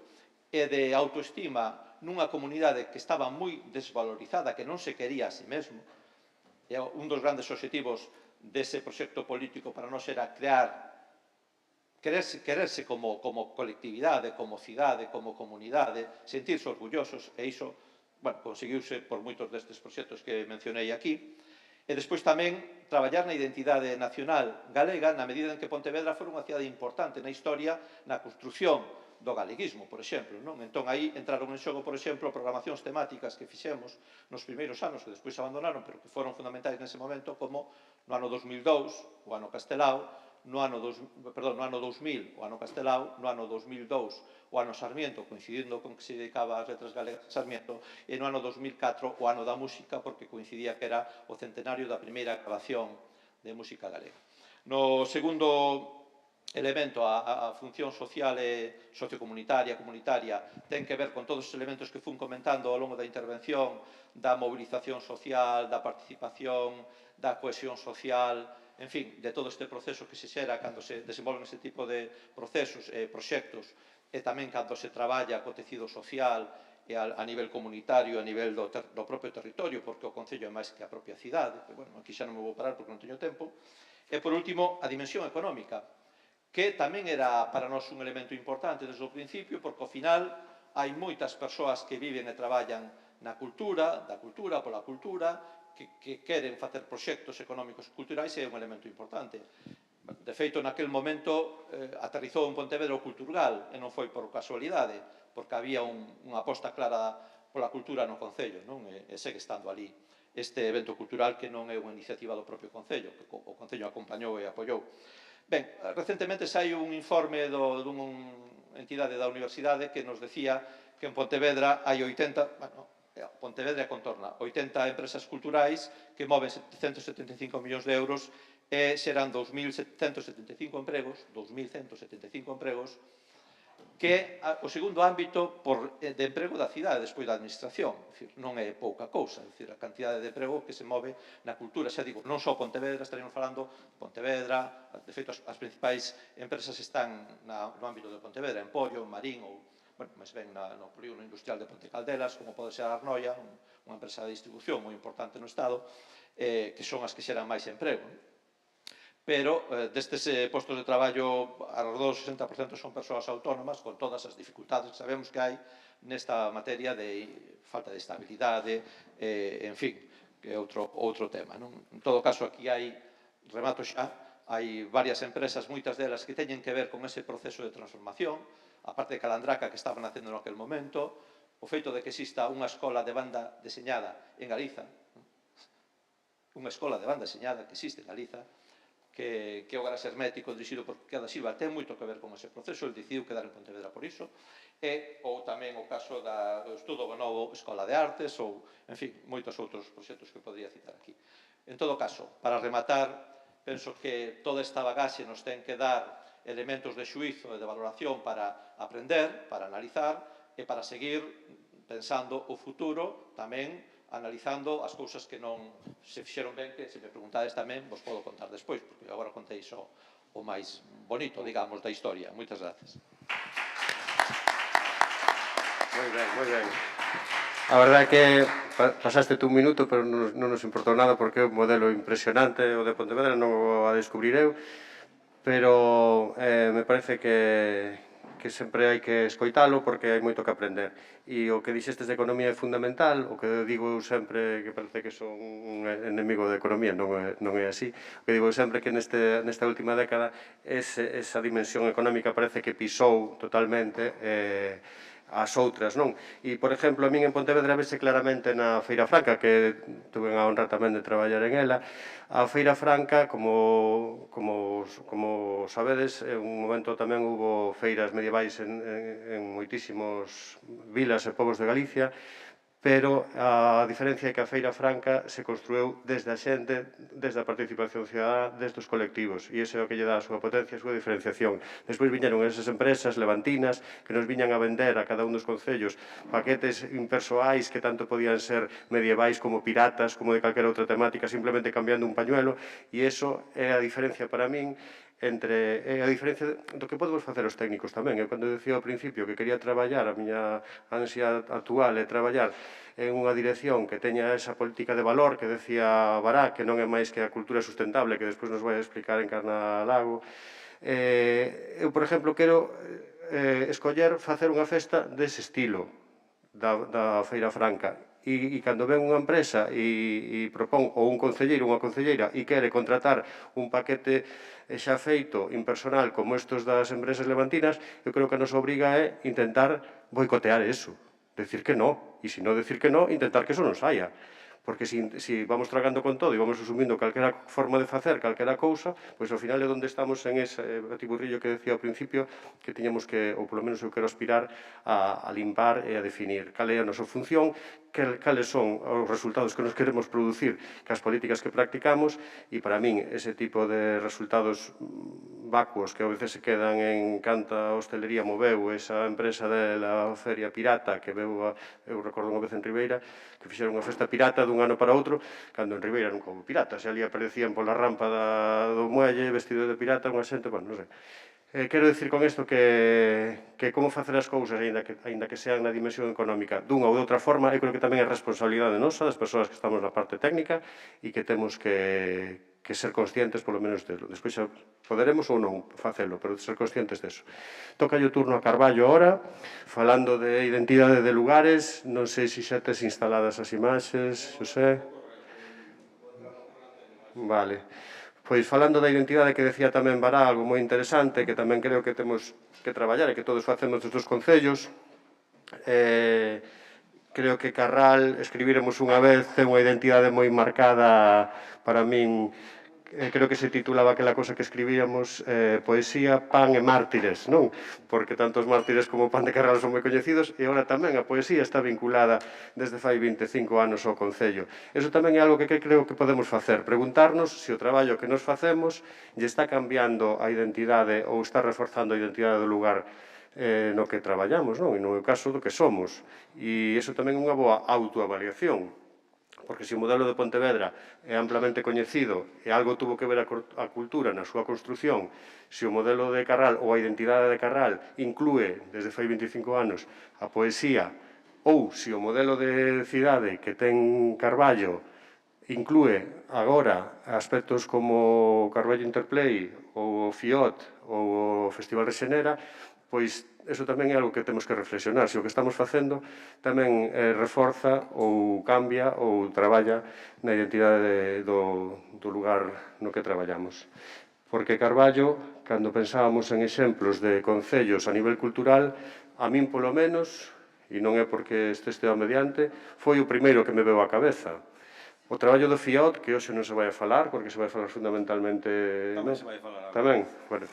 e de autoestima nunha comunidade que estaba moi desvalorizada, que non se quería a si mesmo. E un dos grandes obxectivos dese proxecto político para nós era quererse como colectividade, como cidade, como comunidade, sentirse orgullosos, e iso conseguiuse por moitos destes proxectos que mencionei aquí. E despois tamén traballar na identidade nacional galega, na medida en que Pontevedra foi unha cidade importante na historia, na construción do galeguismo, por exemplo. Entón, aí entraron en xogo, por exemplo, programacións temáticas que fixemos nos primeiros anos, que despois abandonaron, pero que foron fundamentais nese momento, como no ano 2002, o ano Castelao, no ano 2000, o ano Castelao, no ano 2002, o ano Sarmiento, coincidindo con que se dedicaba ás letras galegas Sarmiento, e no ano 2004, o ano da música, porque coincidía que era o centenario da primeira grabación de música galega. No segundo elemento, a función social e sociocomunitaria, comunitaria, ten que ver con todos os elementos que fun comentando ao longo da intervención, da mobilización social, da participación, da cohesión social, en fin, de todo este proceso que se xera cando se desenvolven este tipo de procesos e proxectos, e tamén cando se traballa co tecido social e a nivel comunitario, a nivel do propio territorio, porque o Concello é máis que a propia cidade, que, aquí xa non me vou parar porque non teño tempo. E, por último, a dimensión económica, que tamén era para nós un elemento importante desde o principio, porque ao final hai moitas persoas que viven e traballan na cultura, pola cultura, que queren facer proxectos económicos e culturais, é un elemento importante. De feito, naquel momento aterrizou en Pontevedra o Culturgal, e non foi por casualidade, porque había unha aposta clara pola cultura no Concello, e segue estando ali este evento cultural, que non é unha iniciativa do propio Concello, que o Concello acompañou e apoiou. Ben, recentemente saiu un informe dunha entidade da universidade que nos decía que en Pontevedra hai 80, Pontevedra contorna 80 empresas culturais que moven 775 millóns de euros e xeran 2.175 empregos, que é o segundo ámbito de emprego da cidade, despois da administración. Non é pouca cousa, a cantidade de emprego que se move na cultura. Xa digo, non só Pontevedra, estaríamos falando de Pontevedra, de feito as principais empresas están no ámbito de Pontevedra, en Pollo, en Marín, ou máis ben no polígono industrial de Ponte Caldelas, como pode ser a Arnoia, unha empresa de distribución moi importante no Estado, que son as que xeran máis emprego. Pero destes postos de traballo, alrededor do 60% son persoas autónomas, con todas as dificultades que sabemos que hai nesta materia de falta de estabilidade, en fin, que é outro tema. En todo caso, aquí remato xa, hai varias empresas, moitas delas que teñen que ver con ese proceso de transformación, a parte de Calandraca que estaban facendo naquele momento, o feito de que exista unha escola de banda deseñada en Galiza, unha escola de banda deseñada que existe en Galiza, que é o Gras Hermético, dirixido por Queda Silva, ten moito que ver con ese proceso, el decidiu quedar en Pontevedra por iso, ou tamén o caso do estudo do novo Escola de Artes, ou, en fin, moitos outros proxectos que podría citar aquí. En todo caso, para rematar, penso que toda esta bagaxe nos ten que dar elementos de xuízo e de valoración para aprender, para analizar, e para seguir pensando o futuro, tamén analizando as cousas que non se fixeron ben, que se me preguntades tamén, vos podo contar despois, porque agora contei só o máis bonito, digamos, da historia. Moitas gracias. Moi ben, moi ben. A verdade é que pasaste tú un minuto, pero non nos importou nada, porque é un modelo impresionante o de Pontevedra, non o a descubrir eu, pero me parece que que sempre hai que escoitalo porque hai moito que aprender. E o que dixestes de economía é fundamental, o que digo eu sempre, que parece que son un enemigo da economía, non é así, o que digo eu sempre que nesta última década esa dimensión económica parece que pisou totalmente as outras, non? E, por exemplo, a min en Pontevedra vese claramente na Feira Franca, que tuve a honra tamén de traballar en ela. A Feira Franca, como sabedes, en un momento tamén hubo feiras medievais en moitísimos vilas e povos de Galicia, pero a diferencia é que a Feira Franca se construiu desde a xente, desde a participación cidadá, desde os colectivos, e ese é o que lle dá a súa potencia, a súa diferenciación. Despois viñeron esas empresas levantinas que nos viñan a vender a cada un dos concellos paquetes impersoais que tanto podían ser medievais como piratas, como de calquera outra temática, simplemente cambiando un pañuelo, e iso é a diferencia para min a diferencia do que podemos facer os técnicos tamén. Eu, cando decía ao principio que quería traballar, a miña ansia actual é traballar en unha dirección que teña esa política de valor que decía Bará, que non é máis que a cultura sustentable, que despois nos vai explicar Encarna Lago. Eu, por exemplo, quero escoller facer unha festa dese estilo da Feira Franca. E cando ven unha empresa e propón, ou un concelleiro, unha concelleira, e quere contratar un paquete xa feito, impersonal, como estos das empresas levantinas, eu creo que a nosa obriga é intentar boicotear eso, decir que no, e se non decir que no, intentar que eso non saia. Porque se vamos tragando con todo e vamos asumindo calquera forma de facer, calquera cousa, pois ao final é onde estamos en ese batiburrillo que decía ao principio, que tiñamos que, ou polo menos eu quero aspirar a limpar e a definir cal é a nosa función, cales son os resultados que nos queremos producir cas políticas que practicamos, e para min ese tipo de resultados vacuos que a veces se quedan en canta hostelería moveu, esa empresa da feria pirata que veu, eu recordo unha vez en Ribeira, que fixeron unha festa pirata dun ano para outro, cando en Ribeira nunca houve piratas, e ali aparecían pola rampa do muelle vestido de pirata unha xente, bueno, non sei. Quero dicir con isto que como facer as cousas, aínda que sean na dimensión económica, dunha ou de outra forma, eu creo que tamén é responsabilidade nosa, das persoas que estamos na parte técnica, e que temos que ser conscientes, polo menos, delo. Despois xa poderemos ou non facelo, pero ser conscientes deso. Toca o turno a Carballo ahora, falando de identidade de lugares, non sei se xa tes instaladas as imaxes, Xosé. Vale. Pois falando da identidade que decía tamén Bará, algo moi interesante, que tamén creo que temos que traballar e que todos facemos destes concellos, creo que Carral, escribiremos unha vez, ten unha identidade moi marcada para min. Creo que se titulaba aquela cosa que escribíamos, Poesía, Pan e Mártires, non? Porque tanto os mártires como o pan de Carral son moi coñecidos, e agora tamén a poesía está vinculada desde fai 25 anos ao Concello. Eso tamén é algo que creo que podemos facer, preguntarnos se o traballo que nos facemos lle está cambiando a identidade ou está reforzando a identidade do lugar no que traballamos, non? E no caso do que somos. E iso tamén é unha boa autoavaliación, porque se o modelo de Pontevedra é amplamente coñecido e algo tuvo que ver a cultura na súa construción, se o modelo de Carral ou a identidade de Carral inclúe, desde fai 25 anos, a poesía, ou se o modelo de cidade que ten Carballo inclúe agora aspectos como o Carballo Interplay ou o FIOT ou o Festival Rexenera, pois eso tamén é algo que temos que reflexionar. Se o que estamos facendo tamén reforza ou cambia ou traballa na identidade do lugar no que traballamos. Porque Carballo, cando pensábamos en exemplos de concellos a nivel cultural, a min polo menos, e non é porque este mediante, foi o primeiro que me veu á cabeza. O traballo do FIOT, que hoxe non se vai a falar, porque se vai a falar fundamentalmente... Tamén se vai a falar. Tamén? Bueno,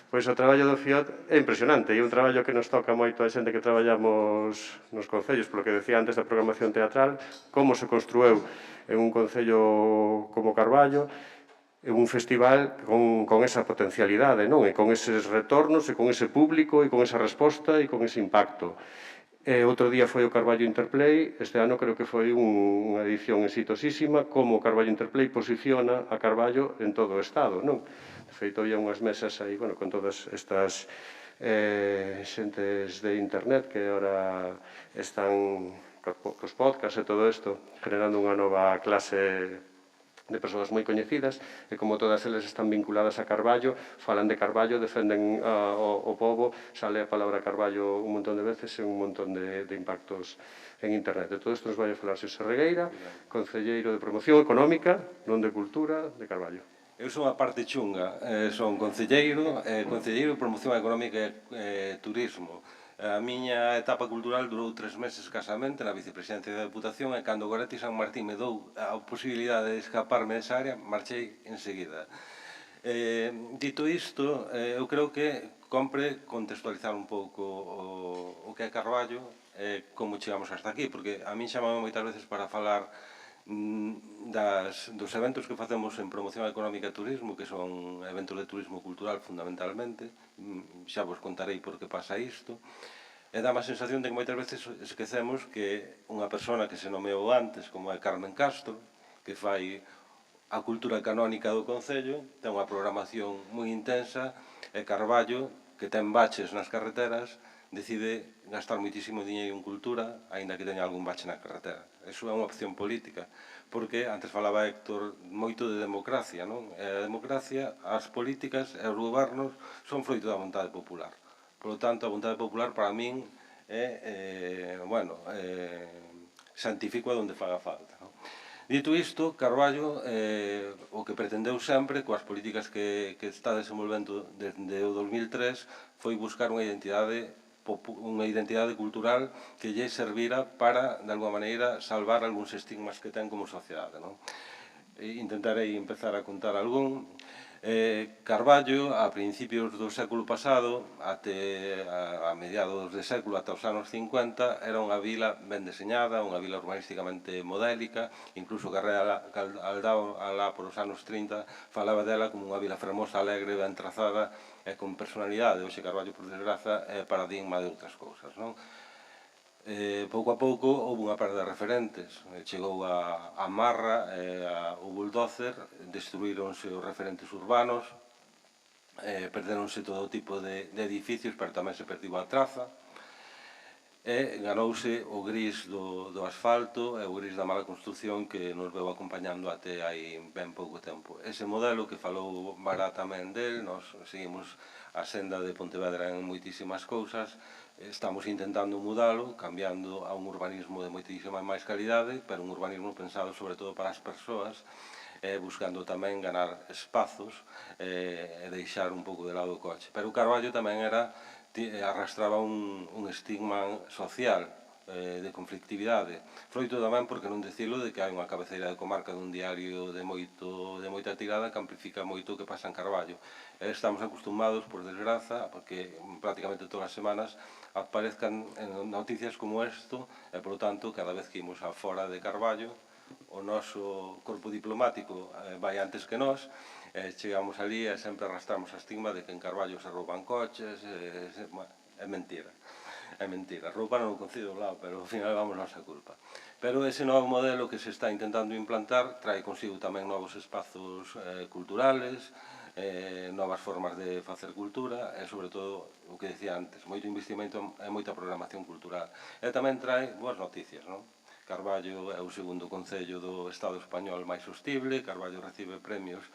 pois o traballo do FIOT é impresionante, e é un traballo que nos toca moito a xente que traballamos nos concellos, polo que decía antes da programación teatral, como se construeu en un concello como Carballo, en un festival con esa potencialidade, non? E con eses retornos, e con ese público, e con esa resposta, e con ese impacto. Outro día foi o Carballo Interplay, este ano creo que foi unha edición exitosísima, como o Carballo Interplay posiciona a Carballo en todo o Estado, non? De feito, había unhas mesas aí, bueno, con todas estas xentes de internet que agora están cos podcasts e todo isto, generando unha nova clase de persoas moi coñecidas, e como todas eles están vinculadas a Carballo, falan de Carballo, defenden o pobo, sale a palabra Carballo un montón de veces e un montón de impactos en internet. De todo isto nos vai a falar Xosé Regueira, concelleiro de Promoción Económica, non de Cultura, de Carballo. Eu son a parte chunga, son concelleiro de Promoción Económica e Turismo. A miña etapa cultural durou 3 meses casamente na vicepresidencia da Deputación e cando Goretti San Martín me dou a posibilidade de escaparme desa área, marchei enseguida. Dito isto, eu creo que compre contextualizar un pouco o que é Carballo e como chegamos hasta aquí, porque a min chamame moitas veces para falar dos eventos que facemos en Promoción Económica e Turismo, que son eventos de turismo cultural fundamentalmente, xa vos contarei por que pasa isto, e dá má sensación de que moitas veces esquecemos que unha persona que se nomeou antes, como é Carmen Castro, que fai a cultura canónica do Concello, ten unha programación moi intensa, e Carballo, que ten baches nas carreteras, decide gastar moitísimo diñeiro en cultura, aínda que teña algún bache na carretera. Iso é unha opción política, porque antes falaba Héctor moito de democracia, non? E a democracia, as políticas e os gobernos son froito da vontade popular. Por lo tanto, a vontade popular para min é, santifico a donde faga falta. Dito isto, Carballo, o que pretendeu sempre, coas políticas que está desenvolvendo desde o 2003, foi buscar unha identidade cultural que lle servira para, de alguma maneira, salvar algúns estigmas que ten como sociedade. Intentarei empezar a contar algún. Carballo, a principios do século pasado, a mediados de século, ata os anos 50, era unha vila ben deseñada, unha vila urbanísticamente modélica, incluso Carrera Aldao, alá por os anos 30, falaba dela como unha vila fermosa, alegre, ben trazada, e con personalidade. Hoxe Carballo, por desgraza, é paradigma de outras cousas, non? Pouco a pouco houve unha perda de referentes. Chegou a Marra e o bulldozer, destruíronse os referentes urbanos, perderonse todo tipo de edificios, pero tamén se perdiu a traza, e ganouse o gris do asfalto e o gris da mala construcción que nos veu acompañando até hai ben pouco tempo. Ese modelo que falou Mará tamén del, nos seguimos a senda de Pontevedra en moitísimas cousas, estamos intentando mudalo, cambiando a un urbanismo de moitísima máis calidade, pero un urbanismo pensado sobre todo para as persoas, buscando tamén ganar espazos e deixar un pouco de lado o coche. Pero o Carballo tamén arrastraba un estigma social de conflictividade. Froito tamén, porque non dicilo, de que hai unha cabeceira de comarca dun diario de moita tirada que amplifica moito o que pasa en Carballo. Estamos acostumados, por desgraza, porque prácticamente todas as semanas aparezcan noticias como isto, e, por tanto, cada vez que imos a fora de Carballo, o noso corpo diplomático vai antes que nós, chegamos ali e sempre arrastramos a estigma de que en Carballo se rouban coches, é mentira. É mentira, rouban no Concello do lado, pero ao final vamos nosa culpa. Pero ese novo modelo que se está intentando implantar trae consigo tamén novos espazos culturales, novas formas de facer cultura e, sobre todo, o que decía antes, moito investimento e moita programación cultural. E tamén trae boas noticias, non? Carballo é o segundo concello do Estado español máis sostible, Carballo recibe premios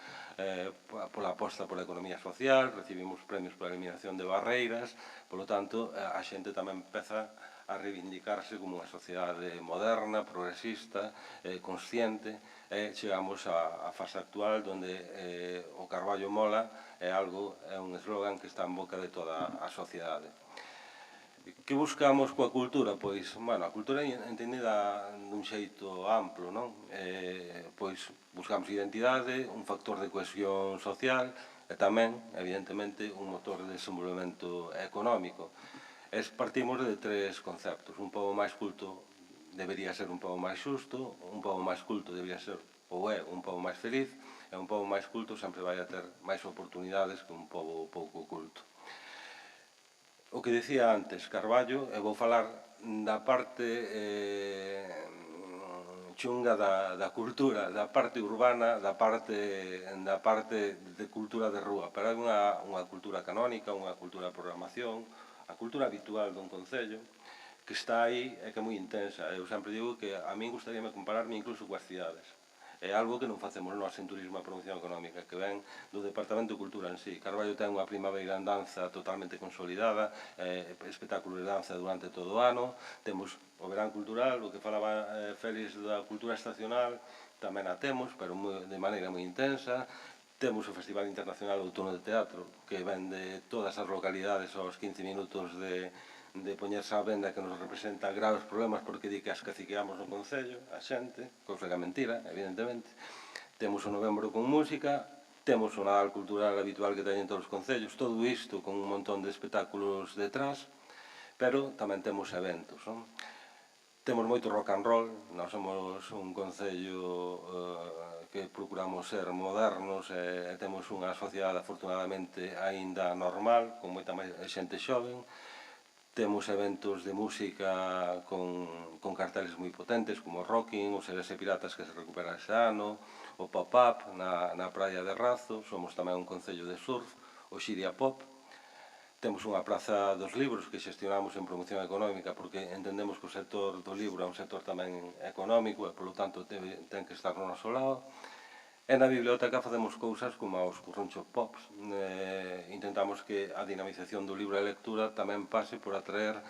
pola aposta pola economía social, recibimos premios pola eliminación de barreiras, polo tanto, a xente tamén empeza a reivindicarse como unha sociedade moderna, progresista, consciente, e chegamos á fase actual onde o Carballo mola é un eslogan que está en boca de toda a sociedade. Que buscamos coa cultura? Pois, a cultura é entendida dun xeito amplo, non? Pois buscamos identidade, un factor de cohesión social e tamén, evidentemente, un motor de desenvolvemento económico. Partimos de 3 conceptos. Un pobo máis culto debería ser un pobo máis xusto, un pobo máis culto debería ser, ou é, un pobo máis feliz, e un pobo máis culto sempre vai a ter máis oportunidades que un pobo pouco culto. O que decía antes, Carballo, e vou falar da parte chunga da cultura, da parte urbana, da parte de cultura de rúa, pero hai unha cultura canónica, unha cultura de programación, a cultura habitual dun concello, que está aí e que é moi intensa. Eu sempre digo que a min gustaríame compararme incluso coas cidades. É algo que non facemos nós en Turismo e Promoción Económica, que ven do Departamento de Cultura en sí. Carballo ten unha primavera en danza totalmente consolidada, espectáculos de danza durante todo o ano, temos o verán cultural, o que falaba Félix da cultura estacional, tamén a temos, pero de maneira moi intensa. Temos o Festival Internacional Outono de Teatro, que ven de todas as localidades aos 15 minutos de poñerse á venda, que nos representa graves problemas porque di que as caciqueamos no Concello, a xente, cousa que é mentira, evidentemente. Temos o Novembro con música, temos o Nadal cultural habitual que teñen todos os concellos, todo isto con un montón de espectáculos detrás, pero tamén temos eventos, non? Temos moito rock and roll, nós somos un concello que procuramos ser modernos e temos unha sociedade afortunadamente aínda normal, con moita máis xente xoven. Temos eventos de música con carteles moi potentes, como o Rocking, os Seres e Piratas que se recupera ese ano, o Pop-Up na praia de Razo, somos tamén un concello de surf, o Xiria Pop. Temos unha praza dos libros que xestionamos en promoción económica porque entendemos que o sector do libro é un sector tamén económico e, polo tanto, ten que estar no noso lado. E na biblioteca facemos cousas como os Curruncho Pops. Intentamos que a dinamización do libro e lectura tamén pase por atraer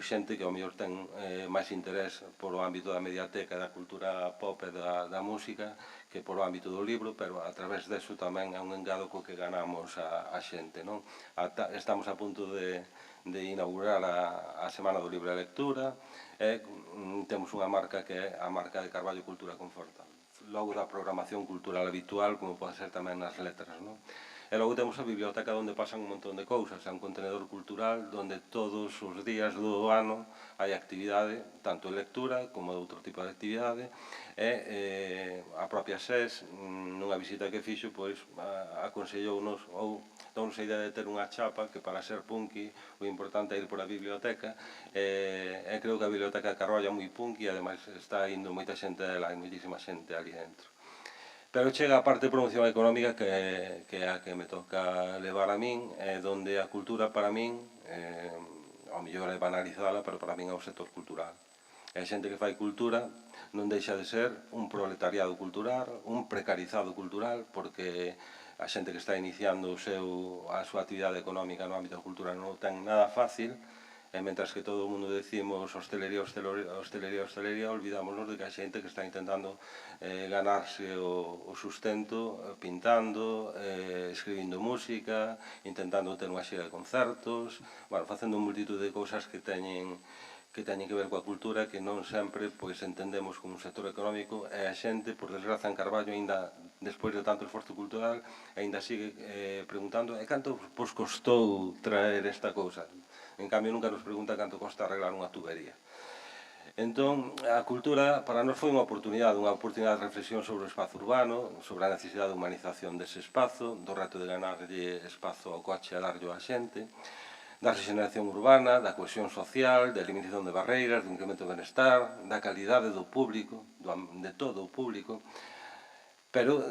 xente que ao mellor ten máis interés polo ámbito da mediateca, da cultura pop e da música que polo ámbito do libro, pero a través deso tamén é un engado co que ganamos a xente. Estamos a punto de inaugurar a Semana do Libro e Lectura e temos unha marca que é a marca de Carballo Cultura Conforta. Logo da programación cultural habitual, como pode ser tamén nas letras, non? E logo temos a biblioteca onde pasan un montón de cousas, é un contenedor cultural onde todos os días do ano hai actividade, tanto de lectura como de outro tipo de actividade, e a propia SES, nunha visita que fixo, pois aconsellounos ou damos a idea de ter unha chapa que para ser punky o importante é ir por a biblioteca e creo que a biblioteca de Carballo é moi punky e ademais está indo moita xente dela, hai moitísima xente ali dentro. Pero chega a parte de promoción económica que é a que me toca levar a min, donde a cultura para min, ao mellor é banalizada, pero para min é o sector cultural. E a xente que fai cultura non deixa de ser un proletariado cultural, un precarizado cultural, porque a xente que está iniciando a súa actividade económica no ámbito da cultura non ten nada fácil, e mentras que todo o mundo decimos hostelería, olvidámonos de que a xente que está intentando ganarse o sustento pintando, escribindo música, intentando ter unha xira de concertos, facendo un multitud de cousas que teñen que ver coa cultura que non sempre entendemos como un sector económico e a xente, por desgraza en Carballo, aínda despois de tanto esforzo cultural, aínda sigue preguntando canto vos costou traer esta cousa? En cambio, nunca nos pregunta canto costa arreglar unha tubería. Entón, a cultura para nós foi unha oportunidade de reflexión sobre o espazo urbano, sobre a necesidade de humanización dese espazo, do reto de ganarlle espazo ao coche e darlle á xente, da regeneración urbana, da cohesión social, da eliminación de barreiras, do incremento do benestar, da calidade do público, de todo o público, pero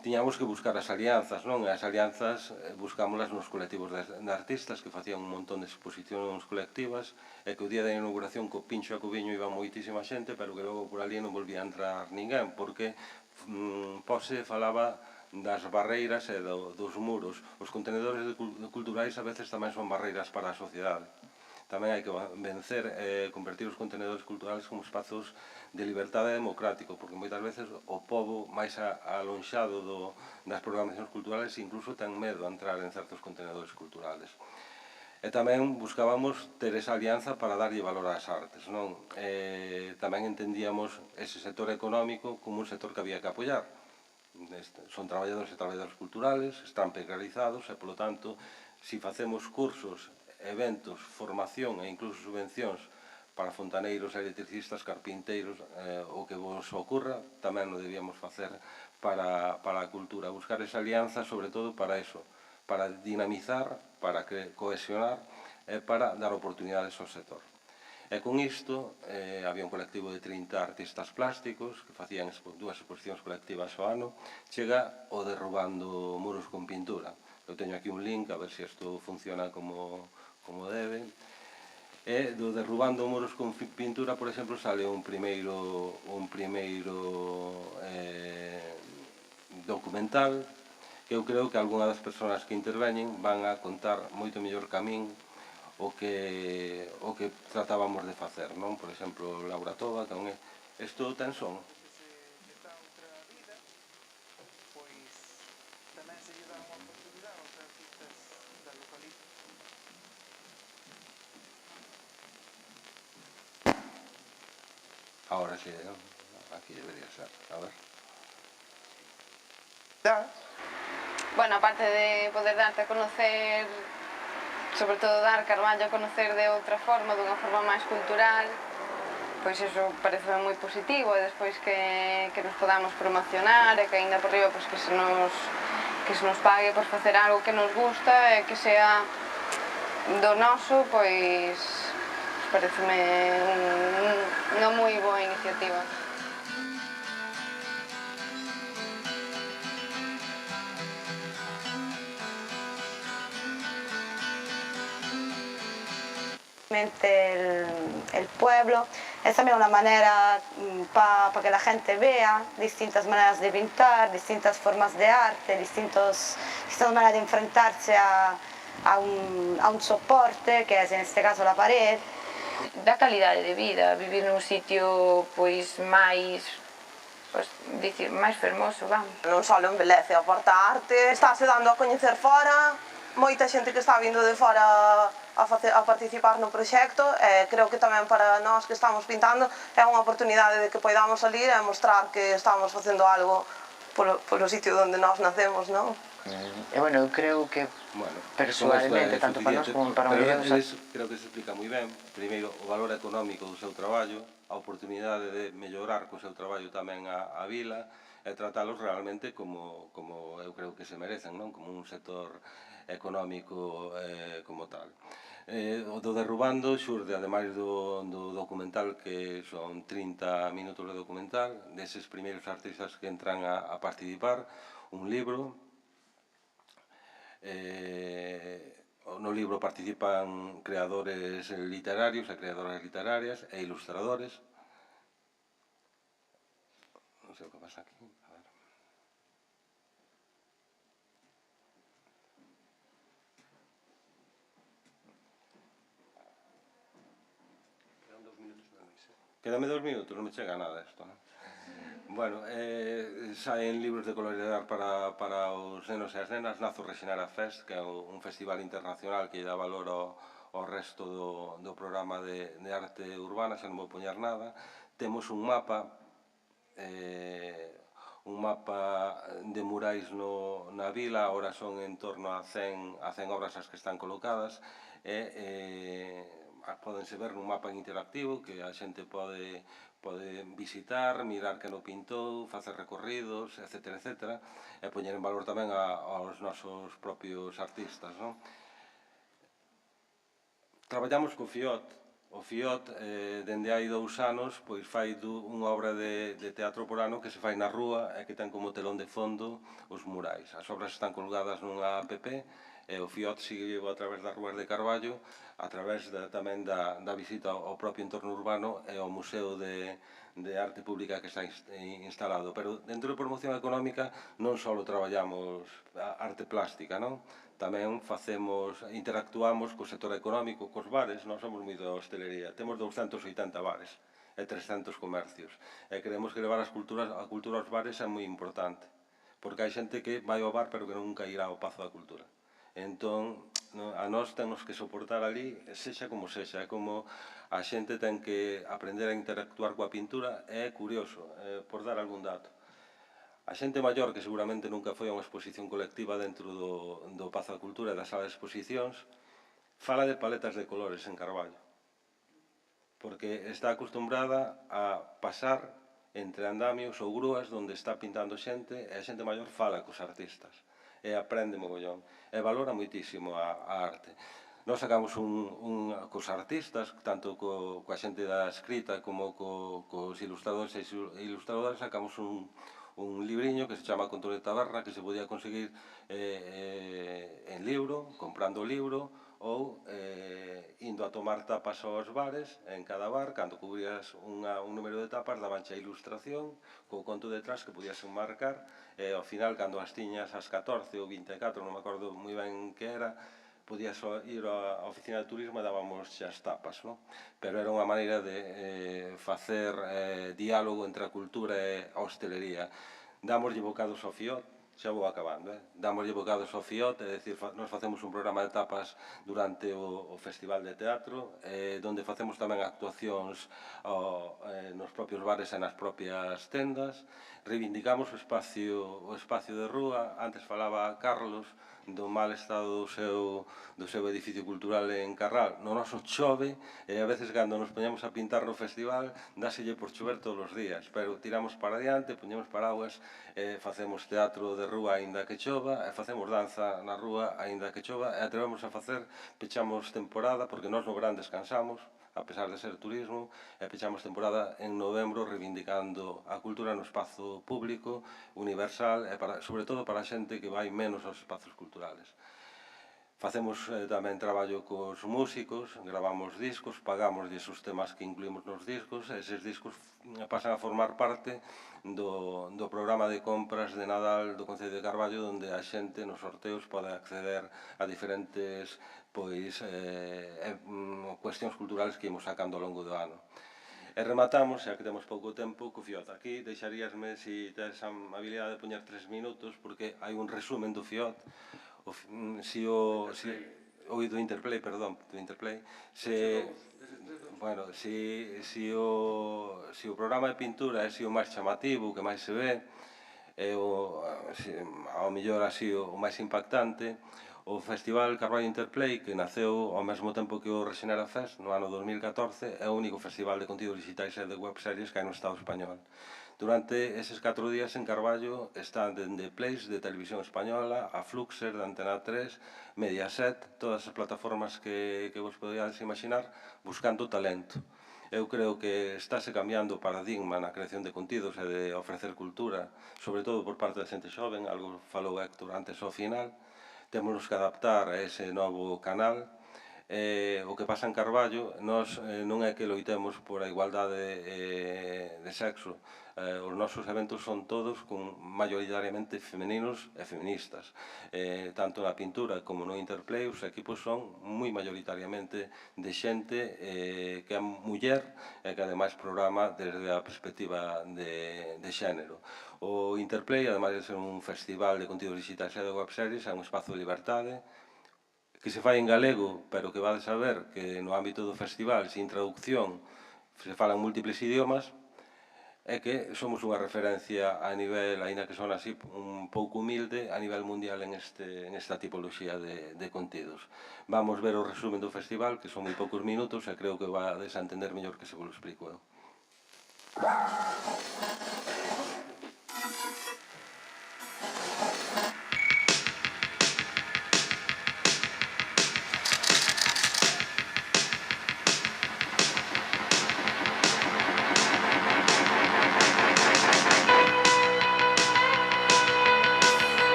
tiñamos que buscar as alianzas, non? E as alianzas buscámolas nos colectivos de artistas que facían un montón de exposicións colectivas e que o día da inauguración co Pincho e co Viño iba moitísima xente, pero que logo por ali non volvía a entrar ninguén, porque Pose falaba das barreiras e dos muros. Os contenedores culturais a veces tamén son barreiras para a sociedade. Tamén hai que vencer e convertir os contenedores culturales como espazos de liberdade democrático, porque moitas veces o pobo máis alonxado das programacións culturales incluso ten medo a entrar en certos contenedores culturales. E tamén buscábamos ter esa alianza para darlle valor ás artes, non? Tamén entendíamos ese sector económico como un sector que había que apoiar. Son traballadores e traballadoras culturales, están precarizados e, polo tanto, se facemos cursos, eventos, formación e incluso subvencións para fontaneiros, electricistas, carpinteiros, o que vos ocurra, tamén o debíamos facer para a cultura. Buscar esa alianza, sobre todo, para eso, para dinamizar, para cohesionar e para dar oportunidades ao sector. E con isto, había un colectivo de 30 artistas plásticos que facían dúas exposicións colectivas ao ano, chega o Derrubando Muros con Pintura. Eu teño aquí un link, a ver se isto funciona como debe. E do Derrubando muros con pintura, por exemplo, sale un primeiro documental que eu creo que algunha das persoas que interveñen van a contar moito mellor que a min o que tratábamos de facer, non? Por exemplo, Laura Toba, que isto ten son. Ahora sí, aquí debería ser, a ver. Bueno, aparte de poder darte a conocer, sobre todo dar Carballo a conocer de outra forma, dunha forma máis cultural, pois iso parece moi positivo, e despois que nos podamos promocionar e que ainda por riba que se nos pague por facer algo que nos gusta e que sea do noso, pois pareceme unha moi boa iniciativa. El pueblo es también una manera para que la gente vea distintas maneras de pintar, distintas formas de arte, distintas maneras de enfrentarse a un soporte, que es en este caso la pared. Da calidade de vida, vivir nun sitio pois máis fermoso, vamos. Non só embelece a porta arte, estáse dando a coñecer fora, moita xente que está vindo de fora a participar no proxecto, e creo que tamén para nós que estamos pintando é unha oportunidade de que poidamos salir e mostrar que estamos facendo algo polo sitio onde nós nacemos, non? E, bueno, eu creo que persoalmente, tanto para nós como para un vídeo... Creo que se explica moi ben. Primeiro, o valor económico do seu traballo, a oportunidade de mellorar co seu traballo tamén a vila, e tratalos realmente como eu creo que se merecen, non? Como un sector económico como tal. O do Derrubando xurde, ademais do documental, que son 30 minutos de documental, deses primeiros artistas que entran a participar, un libro. No libro participan creadores literarios e creadoras literarias e ilustradores. Non sei o que pasa aquí. A ver. Quédame 2 minutos, non me chega nada isto, non? Bueno, saen libros de colorear para os nenos e as nenas. Nazo Rexenera Fest, que é un festival internacional que dá valor ao resto do programa de arte urbana, xa non vou poñer nada. Temos un mapa de murais na vila, agora son en torno a 100 obras as que están colocadas, e pódense ver nun mapa interactivo que a xente pode visitar, mirar que non pintou, facer recorridos, etc. E poñer en valor tamén aos nosos propios artistas, non? Traballamos co FIOT. O FIOT, dende hai 2 anos, pois fai unha obra de teatro por ano que se fai na rúa e que ten como telón de fondo os murais. As obras están colgadas nunha app, e o FIOT sigue a través das rúas de Carballo, a través tamén da visita ao propio entorno urbano e ao Museo de Arte Pública que está instalado. Pero dentro de promoción económica non só traballamos arte plástica, non? Tamén interactuamos co sector económico, cos bares. Nós somos moi da hostelería, temos 280 bares e 300 comercios, e creemos que levar a cultura aos bares é moi importante, porque hai xente que vai ao bar pero que nunca irá ao Pazo da Cultura. Entón, a nós temos que soportar ali, sexa como sexa, é como a xente ten que aprender a interactuar coa pintura. É curioso, por dar algún dato. A xente maior, que seguramente nunca foi a unha exposición colectiva dentro do Pazo da Cultura e da sala de exposicións, fala de paletas de colores en Carballo, porque está acostumbrada a pasar entre andamios ou grúas onde está pintando xente, e a xente maior fala cos artistas, e aprende mogollón, e valora moitísimo a arte. Nós sacamos cos artistas, tanto coa xente da escrita como cos ilustradores e ilustradoras, sacamos un libriño que se chama Control de Taberna, que se podía conseguir en libro, comprando o libro, ou indo a tomar tapas aos bares, en cada bar, cando cubrías un número de tapas, dabanche a ilustración, co conto detrás que podías enmarcar, e ao final, cando as tiñas as 14 ou 24, non me acordo moi ben que era, podías ir á oficina de turismo e dábamos as tapas, non? Pero era unha maneira de facer diálogo entre a cultura e a hostelería. Damoslle bocados ao fiot, xa vou acabando, damoslle bocados ao fiot, é dicir, nos facemos un programa de tapas durante o Festival de Teatro, onde facemos tamén actuacións nos propios bares e nas propias tendas, reivindicamos o espacio de rúa. Antes falaba Carlos do mal estado do seu edificio cultural en Carral. No noso chove, e a veces cando nos poñemos a pintar no festival, dáselle por chover todos os días, pero tiramos para adiante, poñemos paraguas, facemos teatro de rúa aínda que chova, e facemos danza na rúa aínda que chova, e atrevemos a facer, pechamos temporada, porque nós no verán descansamos, a pesar de ser turismo, e pechamos temporada en novembro reivindicando a cultura no espazo público, universal, e sobre todo para a xente que vai menos aos espazos culturales. Facemos tamén traballo cos músicos, gravamos discos, pagamos os temas que incluímos nos discos, e eses discos pasan a formar parte do programa de compras de Nadal do Concello de Carballo, onde a xente nos sorteos pode acceder a diferentes cuestións culturales que imos sacando ao longo do ano. E rematamos, xa que temos pouco tempo, co FIOT. Aquí deixaríasme, se tes a habilidade de poñer 3 minutos, porque hai un resumen do FIOT, do Interplay, perdón, do Interplay, se o programa de pintura é o máis chamativo, o que máis se ve, ao mellor así o máis impactante, o Festival Carballo Interplay, que naceu ao mesmo tempo que o Rexenera Fest, no ano 2014, é o único festival de contidos digitais e de webseries que hai no Estado español. Durante eses 4 días en Carballo están dende Plays de Televisión Española, a Fluxer de Antena 3, Mediaset, todas as plataformas que vos podíades imaginar, buscando talento. Eu creo que estáse cambiando o paradigma na creación de contidos e de ofrecer cultura, sobre todo por parte da xente xoven, algo falou Héctor antes ao final. Temos que adaptar a ese novo canal. O que pasa en Carballo, nós non é que loitemos por a igualdade de sexo. Os nosos eventos son todos maioritariamente femeninos e feministas. Tanto na pintura como no Interplay, os equipos son moi maioritariamente de xente que é muller e que ademais programa desde a perspectiva de xénero. O Interplay, ademais de ser un festival de contidos digitais e de webseries, é un espazo de liberdade que se fai en galego, pero que vades a ver que no ámbito do festival, sin traducción, se falan múltiples idiomas, é que somos unha referencia a nivel, aínda que son así un pouco humilde, a nivel mundial en esta tipoloxía de contidos. Vamos ver o resumen do festival, que son moi poucos minutos, e creo que vades a entender mellor que se vos lo explico eu.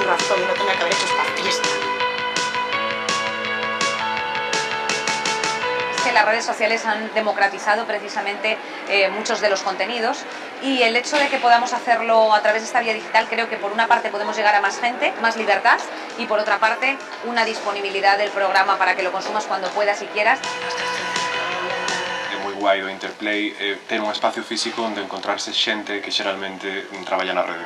razón, no tenía que haber hecho esta fiesta. Es que las redes sociales han democratizado precisamente muchos de los contenidos y el hecho de que podamos hacerlo a través de esta vía digital, creo que por una parte podemos llegar a más gente, más libertad, y por otra parte una disponibilidad del programa para que lo consumas cuando puedas y quieras. É moi guai do Interplay ter un espacio físico onde encontrarse xente que xeralmente traballa na rede.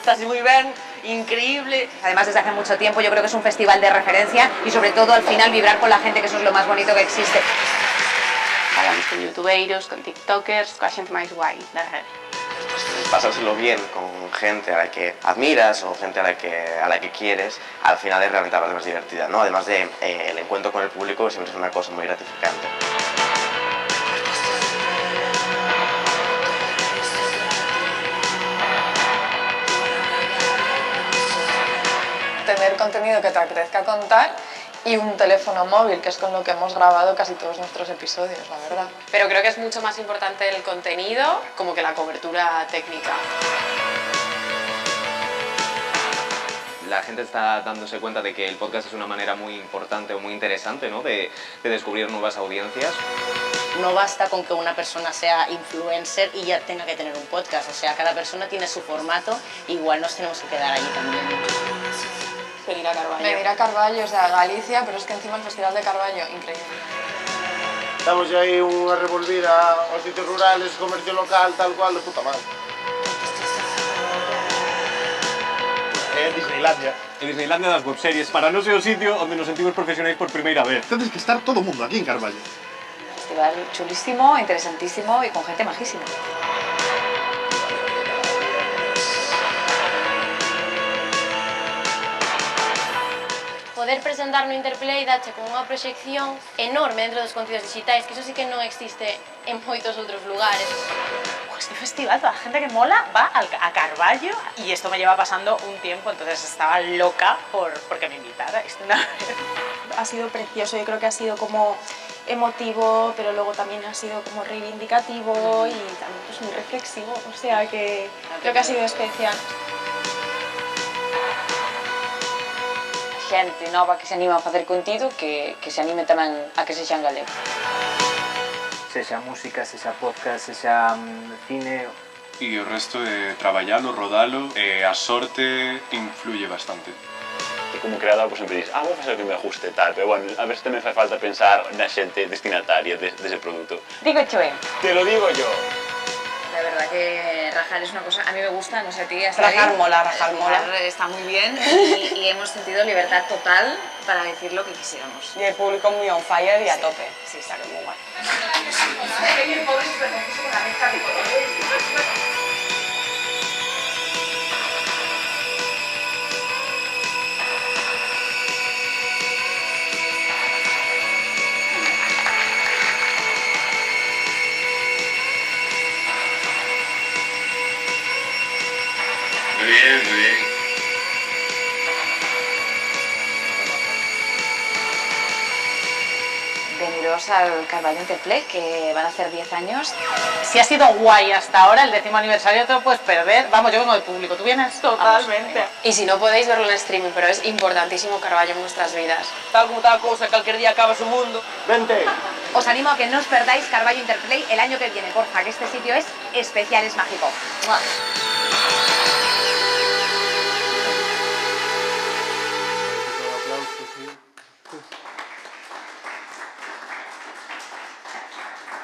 Estás moi ben, increíble. Además, desde hace mucho tiempo yo creo que es un festival de referencia y sobre todo al final vibrar con la gente, que eso es lo más bonito que existe. Falamos con youtubeiros, con tiktokers, coa xente máis guai da rede. Pasárselo bien con gente a la que admiras o gente a la que quieres, al final es realmente la parte más divertida, ¿no? Además de el encuentro con el público siempre es una cosa muy gratificante. Tener contenido que te apetezca contar y un teléfono móvil, que es con lo que hemos grabado casi todos nuestros episodios, la verdad. Pero creo que es mucho más importante el contenido como que la cobertura técnica. la gente está dándose cuenta de que el podcast es una manera muy importante o muy interesante, ¿no? de descubrir nuevas audiencias. No basta con que una persona sea influencer y ya tenga que tener un podcast, o sea, cada persona tiene su formato, igual nos tenemos que quedar allí también. Venir a Carballo. Venir a Carballo, o sea, Galicia, pero es que encima el Festival de Carballo, increíble. Estamos aí a revolver aos sitios rurales, comercio local, tal cual, de puta madre. É Disneylandia. É Disneylandia das webseries. Para non ser o sitio onde nos sentimos profesionais por primeira vez. Tens que estar todo o mundo aquí en Carballo. Festival chulísimo, interesantísimo y con gente majísima. Poder presentar no Interplay dache con unha proxección enorme dentro dos contidos digitais, que iso sí que non existe en moitos outros lugares. Este festival, toda la gente que mola va a Carballo y esto me lleva pasando un tiempo, entonces estaba loca porque me invitara. Ha sido precioso, yo creo que ha sido como emotivo, pero luego también ha sido como reivindicativo y también pues muy reflexivo, o sea que creo que ha sido especial. Xente nova que se anima a facer contido que se anime tamén a que sexan galegos. Sexa música, sexa podcast, sexa cine. E o resto de traballalo, rodalo, e a sorte influye bastante. E como creador, pues, sempre dis, vou facer o que me guste, tal, pero bueno, a veces tamén fai falta pensar na xente destinataria dese produto. Digo choe. Te lo digo yo. La verdad que rajar es una cosa, a mí me gusta, no sé a ti. Rajar mola, rajar mola. Está muy bien y hemos sentido libertad total para decir lo que quisiéramos. Y el público muy on fire y a tope. Sí, está muy guay. Muy bien, muy bien. Bienvenidos al Carballo Interplay, que van a hacer 10 años. Si ha sido guay hasta ahora, el 10º aniversario te lo puedes perder. Vamos, yo vengo del público, ¿tú vienes? Totalmente. Y si no podéis verlo en streaming, pero es importantísimo Carballo en vuestras vidas. Tal como tal cosa, cualquier día acaba su mundo. Vente. Os animo a que no os perdáis Carballo Interplay el año que viene, porfa, que este sitio es especial, es mágico. ¡Mua!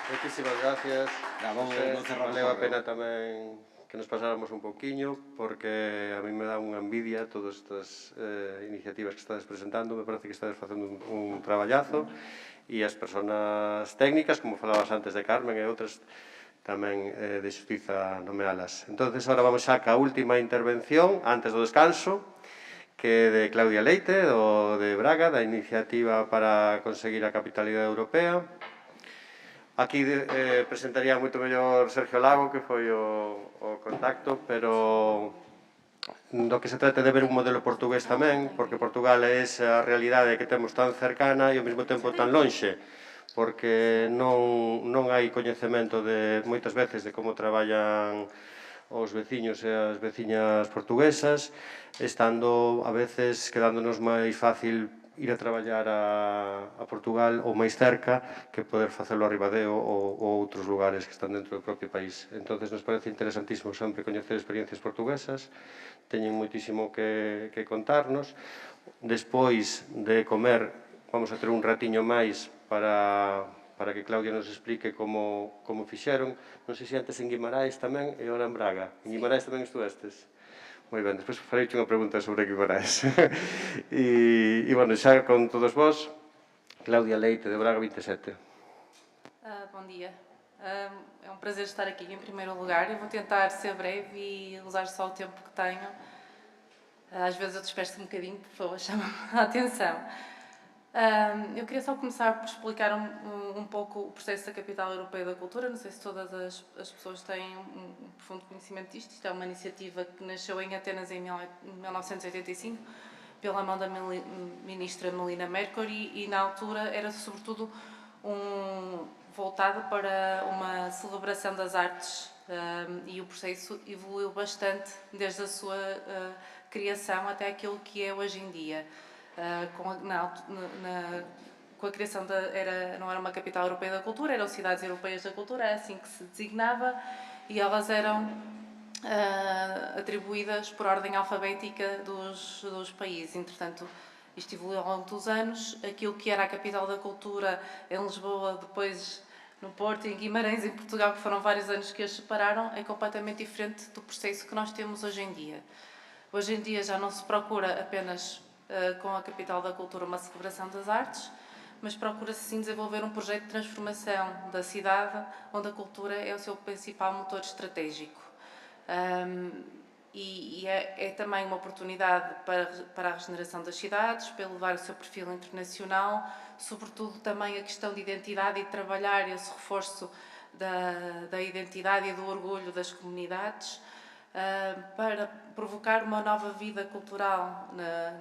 Moitísimas gracias. Valeu a pena tamén que nos pasáramos un pouquiño, porque a mí me dá unha envidia todas estas iniciativas que estades presentando. Me parece que estades facendo un traballazo, e as persoas técnicas, como falabas antes de Carmen e outras, tamén de xustiza nomealas. Entonces, ahora vamos xa ca última intervención, antes do descanso, que é de Claudia Leite, de Braga, da Iniciativa para conseguir a Capitalidade Europea. Aquí presentaría moito mellor Sergio Lago, que foi o contacto, pero do que se trata de ver un modelo portugués tamén, porque Portugal é esa realidade que temos tan cercana e ao mesmo tempo tan lonxe, porque non hai coñecemento de moitas veces de como traballan os veciños e as veciñas portuguesas, estando a veces quedándonos máis fácil ir a traballar a Portugal ou máis cerca que poder facelo a Ribadeo ou outros lugares que están dentro do propio país. Entonces nos parece interesantísimo sempre coñecer experiencias portuguesas, teñen moitísimo que contarnos. Despois de comer vamos a ter un ratiño máis para que Claudia nos explique como fixeron. Non sei se antes en Guimarães tamén e ora en Braga. En Guimarães tamén estuvestes? Moi ben, despois farei unha pregunta sobre Guimarães. E, bueno, xa con todos vos, Claudia Leite, de Braga 27. Bom dia. É um prazer estar aqui em primeiro lugar. Eu vou tentar ser breve e usar só o tempo que tenho. Às vezes eu despeço um bocadinho, por favor, chama-me a atenção. Eu queria só começar por explicar um pouco o processo da Capital Europeia da Cultura. Não sei se todas as pessoas têm um profundo conhecimento disto. Isto é uma iniciativa que nasceu em Atenas em 1985, pela mão da ministra Melina Mercouri, e na altura era sobretudo voltado para uma celebração das artes, e o processo evoluiu bastante desde a sua criação até aquilo que é hoje em dia. Com a criação não era uma capital europeia da cultura, eram cidades europeias da cultura, era assim que se designava, e elas eram atribuídas por ordem alfabética dos países. Entretanto, isto evoluiu ao longo dos anos. Aquilo que era a capital da cultura em Lisboa, depois no Porto e em Guimarães, em Portugal, que foram vários anos que as separaram, é completamente diferente do processo que nós temos hoje em dia. Hoje em dia já não se procura apenas com a capital da cultura uma celebração das artes, mas procura-se sim desenvolver um projeto de transformação da cidade, onde a cultura é o seu principal motor estratégico. E é também uma oportunidade para a regeneração das cidades, para elevar o seu perfil internacional, sobretudo também a questão de identidade e de trabalhar esse reforço da identidade e do orgulho das comunidades, para provocar uma nova vida cultural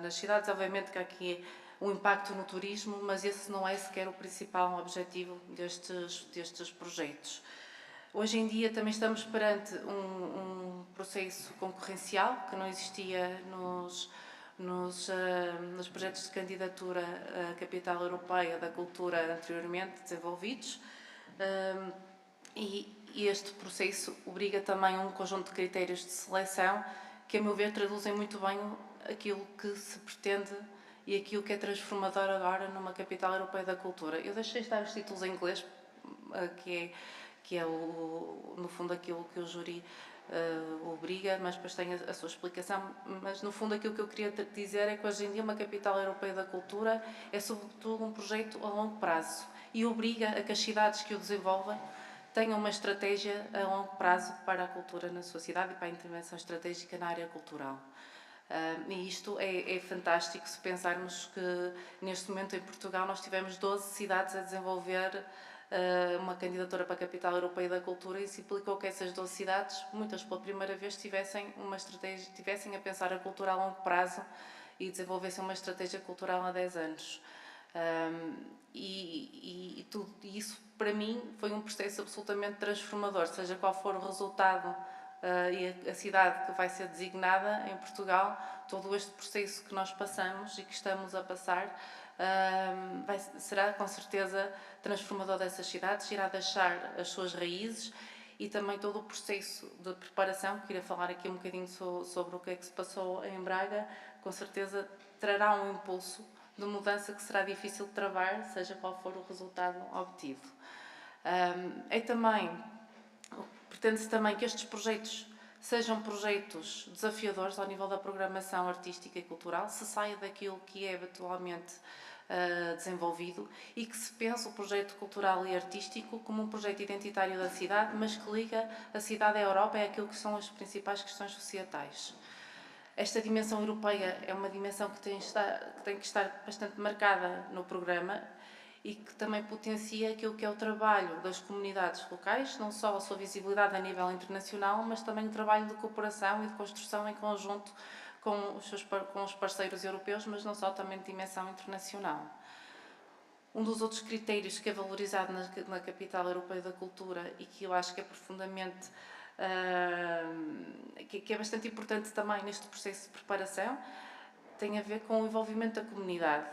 nas cidades. Obviamente que há aqui um impacto no turismo, mas esse não é sequer o principal objetivo destes projetos. Hoje em dia também estamos perante um processo concorrencial que não existia nos projetos de candidatura à Capital Europeia da Cultura anteriormente desenvolvidos, e este processo obriga também a um conjunto de critérios de seleção que, a meu ver, traduzem muito bem aquilo que se pretende e aquilo que é transformador agora numa Capital Europeia da Cultura. Eu deixei estar os títulos em inglês, que é no fundo aquilo que o júri obriga, mas depois tem a sua explicação. Mas no fundo aquilo que eu queria dizer é que hoje em dia uma Capital Europeia da Cultura é sobretudo um projeto a longo prazo e obriga a que as cidades que o desenvolvem tenham uma estratégia a longo prazo para a cultura na sua cidade e para a intervenção estratégica na área cultural. E isto é fantástico se pensarmos que neste momento em Portugal nós tivemos 12 cidades a desenvolver uma candidatura para a Capital Europeia da Cultura, e isso implicou que essas 12 cidades, muitas pela primeira vez, tivessem a pensar a cultura a longo prazo e desenvolvessem uma estratégia cultural há 10 anos. E tudo isso, para mim, foi um processo absolutamente transformador, seja qual for o resultado e a cidade que vai ser designada em Portugal. Todo este processo que nós passamos e que estamos a passar será com certeza transformador dessas cidades, irá deixar as suas raízes, e também todo o processo de preparação, que irei falar aqui um bocadinho sobre o que é que se passou em Braga, com certeza trará um impulso de mudança que será difícil de travar, seja qual for o resultado obtido. Pretende-se também que estes projetos sejam projetos desafiadores ao nível da programação artística e cultural, se saia daquilo que é habitualmente desenvolvido, e que se pense o projeto cultural e artístico como um projeto identitário da cidade, mas que liga a cidade à Europa e àquilo que são as principais questões societais. Esta dimensão europeia é uma dimensão que tem que estar bastante marcada no programa e que também potencia aquilo que é o trabalho das comunidades locais, não só a sua visibilidade a nível internacional, mas também o trabalho de cooperação e de construção em conjunto com os parceiros europeus, mas não só, também de dimensão internacional. Um dos outros critérios que é valorizado na Capital Europeia da Cultura e que eu acho que é profundamente que é bastante importante também neste processo de preparação, tem a ver com o envolvimento da comunidade,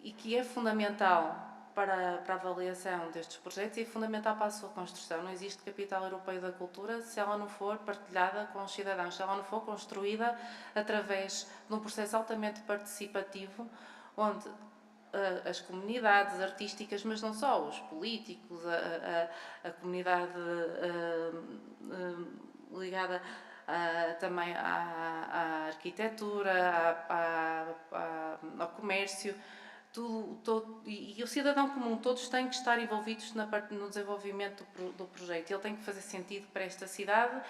e que é fundamental para a avaliação destes projetos e é fundamental para a sua construção. Não existe Capital Europeia da Cultura se ela não for partilhada com os cidadãos, se ela não for construída através de um processo altamente participativo, onde as comunidades artísticas, mas não só, os políticos, a comunidade ligada também à arquitetura, ao comércio, e o cidadão comum, todos têm que estar envolvidos no desenvolvimento do projeto. Ele tem que fazer sentido para esta cidade,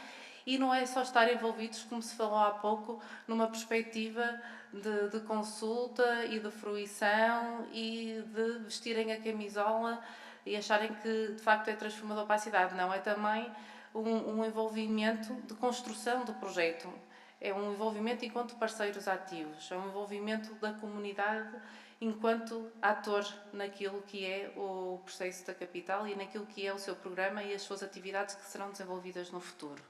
e não é só estar envolvidos, como se falou há pouco, numa perspectiva de consulta e de fruição e de vestirem a camisola e acharem que de facto é transformador para a cidade. Não, é também um envolvimento de construção do projeto, é um envolvimento enquanto parceiros ativos, é um envolvimento da comunidade enquanto ator naquilo que é o processo da capital e naquilo que é o seu programa e as suas atividades que serão desenvolvidas no futuro.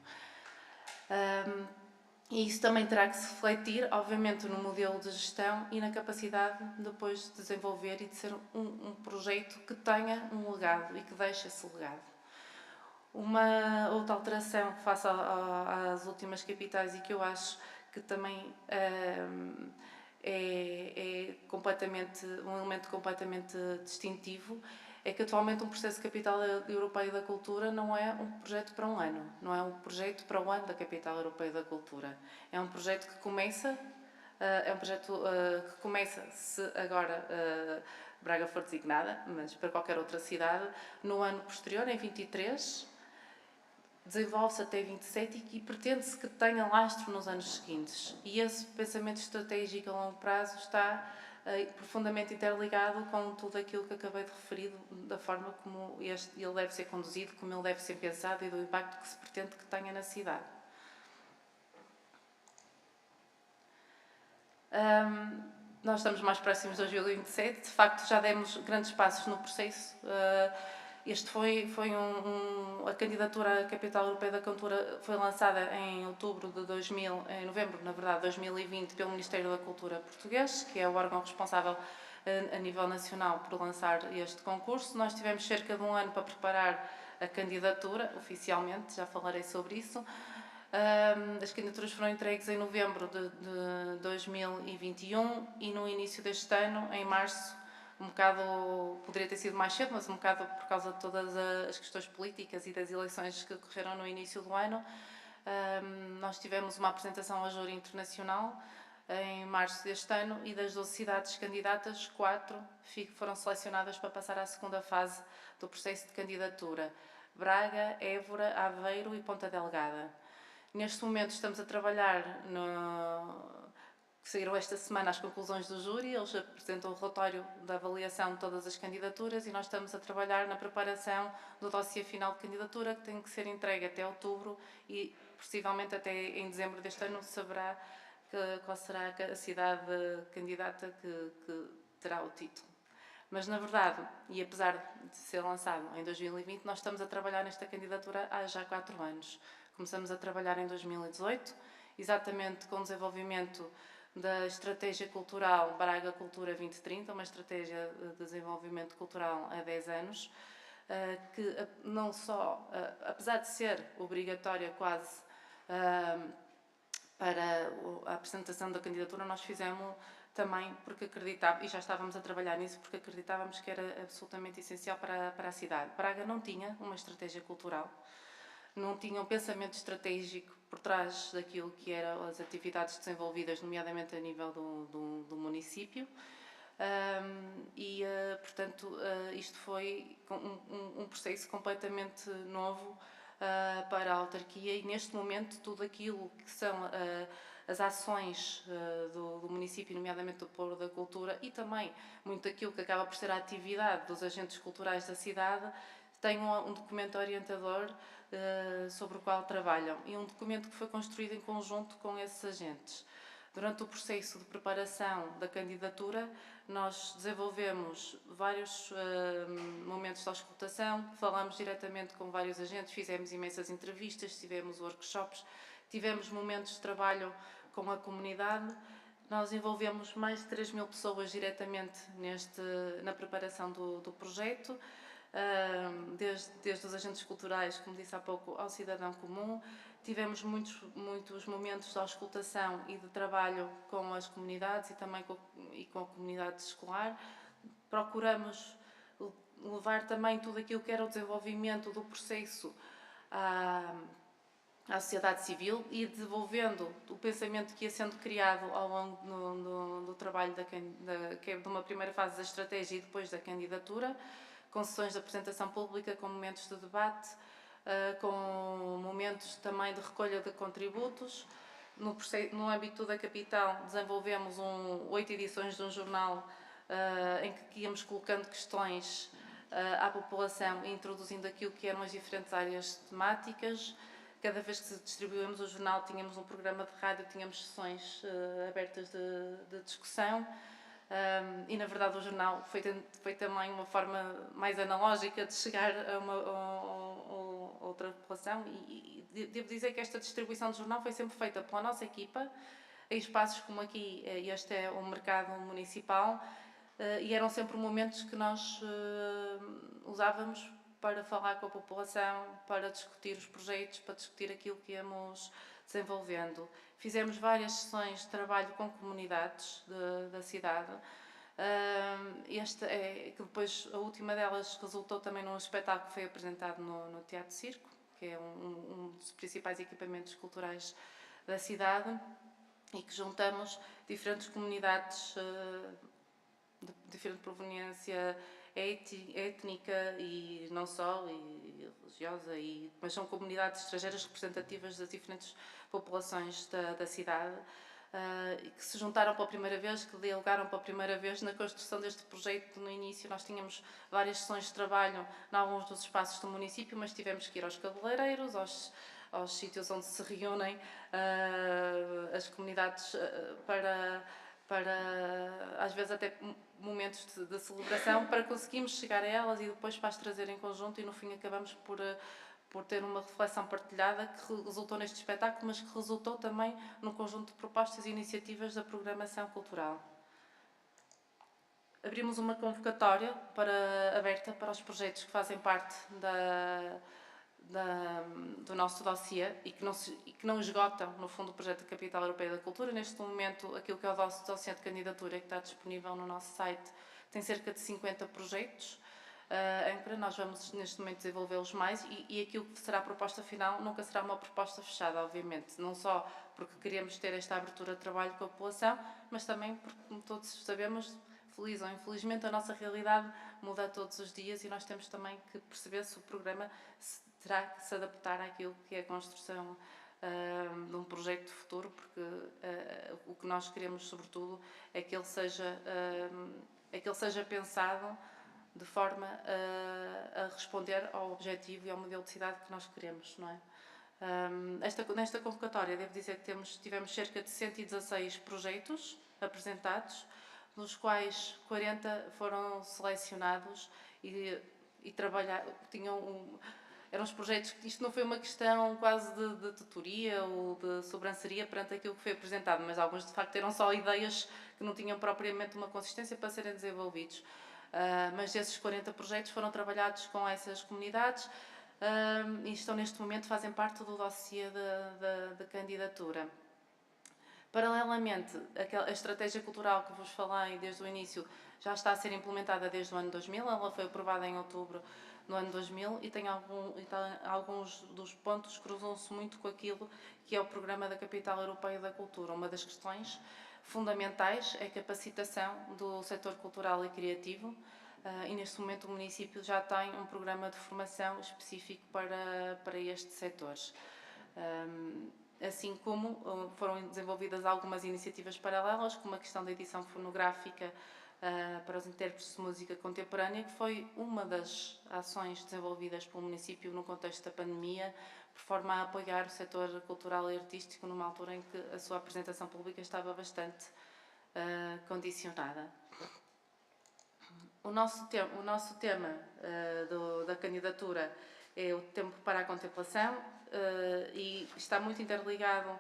E isso também terá que se refletir, obviamente, no modelo de gestão e na capacidade depois de desenvolver e de ser um projeto que tenha um legado e que deixe esse legado. Uma outra alteração face às últimas capitais e que eu acho que também é completamente, um elemento completamente distintivo, é que atualmente um processo de capital europeia da cultura não é um projeto para um ano, não é um projeto para o ano da capital europeia da cultura. É um projeto que começa, se agora Braga for designada, mas para qualquer outra cidade, no ano posterior, em 23, desenvolve-se até 27 e pretende-se que tenha lastro nos anos seguintes. E esse pensamento estratégico a longo prazo está profundamente interligado com tudo aquilo que acabei de referir, da forma como ele deve ser conduzido, como ele deve ser pensado e do impacto que se pretende que tenha na cidade. Nós estamos mais próximos de 2027, de facto já demos grandes passos no processo. Este foi a candidatura à Capital Europeia da Cultura foi lançada em novembro, na verdade, 2020, pelo Ministério da Cultura português, que é o órgão responsável a nível nacional por lançar este concurso. Nós tivemos cerca de um ano para preparar a candidatura, oficialmente, já falarei sobre isso. As candidaturas foram entregues em novembro de 2021 e no início deste ano, em março, um bocado, poderia ter sido mais cedo, mas um bocado por causa de todas as questões políticas e das eleições que ocorreram no início do ano, nós tivemos uma apresentação ao júri internacional em março deste ano e das 12 cidades candidatas, 4 foram selecionadas para passar à segunda fase do processo de candidatura: Braga, Évora, Aveiro e Ponta Delgada. Neste momento estamos a trabalhar saíram esta semana as conclusões do júri, eles apresentam o relatório da avaliação de todas as candidaturas e nós estamos a trabalhar na preparação do dossiê final de candidatura, que tem que ser entregue até outubro e possivelmente até em dezembro deste ano se saberá qual será a cidade candidata que terá o título. Mas na verdade, e apesar de ser lançado em 2020, nós estamos a trabalhar nesta candidatura há já 4 anos. Começamos a trabalhar em 2018, exatamente com o desenvolvimento da Estratégia Cultural Braga Cultura 2030, uma estratégia de desenvolvimento cultural há 10 anos, que não só, apesar de ser obrigatória quase para a apresentação da candidatura, nós fizemos também porque acreditávamos, e já estávamos a trabalhar nisso, porque acreditávamos que era absolutamente essencial para a cidade. Braga não tinha uma estratégia cultural, não tinha um pensamento estratégico por trás daquilo que eram as atividades desenvolvidas, nomeadamente a nível do município. Portanto, isto foi um processo completamente novo para a autarquia e, neste momento, tudo aquilo que são as ações do município, nomeadamente do Polo da Cultura, e também muito aquilo que acaba por ser a atividade dos agentes culturais da cidade, tem um documento orientador sobre o qual trabalham e um documento que foi construído em conjunto com esses agentes. Durante o processo de preparação da candidatura, nós desenvolvemos vários momentos de auscultação, falamos diretamente com vários agentes, fizemos imensas entrevistas, tivemos workshops, tivemos momentos de trabalho com a comunidade. Nós envolvemos mais de 3.000 pessoas diretamente na preparação do projeto, desde os agentes culturais, como disse há pouco, ao cidadão comum. Tivemos muitos momentos de auscultação e de trabalho com as comunidades e também com a comunidade escolar. Procuramos levar também tudo aquilo que era o desenvolvimento do processo à sociedade civil e desenvolvendo o pensamento que ia sendo criado ao longo do trabalho de uma primeira fase da estratégia e depois da candidatura, com sessões de apresentação pública, com momentos de debate, com momentos também de recolha de contributos. No âmbito da capital desenvolvemos 8 edições de um jornal em que íamos colocando questões à população e introduzindo aquilo que eram as diferentes áreas temáticas. Cada vez que distribuímos o jornal tínhamos um programa de rádio, tínhamos sessões abertas de discussão. E na verdade o jornal foi também uma forma mais analógica de chegar outra população, e devo dizer que esta distribuição de jornal foi sempre feita pela nossa equipa, em espaços como aqui, este é o mercado municipal, e eram sempre momentos que nós usávamos para falar com a população, para discutir os projetos, para discutir aquilo que íamos desenvolvendo. Fizemos várias sessões de trabalho com comunidades da cidade. Que depois, a última delas resultou também num espetáculo que foi apresentado no Teatro Circo, que é um dos principais equipamentos culturais da cidade, e que juntamos diferentes comunidades de diferente proveniência étnica e não só, e religiosa, mas são comunidades estrangeiras representativas das diferentes populações da cidade, que se juntaram pela primeira vez, que dialogaram pela primeira vez na construção deste projeto. No início nós tínhamos várias sessões de trabalho em alguns dos espaços do município, mas tivemos que ir aos cabeleireiros, aos sítios onde se reúnem as comunidades para às vezes até momentos de celebração, para conseguirmos chegar a elas e depois para as trazer em conjunto, e no fim acabamos por ter uma reflexão partilhada que resultou neste espetáculo, mas que resultou também num conjunto de propostas e iniciativas da programação cultural. Abrimos uma convocatória aberta para os projetos que fazem parte do nosso dossiê e que não esgotam, no fundo, o projeto da Capital Europeia da Cultura. Neste momento, aquilo que é o nosso dossiê de candidatura, que está disponível no nosso site, tem cerca de 50 projetos. Nós vamos, neste momento, desenvolvê-los mais, e aquilo que será a proposta final nunca será uma proposta fechada, obviamente. Não só porque queremos ter esta abertura de trabalho com a população, mas também porque, como todos sabemos, feliz ou infelizmente, a nossa realidade muda todos os dias, e nós temos também que perceber se o programa terá que se adaptar àquilo que é a construção de um projeto futuro, porque o que nós queremos, sobretudo, é que ele seja pensado de forma a responder ao objetivo e ao modelo de cidade que nós queremos, não é? Nesta convocatória, devo dizer que tivemos cerca de 116 projetos apresentados, dos quais 40 foram selecionados e eram os projetos que isto não foi uma questão quase de tutoria ou de sobranceria perante aquilo que foi apresentado, mas alguns de facto eram só ideias que não tinham propriamente uma consistência para serem desenvolvidos. Mas esses 40 projetos foram trabalhados com essas comunidades e estão neste momento, fazem parte do dossiê da candidatura. Paralelamente, a estratégia cultural que vos falei desde o início já está a ser implementada desde o ano 2000, ela foi aprovada em outubro do ano 2000 e alguns dos pontos cruzam-se muito com aquilo que é o programa da Capital Europeia da Cultura. Uma das questões fundamentais é a capacitação do setor cultural e criativo, e neste momento o município já tem um programa de formação específico para estes setores. Assim como foram desenvolvidas algumas iniciativas paralelas, como a questão da edição fonográfica para os intérpretes de música contemporânea, que foi uma das ações desenvolvidas pelo município no contexto da pandemia, por forma a apoiar o setor cultural e artístico numa altura em que a sua apresentação pública estava bastante condicionada. O nosso tema da candidatura é o tempo para a contemplação, e está muito interligado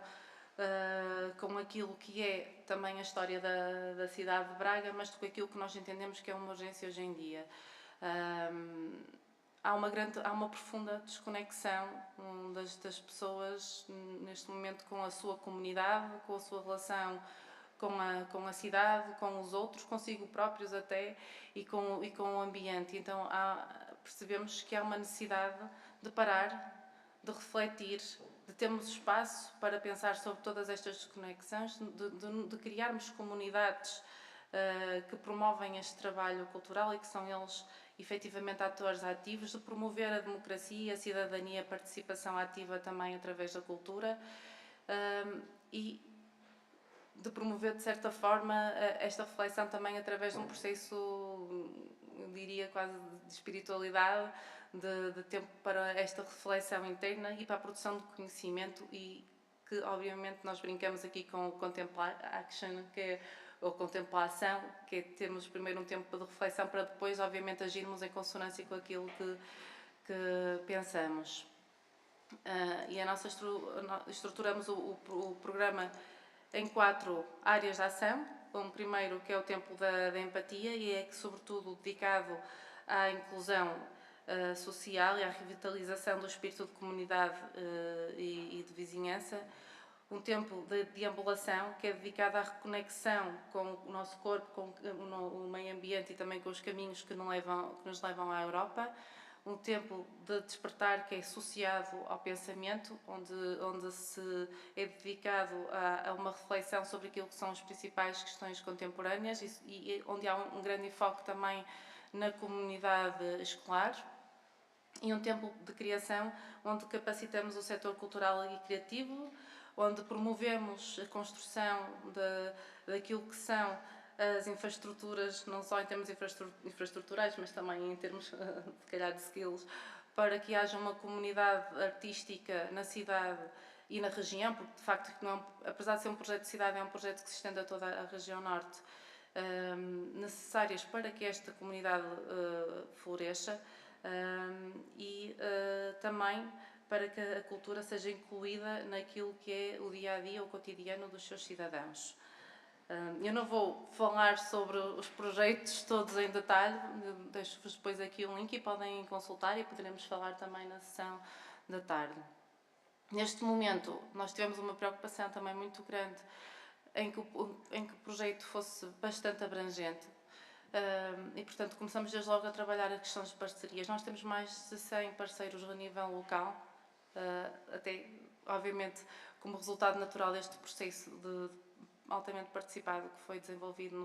com aquilo que é também a história da cidade de Braga, mas com aquilo que nós entendemos que é uma urgência hoje em dia. Há uma profunda desconexão das pessoas neste momento com a sua comunidade, com a sua relação com a cidade, com os outros, consigo próprios até, e com o ambiente. Então percebemos que há uma necessidade de parar, de refletir, de termos espaço para pensar sobre todas estas desconexões, de criarmos comunidades que promovem este trabalho cultural e que são eles efetivamente atores ativos, de promover a democracia, a cidadania, a participação ativa também através da cultura, e de promover de certa forma esta reflexão também através de um processo, eu diria quase de espiritualidade, de tempo para esta reflexão interna e para a produção de conhecimento, e que obviamente nós brincamos aqui com o Contemplation Action, que é ou contemplação, que é termos primeiro um tempo de reflexão para depois obviamente agirmos em consonância com aquilo que pensamos. e estruturamos o programa em 4 áreas de ação. Um primeiro que é o tempo da empatia e é sobretudo dedicado à inclusão social e à revitalização do espírito de comunidade e de vizinhança. Um tempo de deambulação que é dedicado à reconexão com o nosso corpo, com o meio ambiente e também com os caminhos que nos levam à Europa. Um tempo de despertar que é associado ao pensamento, onde se é dedicado a uma reflexão sobre aquilo que são as principais questões contemporâneas e onde há um grande enfoque também na comunidade escolar. E um tempo de criação onde capacitamos o setor cultural e criativo, onde promovemos a construção daquilo que são as infraestruturas, não só em termos infraestruturais, mas também em termos, se calhar, de skills, para que haja uma comunidade artística na cidade e na região, porque, de facto, apesar de ser um projeto de cidade, é um projeto que se estende a toda a região norte, necessárias para que esta comunidade floresça e também para que a cultura seja incluída naquilo que é o dia-a-dia, o cotidiano dos seus cidadãos. Eu não vou falar sobre os projetos todos em detalhe, deixo-vos depois aqui um link e podem consultar e poderemos falar também na sessão da tarde. Neste momento, nós tivemos uma preocupação também muito grande em que o projeto fosse bastante abrangente e, portanto, começamos desde logo a trabalhar as questões de parcerias. Nós temos mais de 100 parceiros a nível local, até, obviamente, como resultado natural deste processo altamente participado que foi desenvolvido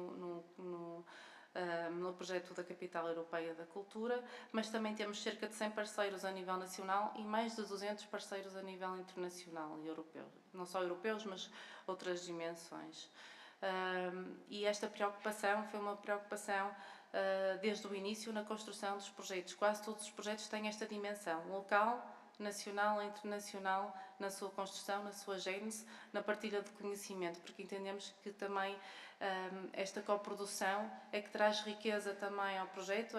no projeto da Capital Europeia da Cultura, mas também temos cerca de 100 parceiros a nível nacional e mais de 200 parceiros a nível internacional e europeu. Não só europeus, mas outras dimensões. E esta preocupação foi uma preocupação desde o início na construção dos projetos. Quase todos os projetos têm esta dimensão local, nacional e internacional na sua construção, na sua gênese, na partilha de conhecimento, porque entendemos que também esta coprodução é que traz riqueza também ao projeto,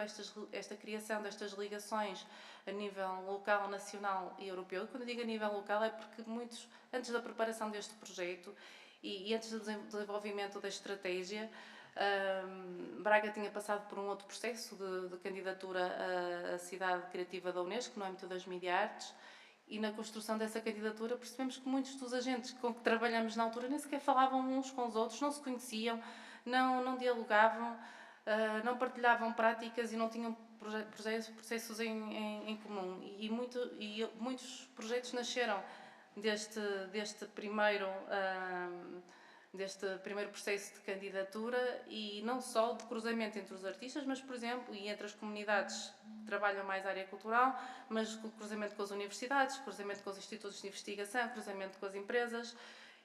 esta criação destas ligações a nível local, nacional e europeu. E quando eu digo a nível local é porque muitos, antes da preparação deste projeto e antes do desenvolvimento da estratégia, Braga tinha passado por um outro processo de candidatura à cidade criativa da Unesco, no âmbito das Media Artes, e na construção dessa candidatura percebemos que muitos dos agentes com que trabalhamos na altura nem sequer falavam uns com os outros, não se conheciam, não dialogavam, não partilhavam práticas e não tinham processos em comum. E muitos projetos nasceram deste primeiro processo de candidatura e não só de cruzamento entre os artistas, mas, por exemplo, e entre as comunidades que trabalham mais a área cultural, mas cruzamento com as universidades, cruzamento com os institutos de investigação, cruzamento com as empresas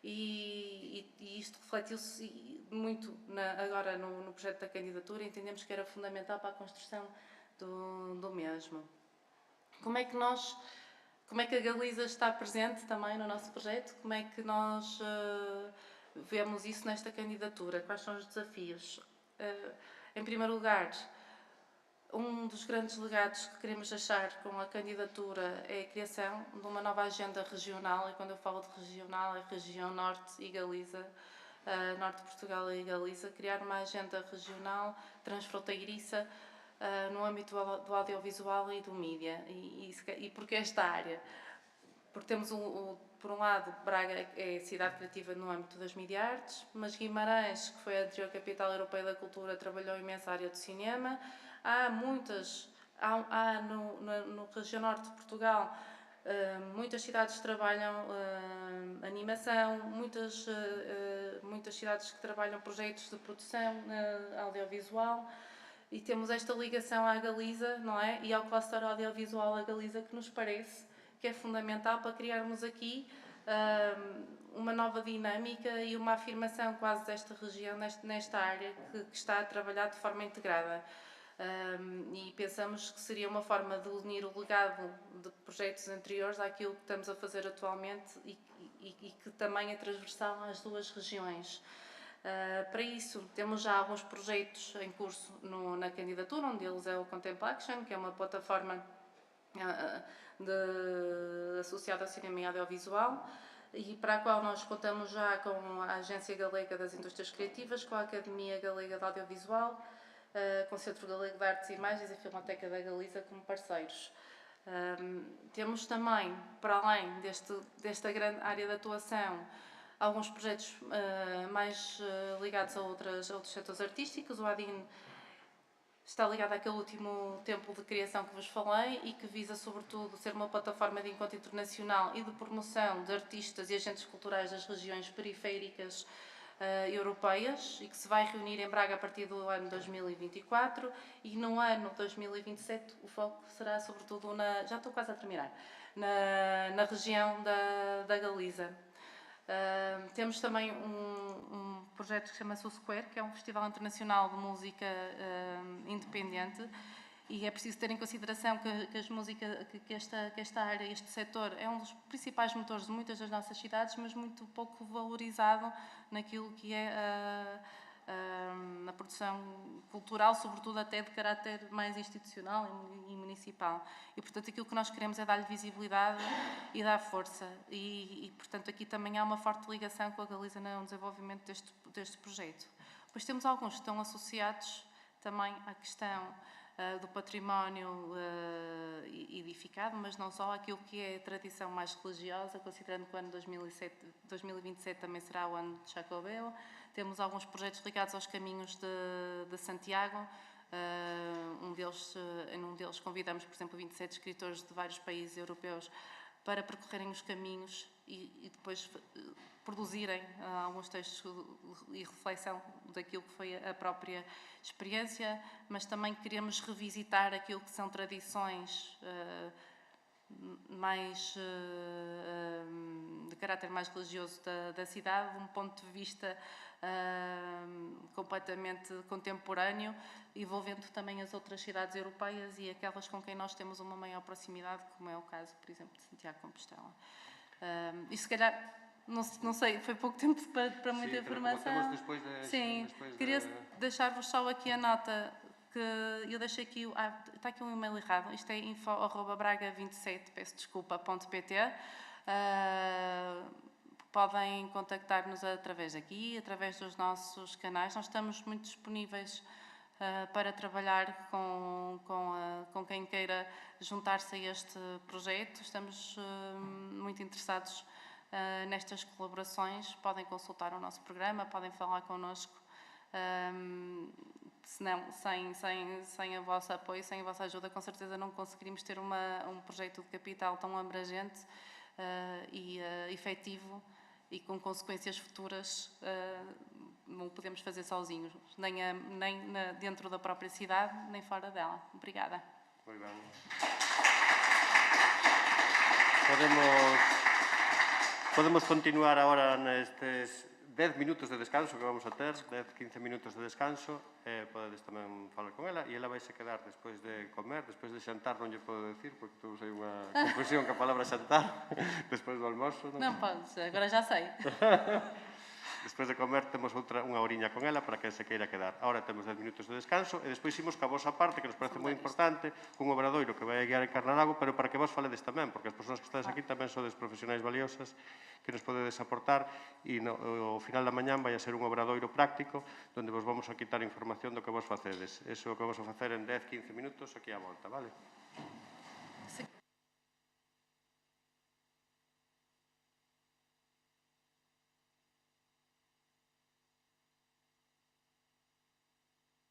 e isto refletiu-se muito agora no projeto da candidatura e entendemos que era fundamental para a construção do mesmo. Como é que a Galiza está presente também no nosso projeto? Como é que nós vemos isso nesta candidatura? Quais são os desafios? Em primeiro lugar, um dos grandes legados que queremos deixar com a candidatura é a criação de uma nova agenda regional, e quando eu falo de regional é região Norte e Galiza, Norte de Portugal e Galiza, criar uma agenda regional transfronteiriça no âmbito do audiovisual e do mídia. E porquê esta área? Porque temos, por um lado, Braga é cidade criativa no âmbito das Media Artes, mas Guimarães, que foi a anterior Capital Europeia da Cultura, trabalhou imensa área do cinema. Há no região norte de Portugal, muitas cidades que trabalham animação, muitas cidades que trabalham projetos de produção audiovisual. E temos esta ligação à Galiza, não é? E ao cluster audiovisual da Galiza, que nos parece que é fundamental para criarmos aqui uma nova dinâmica e uma afirmação quase desta região, nesta área que está a trabalhar de forma integrada. E pensamos que seria uma forma de unir o legado de projetos anteriores àquilo que estamos a fazer atualmente e que também é transversal às duas regiões. Para isso, temos já alguns projetos em curso na candidatura, um deles é o Contemplaction, que é uma plataforma associada ao cinema e audiovisual, e para a qual nós contamos já com a Agência Galega das Indústrias Criativas, com a Academia Galega de Audiovisual, com o Centro Galego de Artes e Imagens e a Filmoteca da Galiza como parceiros. Temos também, para além desta grande área de atuação, alguns projetos mais ligados a outros setores artísticos. O ADIN está ligado àquele último templo de criação que vos falei e que visa, sobretudo, ser uma plataforma de encontro internacional e de promoção de artistas e agentes culturais das regiões periféricas europeias, e que se vai reunir em Braga a partir do ano 2024, e no ano 2027 o foco será, sobretudo, já estou quase a terminar, na região da Galiza. Temos também um projeto que chama-se o Square, que é um festival internacional de música independente, e é preciso ter em consideração que esta área, este setor, é um dos principais motores de muitas das nossas cidades, mas muito pouco valorizado naquilo que é a produção cultural, sobretudo até de caráter mais institucional e municipal. E, portanto, aquilo que nós queremos é dar-lhe visibilidade e dar força. E, portanto, aqui também há uma forte ligação com a Galiza no desenvolvimento deste projeto. Depois temos alguns que estão associados também à questão do património edificado, mas não só aquilo que é a tradição mais religiosa, considerando que o ano 2027 também será o ano de Jacobeu. Temos alguns projetos ligados aos caminhos de Santiago. Em um deles convidamos, por exemplo, 27 escritores de vários países europeus para percorrerem os caminhos e depois produzirem alguns textos e reflexão daquilo que foi a própria experiência, mas também queremos revisitar aquilo que são tradições mais de caráter mais religioso da cidade, de um ponto de vista completamente contemporâneo, envolvendo também as outras cidades europeias e aquelas com quem nós temos uma maior proximidade, como é o caso, por exemplo, de Santiago de Compostela. E se calhar, não sei, foi pouco tempo para muita informação. Sim, queria deixar-vos só aqui a nota que eu deixei aqui, está aqui um e-mail errado, isto é info@braga27, peço desculpa, .pt. Podem contactar-nos através daqui, através dos nossos canais. Nós estamos muito disponíveis para trabalhar com quem queira juntar-se a este projeto. Estamos muito interessados nestas colaborações. Podem consultar o nosso programa, podem falar connosco. Senão, sem o vosso apoio, sem a vossa ajuda, com certeza não conseguiríamos ter um projeto de capital tão abrangente e efetivo e com consequências futuras. Não podemos fazer sozinhos, nem dentro da própria cidade, nem fora dela. Obrigada. Muito bem. Podemos continuar agora nestes 10 minutos de descanso que vamos a ter, 10-15 minutos de descanso, podedes tamén falar con ela, e ela vai se quedar despois de comer, despois de xantar, non lle podo decir, porque tu sei unha confusión que a palabra xantar, despois do almoço, non? Non podes, agora já sei. Despois de comer temos unha horiña con ela para que se queira quedar. Ahora temos 10 minutos de descanso e despois imos ca vosa parte, que nos parece moi importante, cun obradoiro que vai a guiar en Carnalago, pero para que vos faledes tamén, porque as persoas que estades aquí tamén sodes profesionais valiosas que nos podedes aportar, e ao final da mañán vai a ser un obradoiro práctico onde vos vamos a quitar información do que vos facedes. Eso que vamos a facer en 10-15 minutos aquí á volta, vale?